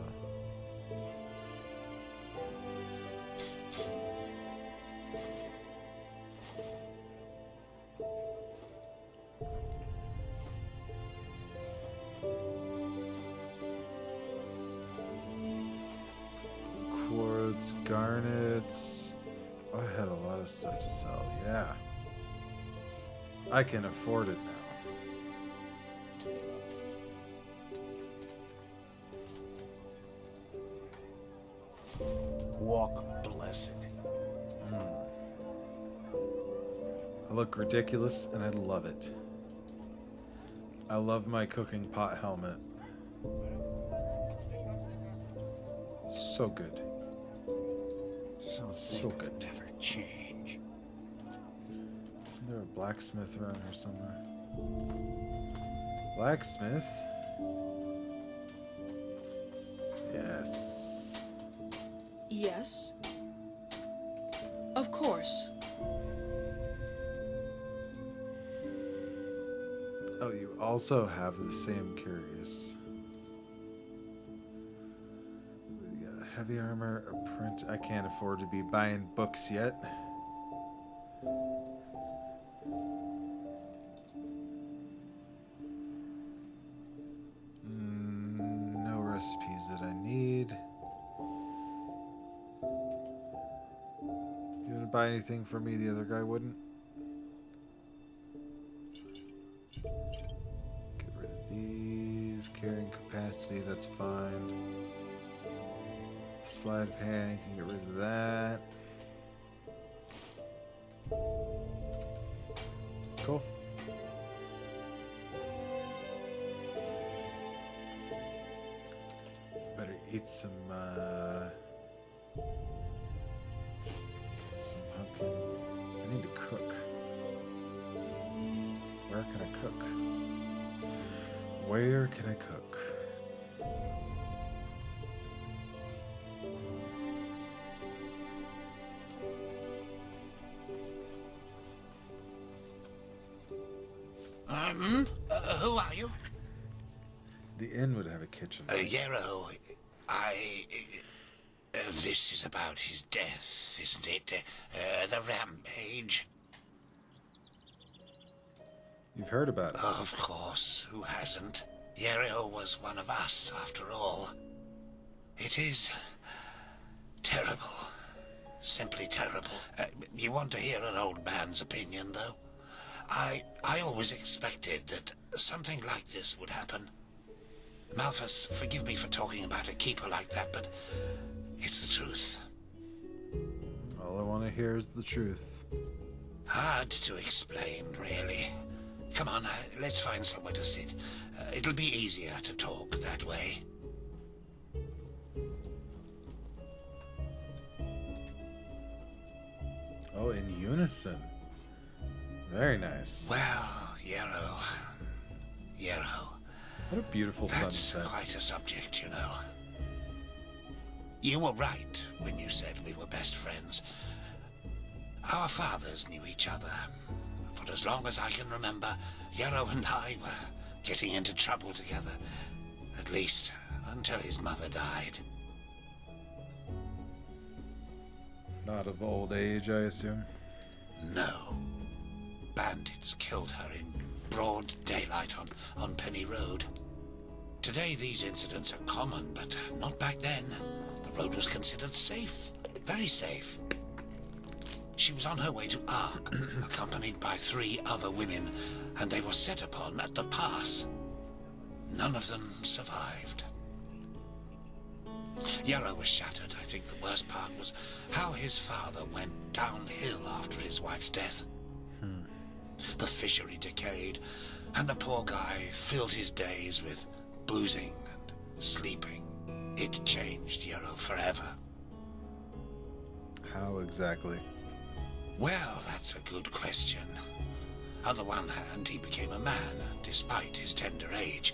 Quartz, garnets. Oh, I had a lot of stuff to sell. Yeah. I can afford it now. Walk blessed. I look ridiculous and I love it. I love my cooking pot helmet. So good. So good. Never change. Isn't there a blacksmith around here somewhere? Blacksmith? Yes. Yes. Of course. Oh, you also have the same curious. We got heavy armor, a print. I can't afford to be buying books yet. No recipes that I need. You want to buy anything for me the other guy wouldn't? Get rid of these. Carrying capacity, that's fine. Sleight of hand, can get rid of that. Cool. Better eat some pumpkin. I need to cook. Where can I cook? Where can I cook? Who are you? The inn would have a kitchen. Yarrow, this is about his death, isn't it? The rampage. You've heard about it. Of course, who hasn't? Yarrow was one of us, after all. It is terrible. Simply terrible. You want to hear an old man's opinion, though? I always expected that something like this would happen. Malthus, forgive me for talking about a keeper like that, but it's the truth. All I want to hear is the truth. Hard to explain, really. Come on, let's find somewhere to sit. It'll be easier to talk that way. Oh, in unison. Very nice. Well, Yarrow. What a beautiful That's sunset. quite a subject, you know. You were right when you said we were best friends. Our fathers knew each other. For as long as I can remember, Yarrow and I getting into trouble together. At least, until his mother died. Not of old age, I assume? No. Bandits killed her in broad daylight on Penny Road. Today these incidents are common, but not back then. The road was considered safe. Very safe. She was on her way to Ark, accompanied by 3 other women, and they were set upon at the pass. None of them survived. Yarrow was shattered. I think the worst part was how his father went downhill after his wife's death. The fishery decayed, and the poor guy filled his days with boozing and sleeping. It changed Yarrow forever. How exactly? Well, that's a good question. On the one hand, he became a man, despite his tender age.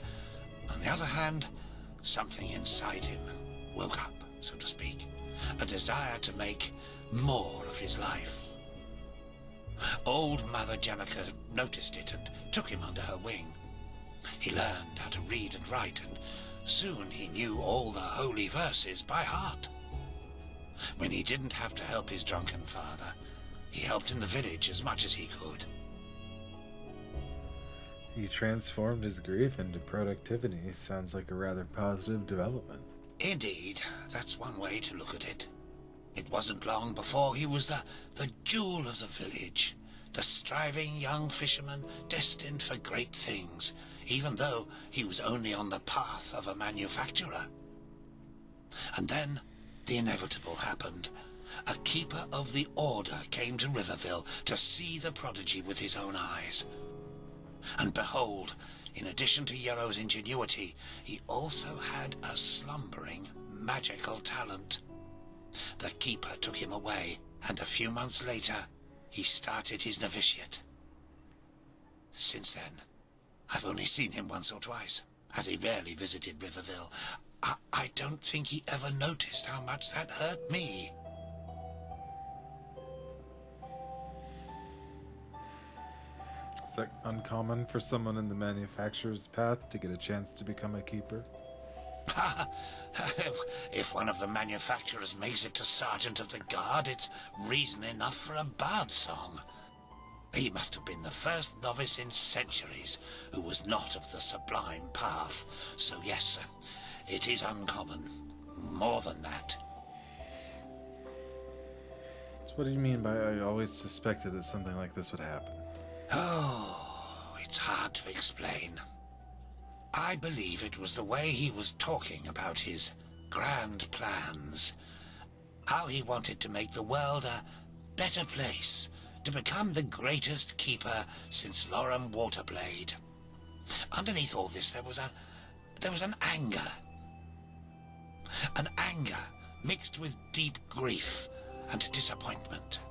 On the other hand, something inside him woke up, so to speak. A desire to make more of his life. Old Mother Jenica noticed it and took him under her wing. He learned how to read and write, and soon he knew all the holy verses by heart. When he didn't have to help his drunken father, he helped in the village as much as he could. He transformed his grief into productivity. Sounds like a rather positive development. Indeed, that's one way to look at it. It wasn't long before he was the jewel of the village, the striving young fisherman destined for great things, even though he was only on the path of a manufacturer. And then the inevitable happened. A keeper of the Order came to Riverville to see the prodigy with his own eyes. And behold, in addition to Yarrow's ingenuity, he also had a slumbering magical talent. The keeper took him away, and a few months later, he started his novitiate. Since then, I've only seen him once or twice, as he rarely visited Riverville. I don't think he ever noticed how much that hurt me. Is that uncommon for someone in the manufacturer's path to get a chance to become a keeper? If one of the manufacturers makes it to Sergeant of the Guard, it's reason enough for a bard song. He must have been the first novice in centuries who was not of the sublime path. So yes, it is uncommon. More than that. So what do you mean by I always suspected that something like this would happen? Oh, it's hard to explain. I believe it was the way he was talking about his grand plans. How he wanted to make the world a better place, to become the greatest keeper since Loram Waterblade. Underneath all this there was an anger. An anger mixed with deep grief and disappointment.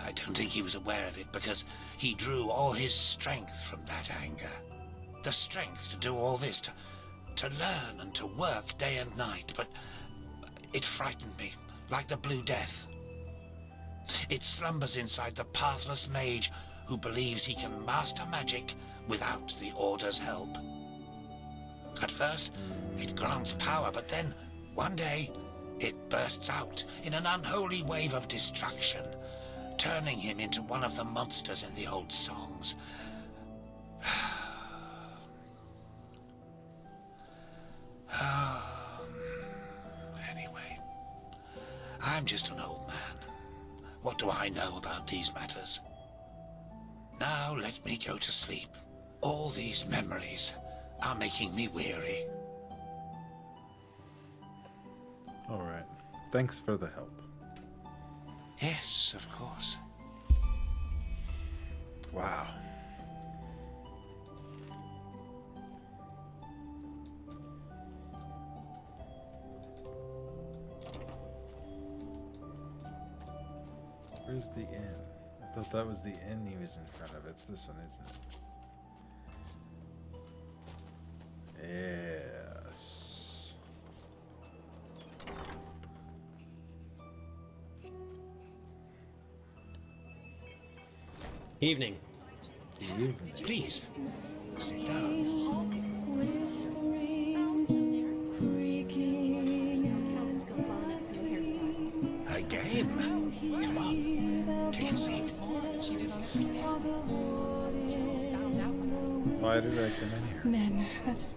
I don't think he was aware of it because he drew all his strength from that anger. The strength to do all this, to learn and to work day and night, but it frightened me, like the Blue Death. It slumbers inside the pathless mage who believes he can master magic without the Order's help. At first, it grants power, but then, one day, it bursts out in an unholy wave of destruction, turning him into one of the monsters in the old songs. Anyway, I'm just an old man. What do I know about these matters? Now let me go to sleep. All these memories are making me weary. All right. Thanks for the help. Yes, of course. Wow. Where's the inn? I thought that was the inn he was in front of. It's this one, isn't it? Yes. Evening. Evening. Please, sit down. A game. Come on, take a seat. Why did I come in here? Men, that's...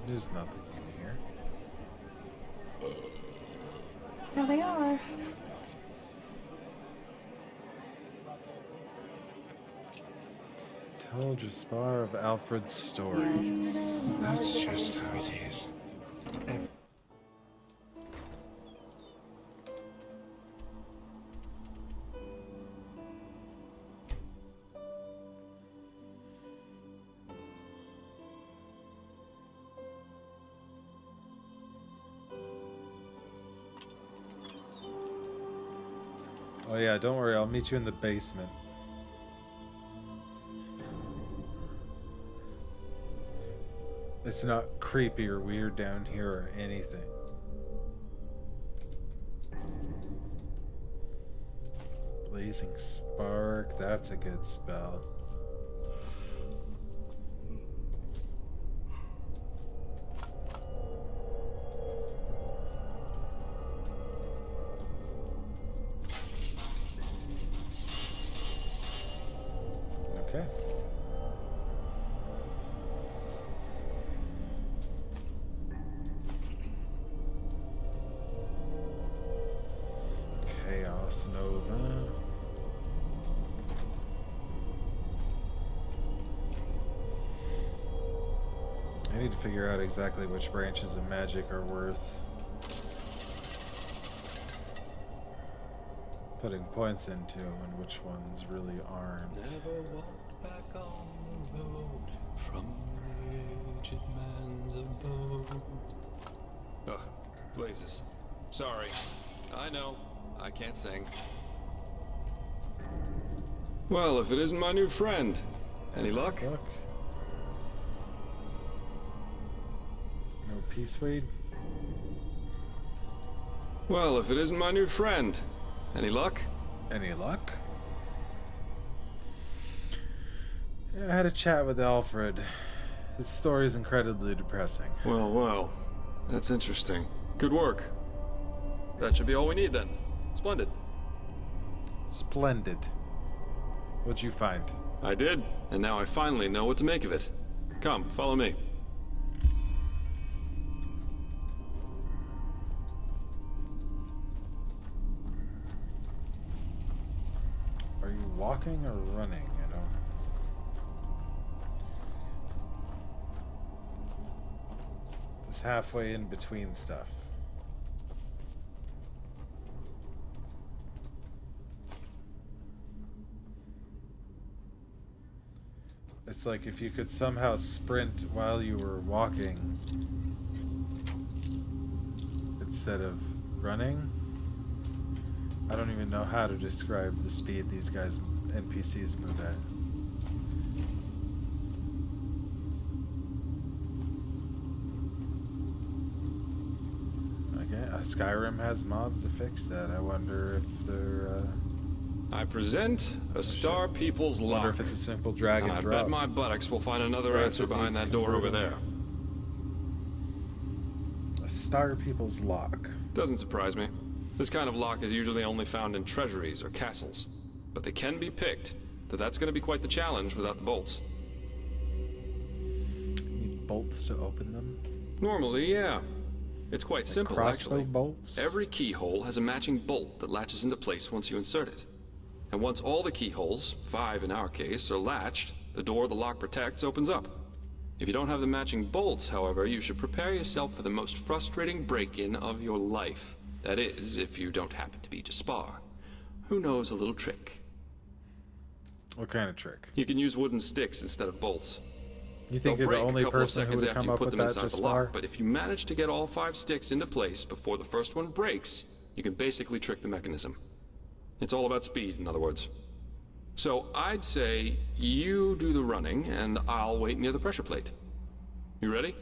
There's nothing in here. Now they are. Tell Jaspar of Alfred's stories. That's just how it is. Oh yeah, don't worry, I'll meet you in the basement. It's not creepy or weird down here or anything. Blazing Spark, that's a good spell. Okay. Chaos Nova. I need to figure out exactly which branches of magic are worth putting points into and which ones really aren't. Never walked back on the road from the aged man's abode. Ugh, blazes. Sorry. I know. I can't sing. Well, if it isn't my new friend. Any luck? No peace weed? Well, if it isn't my new friend. Any luck? Any luck? Yeah, I had a chat with Alfred. His story is incredibly depressing. Well, well. That's interesting. Good work. That should be all we need then. Splendid. Splendid. What'd you find? I did, and now I finally know what to make of it. Come, follow me. Are you walking or running? I don't... It's halfway in between stuff. It's like if you could somehow sprint while you were walking instead of running. I don't even know how to describe the speed these guys, NPCs, move at. Okay, Skyrim has mods to fix that. I wonder if they're... I present a Star People's Lock. I wonder if it's a simple drag and I drop. bet my buttocks will find another Or if answer it behind needs that door over converting. there. A Star People's Lock. Doesn't surprise me. This kind of lock is usually only found in treasuries or castles. But they can be picked, though that's going to be quite the challenge without the bolts. You need bolts to open them? Normally, yeah. It's quite Like simple, crossbow actually. bolts? Every keyhole has a matching bolt that latches into place once you insert it. And once all the keyholes, 5 in our case, are latched, the door the lock protects opens up. If you don't have the matching bolts, however, you should prepare yourself for the most frustrating break-in of your life. That is, if you don't happen to be Jaspar, who knows a little trick. What kind of trick? You can use wooden sticks instead of bolts. You think They'll you're the break a only couple of person who seconds would after come you up put with them that, inside the Jaspar? lock, but if you manage to get all 5 sticks into place before the first one breaks, you can basically trick the mechanism. It's all about speed, in other words. So I'd say you do the running, and I'll wait near the pressure plate. You ready?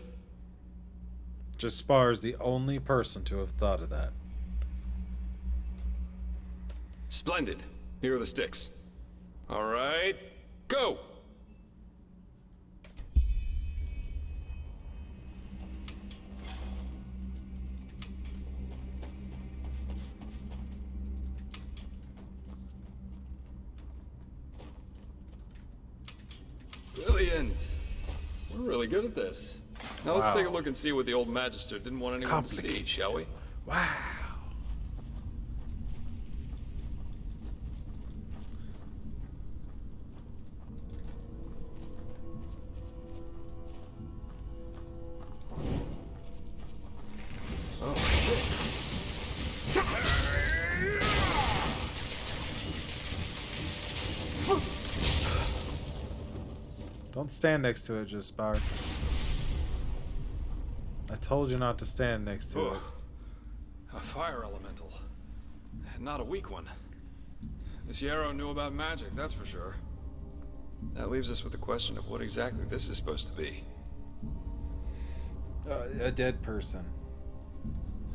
Jaspar is the only person to have thought of that. Splendid. Here are the sticks. All right, go! Brilliant! We're really good at this. Now let's take a look and see what the old Magister didn't want anyone to see, shall we? Wow. Oh, shit. Don't stand next to it, just Bar. I told you not to stand next to it. A fire elemental. Not a weak one. This Yarrow knew about magic, that's for sure. That leaves us with the question of what exactly this is supposed to be. A dead person.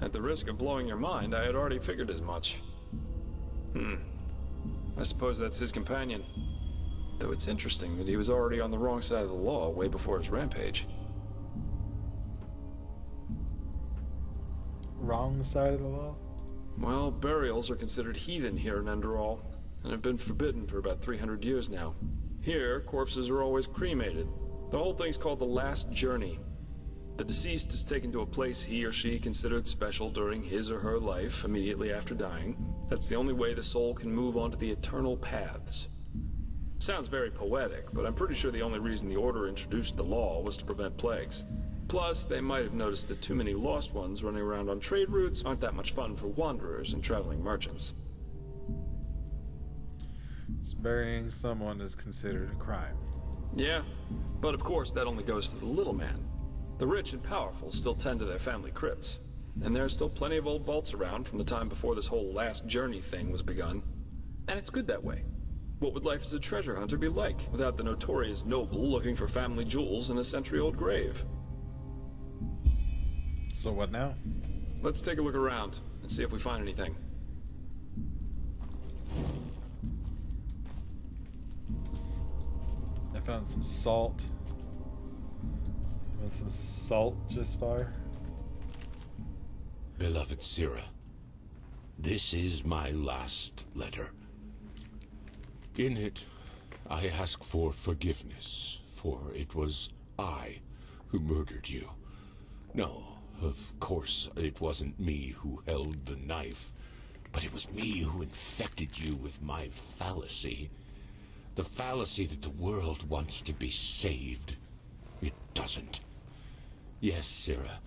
At the risk of blowing your mind, I had already figured as much. I suppose that's his companion. Though it's interesting that he was already on the wrong side of the law way before his rampage. Wrong side of the law? Well, burials are considered heathen here in Enderal, and have been forbidden for about 300 years now. Here, corpses are always cremated. The whole thing's called the Last Journey. The deceased is taken to a place he or she considered special during his or her life immediately after dying. That's the only way the soul can move on to the eternal paths. Sounds very poetic, but I'm pretty sure the only reason the Order introduced the law was to prevent plagues. Plus, they might have noticed that too many lost ones running around on trade routes aren't that much fun for wanderers and traveling merchants. Burying someone is considered a crime. Yeah, but of course that only goes for the little man. The rich and powerful still tend to their family crypts. And there's still plenty of old vaults around from the time before this whole Last Journey thing was begun. And it's good that way. What would life as a treasure hunter be like without the notorious noble looking for family jewels in a century-old grave? So what now? Let's take a look around and see if we find anything. I found some salt. Want some salt, Jaspar? Beloved Sira, this is my last letter. In it, I ask for forgiveness, for it was I who murdered you. No, of course, it wasn't me who held the knife, but it was me who infected you with my fallacy. The fallacy that the world wants to be saved. It doesn't. Yes, Sira,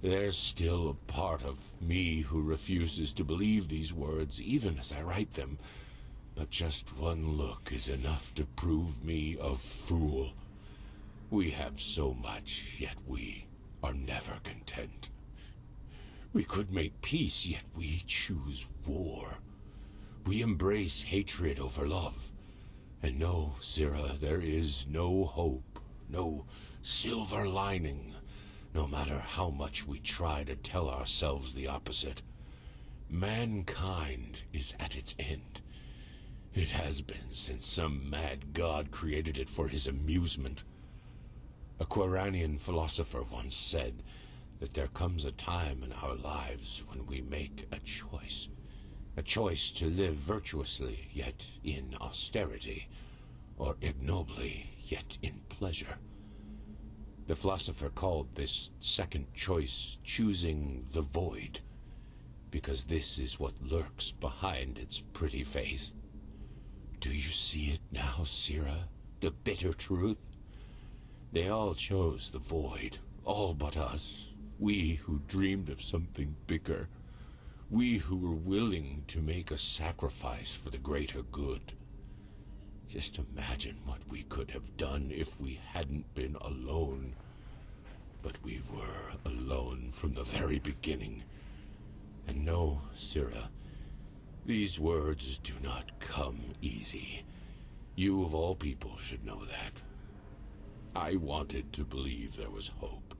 there's still a part of me who refuses to believe these words, even as I write them. But just one look is enough to prove me a fool. We have so much, yet we are never content. We could make peace, yet we choose war. We embrace hatred over love. And no, Sira, there is no hope, no silver lining, no matter how much we try to tell ourselves the opposite. Mankind is at its end. It has been since some mad god created it for his amusement. A Quranian philosopher once said that there comes a time in our lives when we make a choice. A choice to live virtuously, yet in austerity, or ignobly, yet in pleasure. The philosopher called this second choice choosing the void, because this is what lurks behind its pretty face. Do you see it now, Sira? The bitter truth? They all chose the void, all but us. We who dreamed of something bigger. We who were willing to make a sacrifice for the greater good. Just imagine what we could have done if we hadn't been alone. But we were alone from the very beginning. And no, Sira, these words do not come easy. You of all people should know that. I wanted to believe there was hope.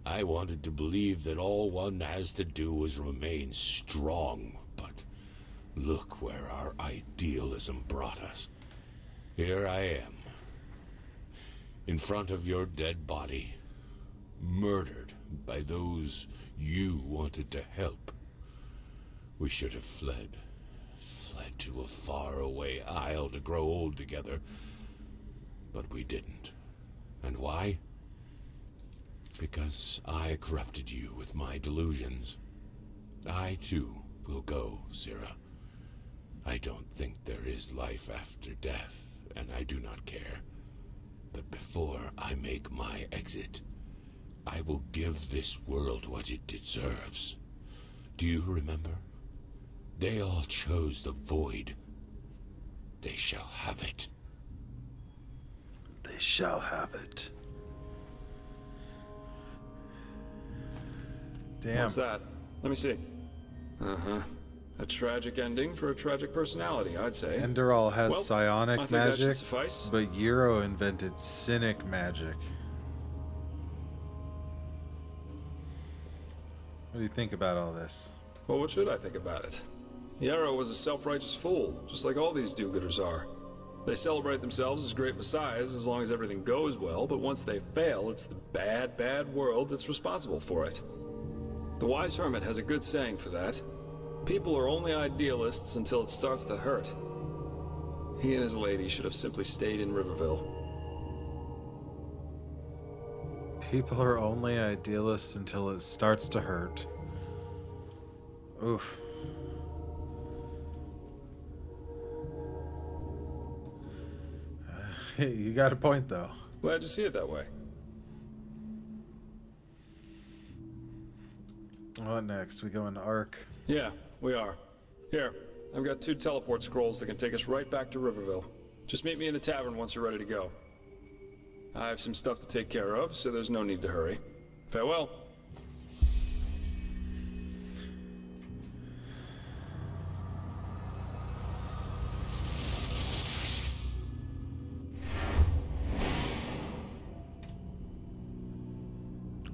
I wanted to believe that all one has to do is remain strong, but look where our idealism brought us. Here I am, in front of your dead body, murdered by those you wanted to help. We should have fled to a faraway isle to grow old together, but we didn't. And why? Because I corrupted you with my delusions. I, too, will go, Zira. I don't think there is life after death, and I do not care. But before I make my exit, I will give this world what it deserves. Do you remember? They all chose the void. They shall have it. They shall have it. Damn. What's that? Let me see. Uh-huh. A tragic ending for a tragic personality, I'd say. Enderal has Well, I psionic think that should magic, suffice. but Euro invented cynic magic. What do you think about all this? Well, what should I think about it? Yarrow was a self-righteous fool, just like all these do-gooders are. They celebrate themselves as great messiahs as long as everything goes well, but once they fail, it's the bad, bad world that's responsible for it. The wise hermit has a good saying for that. People are only idealists until it starts to hurt. He and his lady should have simply stayed in Riverville. People are only idealists until it starts to hurt. Oof. You got a point, though. Glad you see it that way. What next? We go into Ark. Yeah, we are. Here, I've got 2 teleport scrolls that can take us right back to Riverville. Just meet me in the tavern once you're ready to go. I have some stuff to take care of, so there's no need to hurry. Farewell.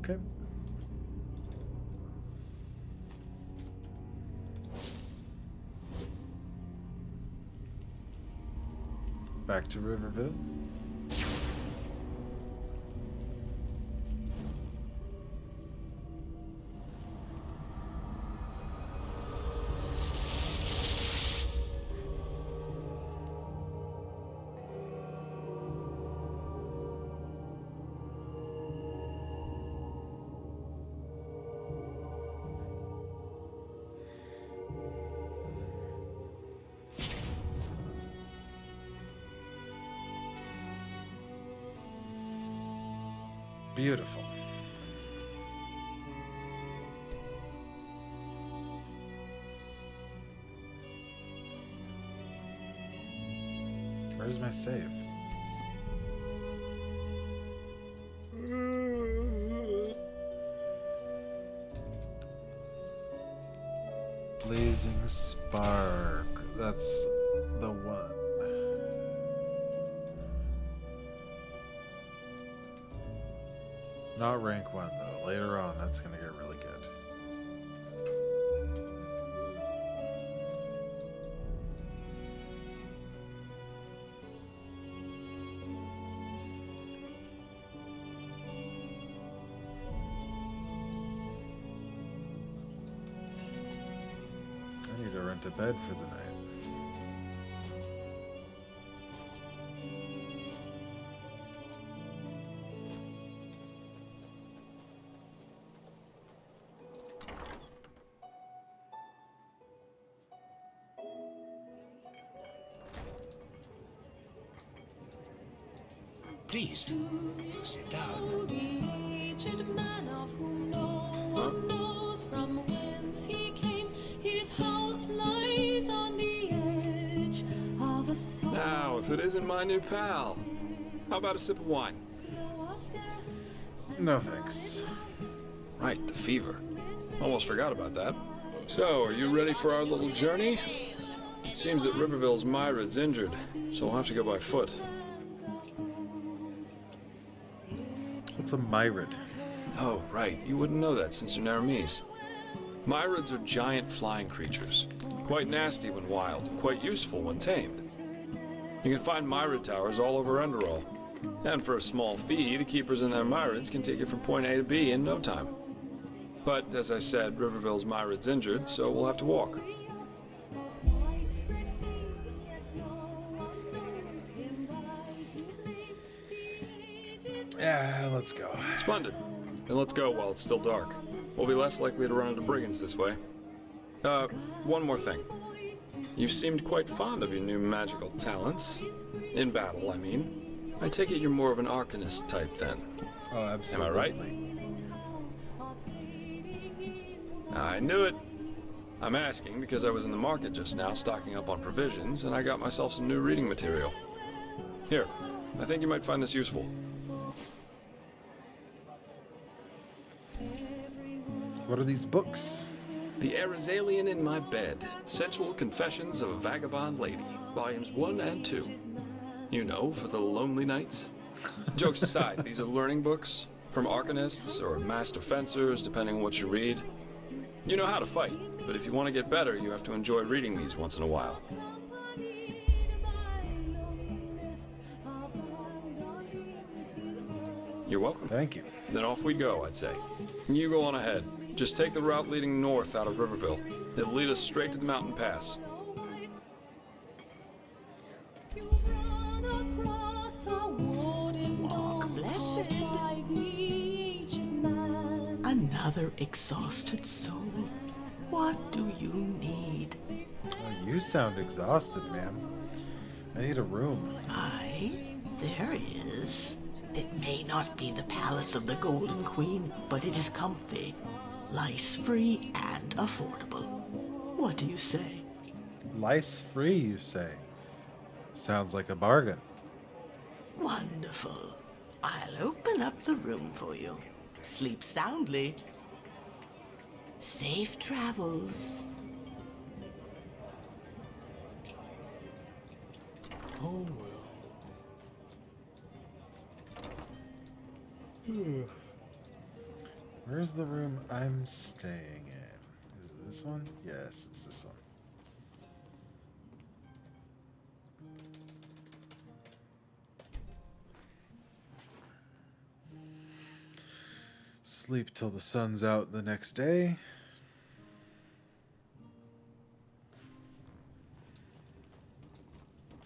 Okay. Back to Riverville. Beautiful. Where's my save? Blazing Spark. That's the one. Not rank 1, though. Later on, that's going to get really good. I need to rent a bed for the night. Please, sit down. Now, if it isn't my new pal, how about a sip of wine? No thanks. Right, the fever. Almost forgot about that. So, are you ready for our little journey? It seems that Riverville's Myrid's injured, so we'll have to go by foot. What's a Myrid? Oh, right. You wouldn't know that since you're Naramese. Myrids are giant flying creatures. Quite nasty when wild, and quite useful when tamed. You can find Myrid towers all over Enderal. And for a small fee, the keepers in their Myrids can take you from point A to B in no time. But, as I said, Riverville's Myrid's injured, so we'll have to walk. Yeah, let's go. Splendid. Then let's go while it's still dark. We'll be less likely to run into brigands this way. One more thing. You seemed quite fond of your new magical talents. In battle, I mean. I take it you're more of an arcanist type then. Oh, absolutely. Am I right? I knew it. I'm asking because I was in the market just now stocking up on provisions, and I got myself some new reading material. Here, I think you might find this useful. What are these books? The Arizalian in My Bed, Sensual Confessions of a Vagabond Lady, Volumes 1 and 2. You know, for the lonely nights. Jokes aside, these are learning books, from arcanists or master fencers, depending on what you read. You know how to fight, but if you want to get better, you have to enjoy reading these once in a while. You're welcome. Thank you. Then off we go, I'd say. You go on ahead. Just take the route leading north out of Riverville. It'll lead us straight to the mountain pass. Walk blessed. Another exhausted soul. What do you need? Oh, you sound exhausted, ma'am. I need a room. Aye, there is. It may not be the palace of the Golden Queen, but it is comfy, lice-free, and affordable. What do you say? Lice-free, you say? Sounds like a bargain. Wonderful. I'll open up the room for you. Sleep soundly. Safe travels. Oh, well. Where's the room I'm staying in? Is it this one? Yes, it's this one. Sleep till the sun's out the next day.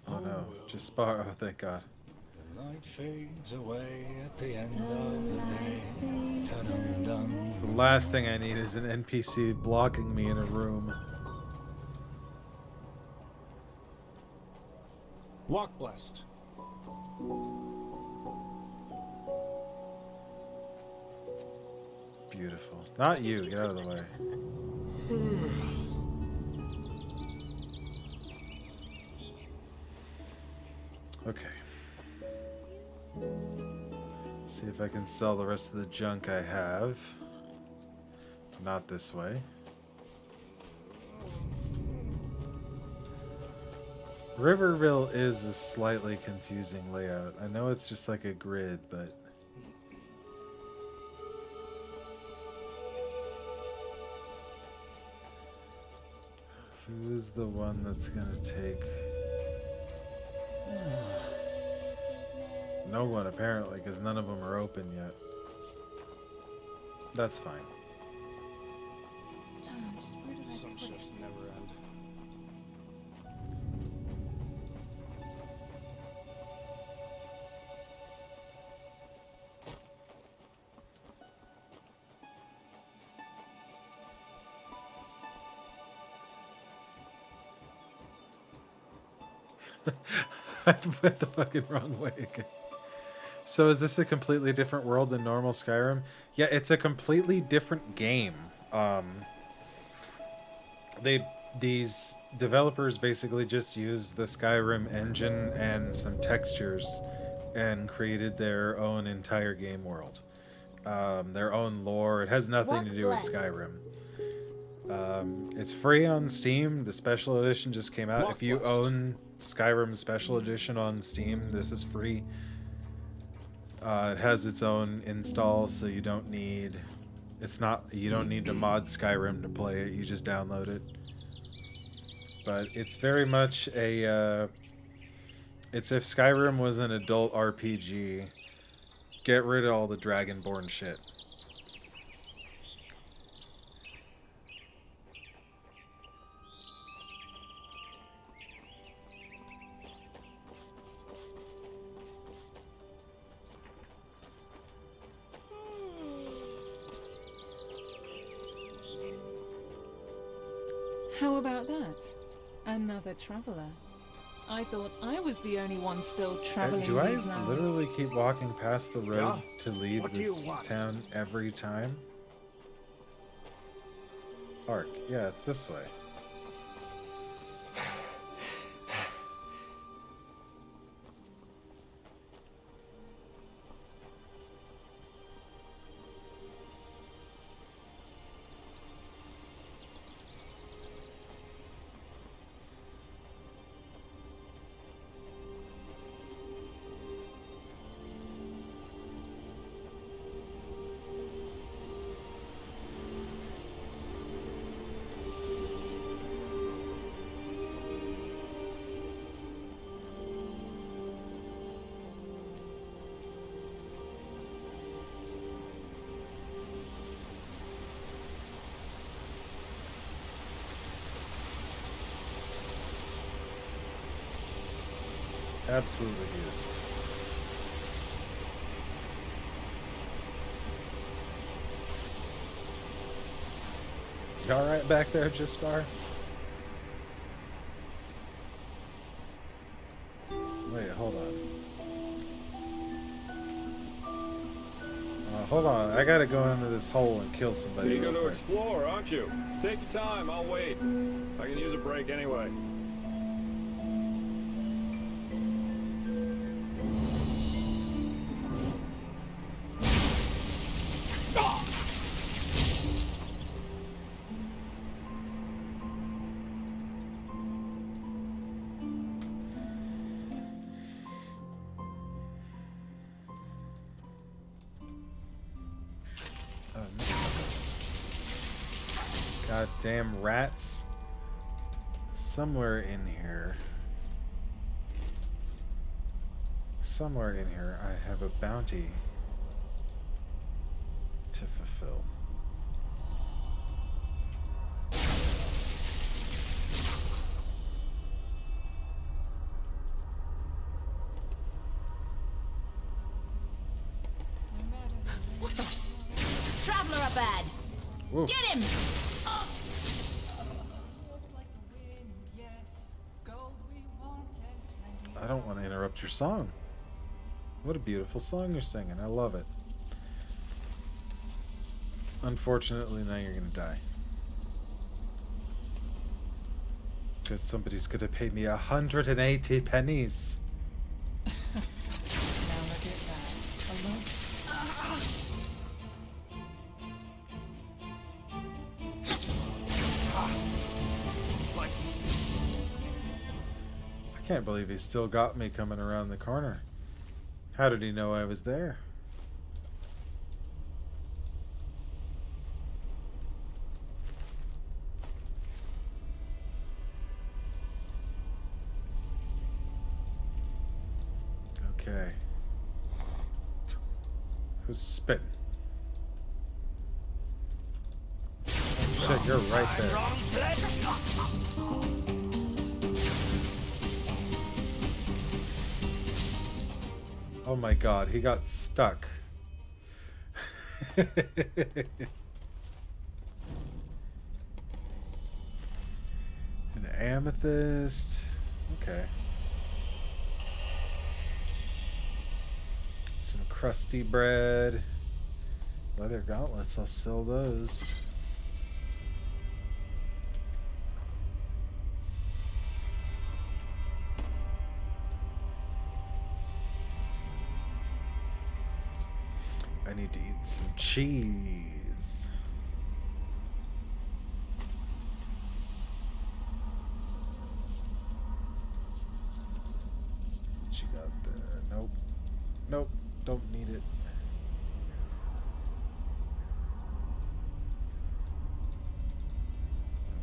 Oh no, just bar. Oh, thank God. The light fades away at the end of the day. Dun-dun-dun. The last thing I need is an NPC blocking me in a room. Walk blessed. Beautiful. Not you. Get out of the way. Okay. See if I can sell the rest of the junk I have. Not this way. Riverville is a slightly confusing layout. I know it's just like a grid, but... who's the one that's gonna take... no one, apparently, because none of them are open yet. That's fine. Some shifts never end. I went the fucking wrong way again. So is this a completely different world than normal Skyrim? Yeah, it's a completely different game. These developers basically just used the Skyrim engine and some textures and created their own entire game world. Their own lore. It has nothing to do with Skyrim. It's free on Steam. The special edition just came out. If you own Skyrim Special Edition on Steam, this is free. It has its own install, so you don't need... you don't need to mod Skyrim to play it. You just download it. But it's very much a It's if Skyrim was an adult RPG. Get rid of all the Dragonborn shit. How about that? Another traveler. I thought I was the only one still traveling Do I these lands. literally keep walking past the road Yeah? to leave What do you this want? town every time? Ark. Yeah, it's this way. Absolutely beautiful. You alright back there, Jaspar? Wait, hold on. Hold on, I gotta go into this hole and kill somebody. Eager real to quick. explore, aren't you? Take your time, I'll wait. I can use a break anyway. Goddamn rats. Somewhere in here. Somewhere in here I have a bounty to fulfill. Traveler up bad. Whoa. Get him! I don't want to interrupt your song. What a beautiful song you're singing. I love it. Unfortunately, now you're going to die. Because somebody's going to pay me 180 pennies. Now look at that. A lot. I can't believe he still got me coming around the corner. How did he know I was there? Okay. Who's spitting? Oh, shit, you're right there. Oh my god, he got stuck. An amethyst. Okay. Some crusty bread. Leather gauntlets, I'll sell those. I need to eat some cheese. What you got there? Nope. Nope. Don't need it.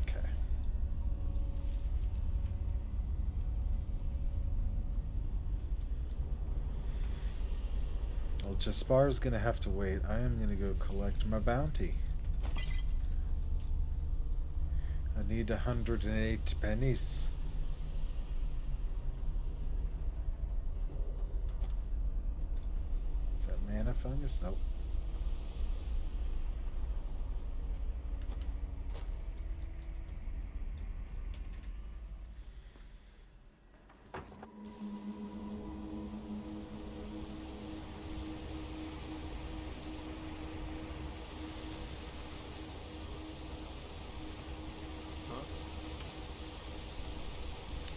Okay. Jaspar's gonna have to wait. I am gonna go collect my bounty. I need 108 pennies. Is that mana fungus? Nope.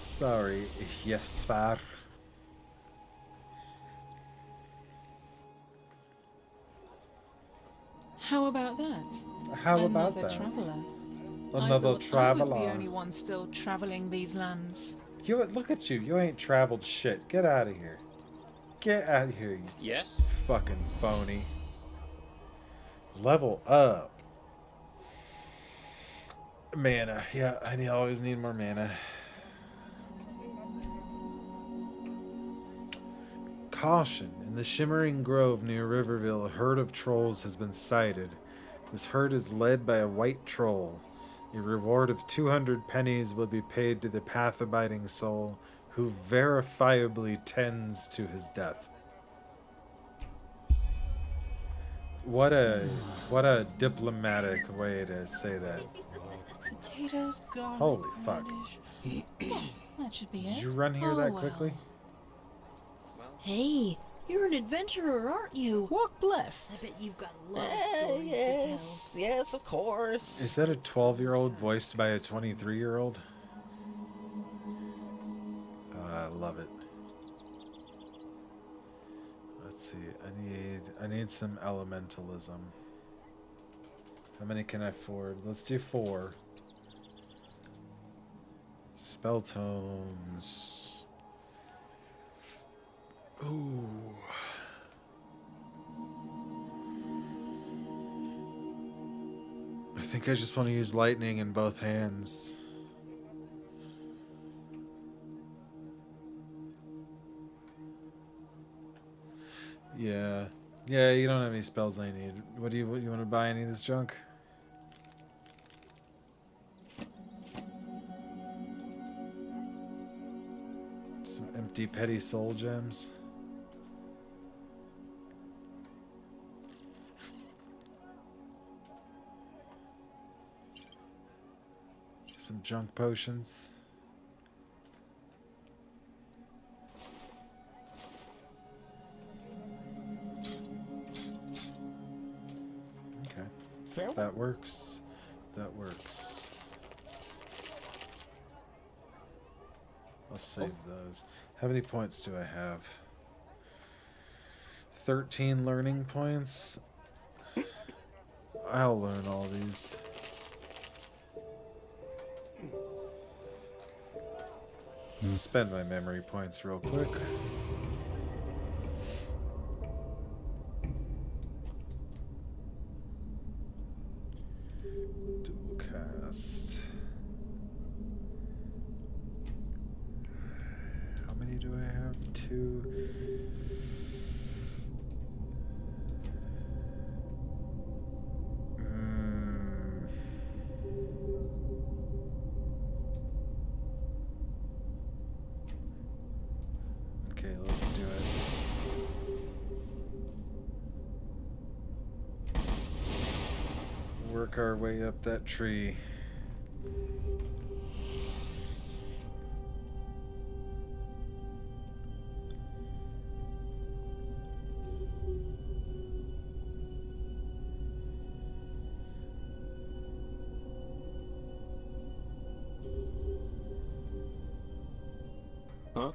Sorry, yes, sir. How about that? How about Another that? traveler. Another I thought traveler. I was the only one still traveling these lands. You look at you. You ain't traveled shit. Get out of here. Get out of here. You yes. Fucking phony. Level up. Mana. Yeah, I always need more mana. Caution. In the Shimmering Grove near Riverville, a herd of trolls has been sighted. This herd is led by a white troll. A reward of 200 pennies will be paid to the path-abiding soul who verifiably tends to his death. What a diplomatic way to say that. Potatoes, garlic, Holy fuck. Yeah, that should be it. Did you run here that quickly? Hey, you're an adventurer, aren't you? Walk blessed. I bet you've got a lot of stories to tell. Yes, of course. Is that a 12-year-old voiced by a 23-year-old? I love it. Let's see. I need some elementalism. How many can I afford? Let's do 4. Spell tomes. Ooh. I think I just want to use lightning in both hands. Yeah. Yeah, you don't have any spells I need. What do you want to buy any of this junk? Some empty petty soul gems. Some junk potions. Okay. Farewell. That works. That works. I'll save those. How many points do I have? 13 learning points. I'll learn all these. Spend my memory points real quick. Dual cast. How many do I have? 2. Okay, let's do it. Work our way up that tree. Huh?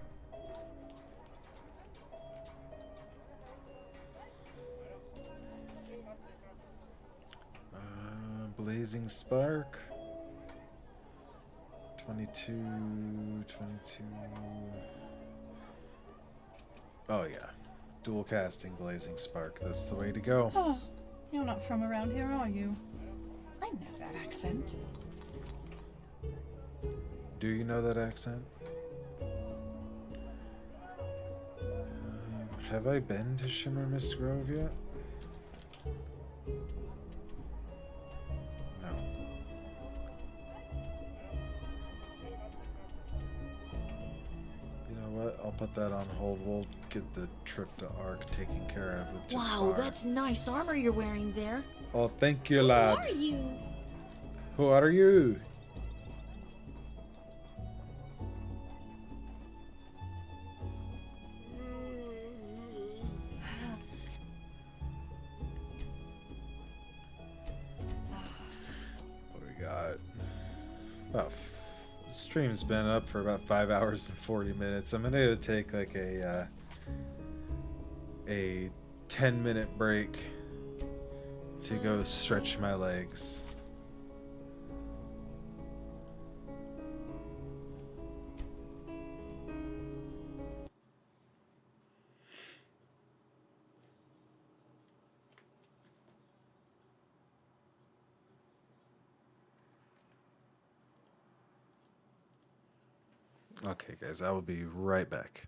Blazing Spark. 22. Oh yeah. Dual casting Blazing Spark. That's the way to go. Oh, you're not from around here, are you? I know that accent. Do you know that accent? Have I been to Shimmer Mist Grove yet? No. You know what? I'll put that on hold. We'll get the trip to Ark taken care of with just Wow, that's nice armor you're wearing there. Oh, thank you, lad. Who are you? Who are you? What we got? Stream's been up for about 5 hours and 40 minutes. I'm gonna take like a 10-minute break to go stretch my legs. Okay, guys, I will be right back.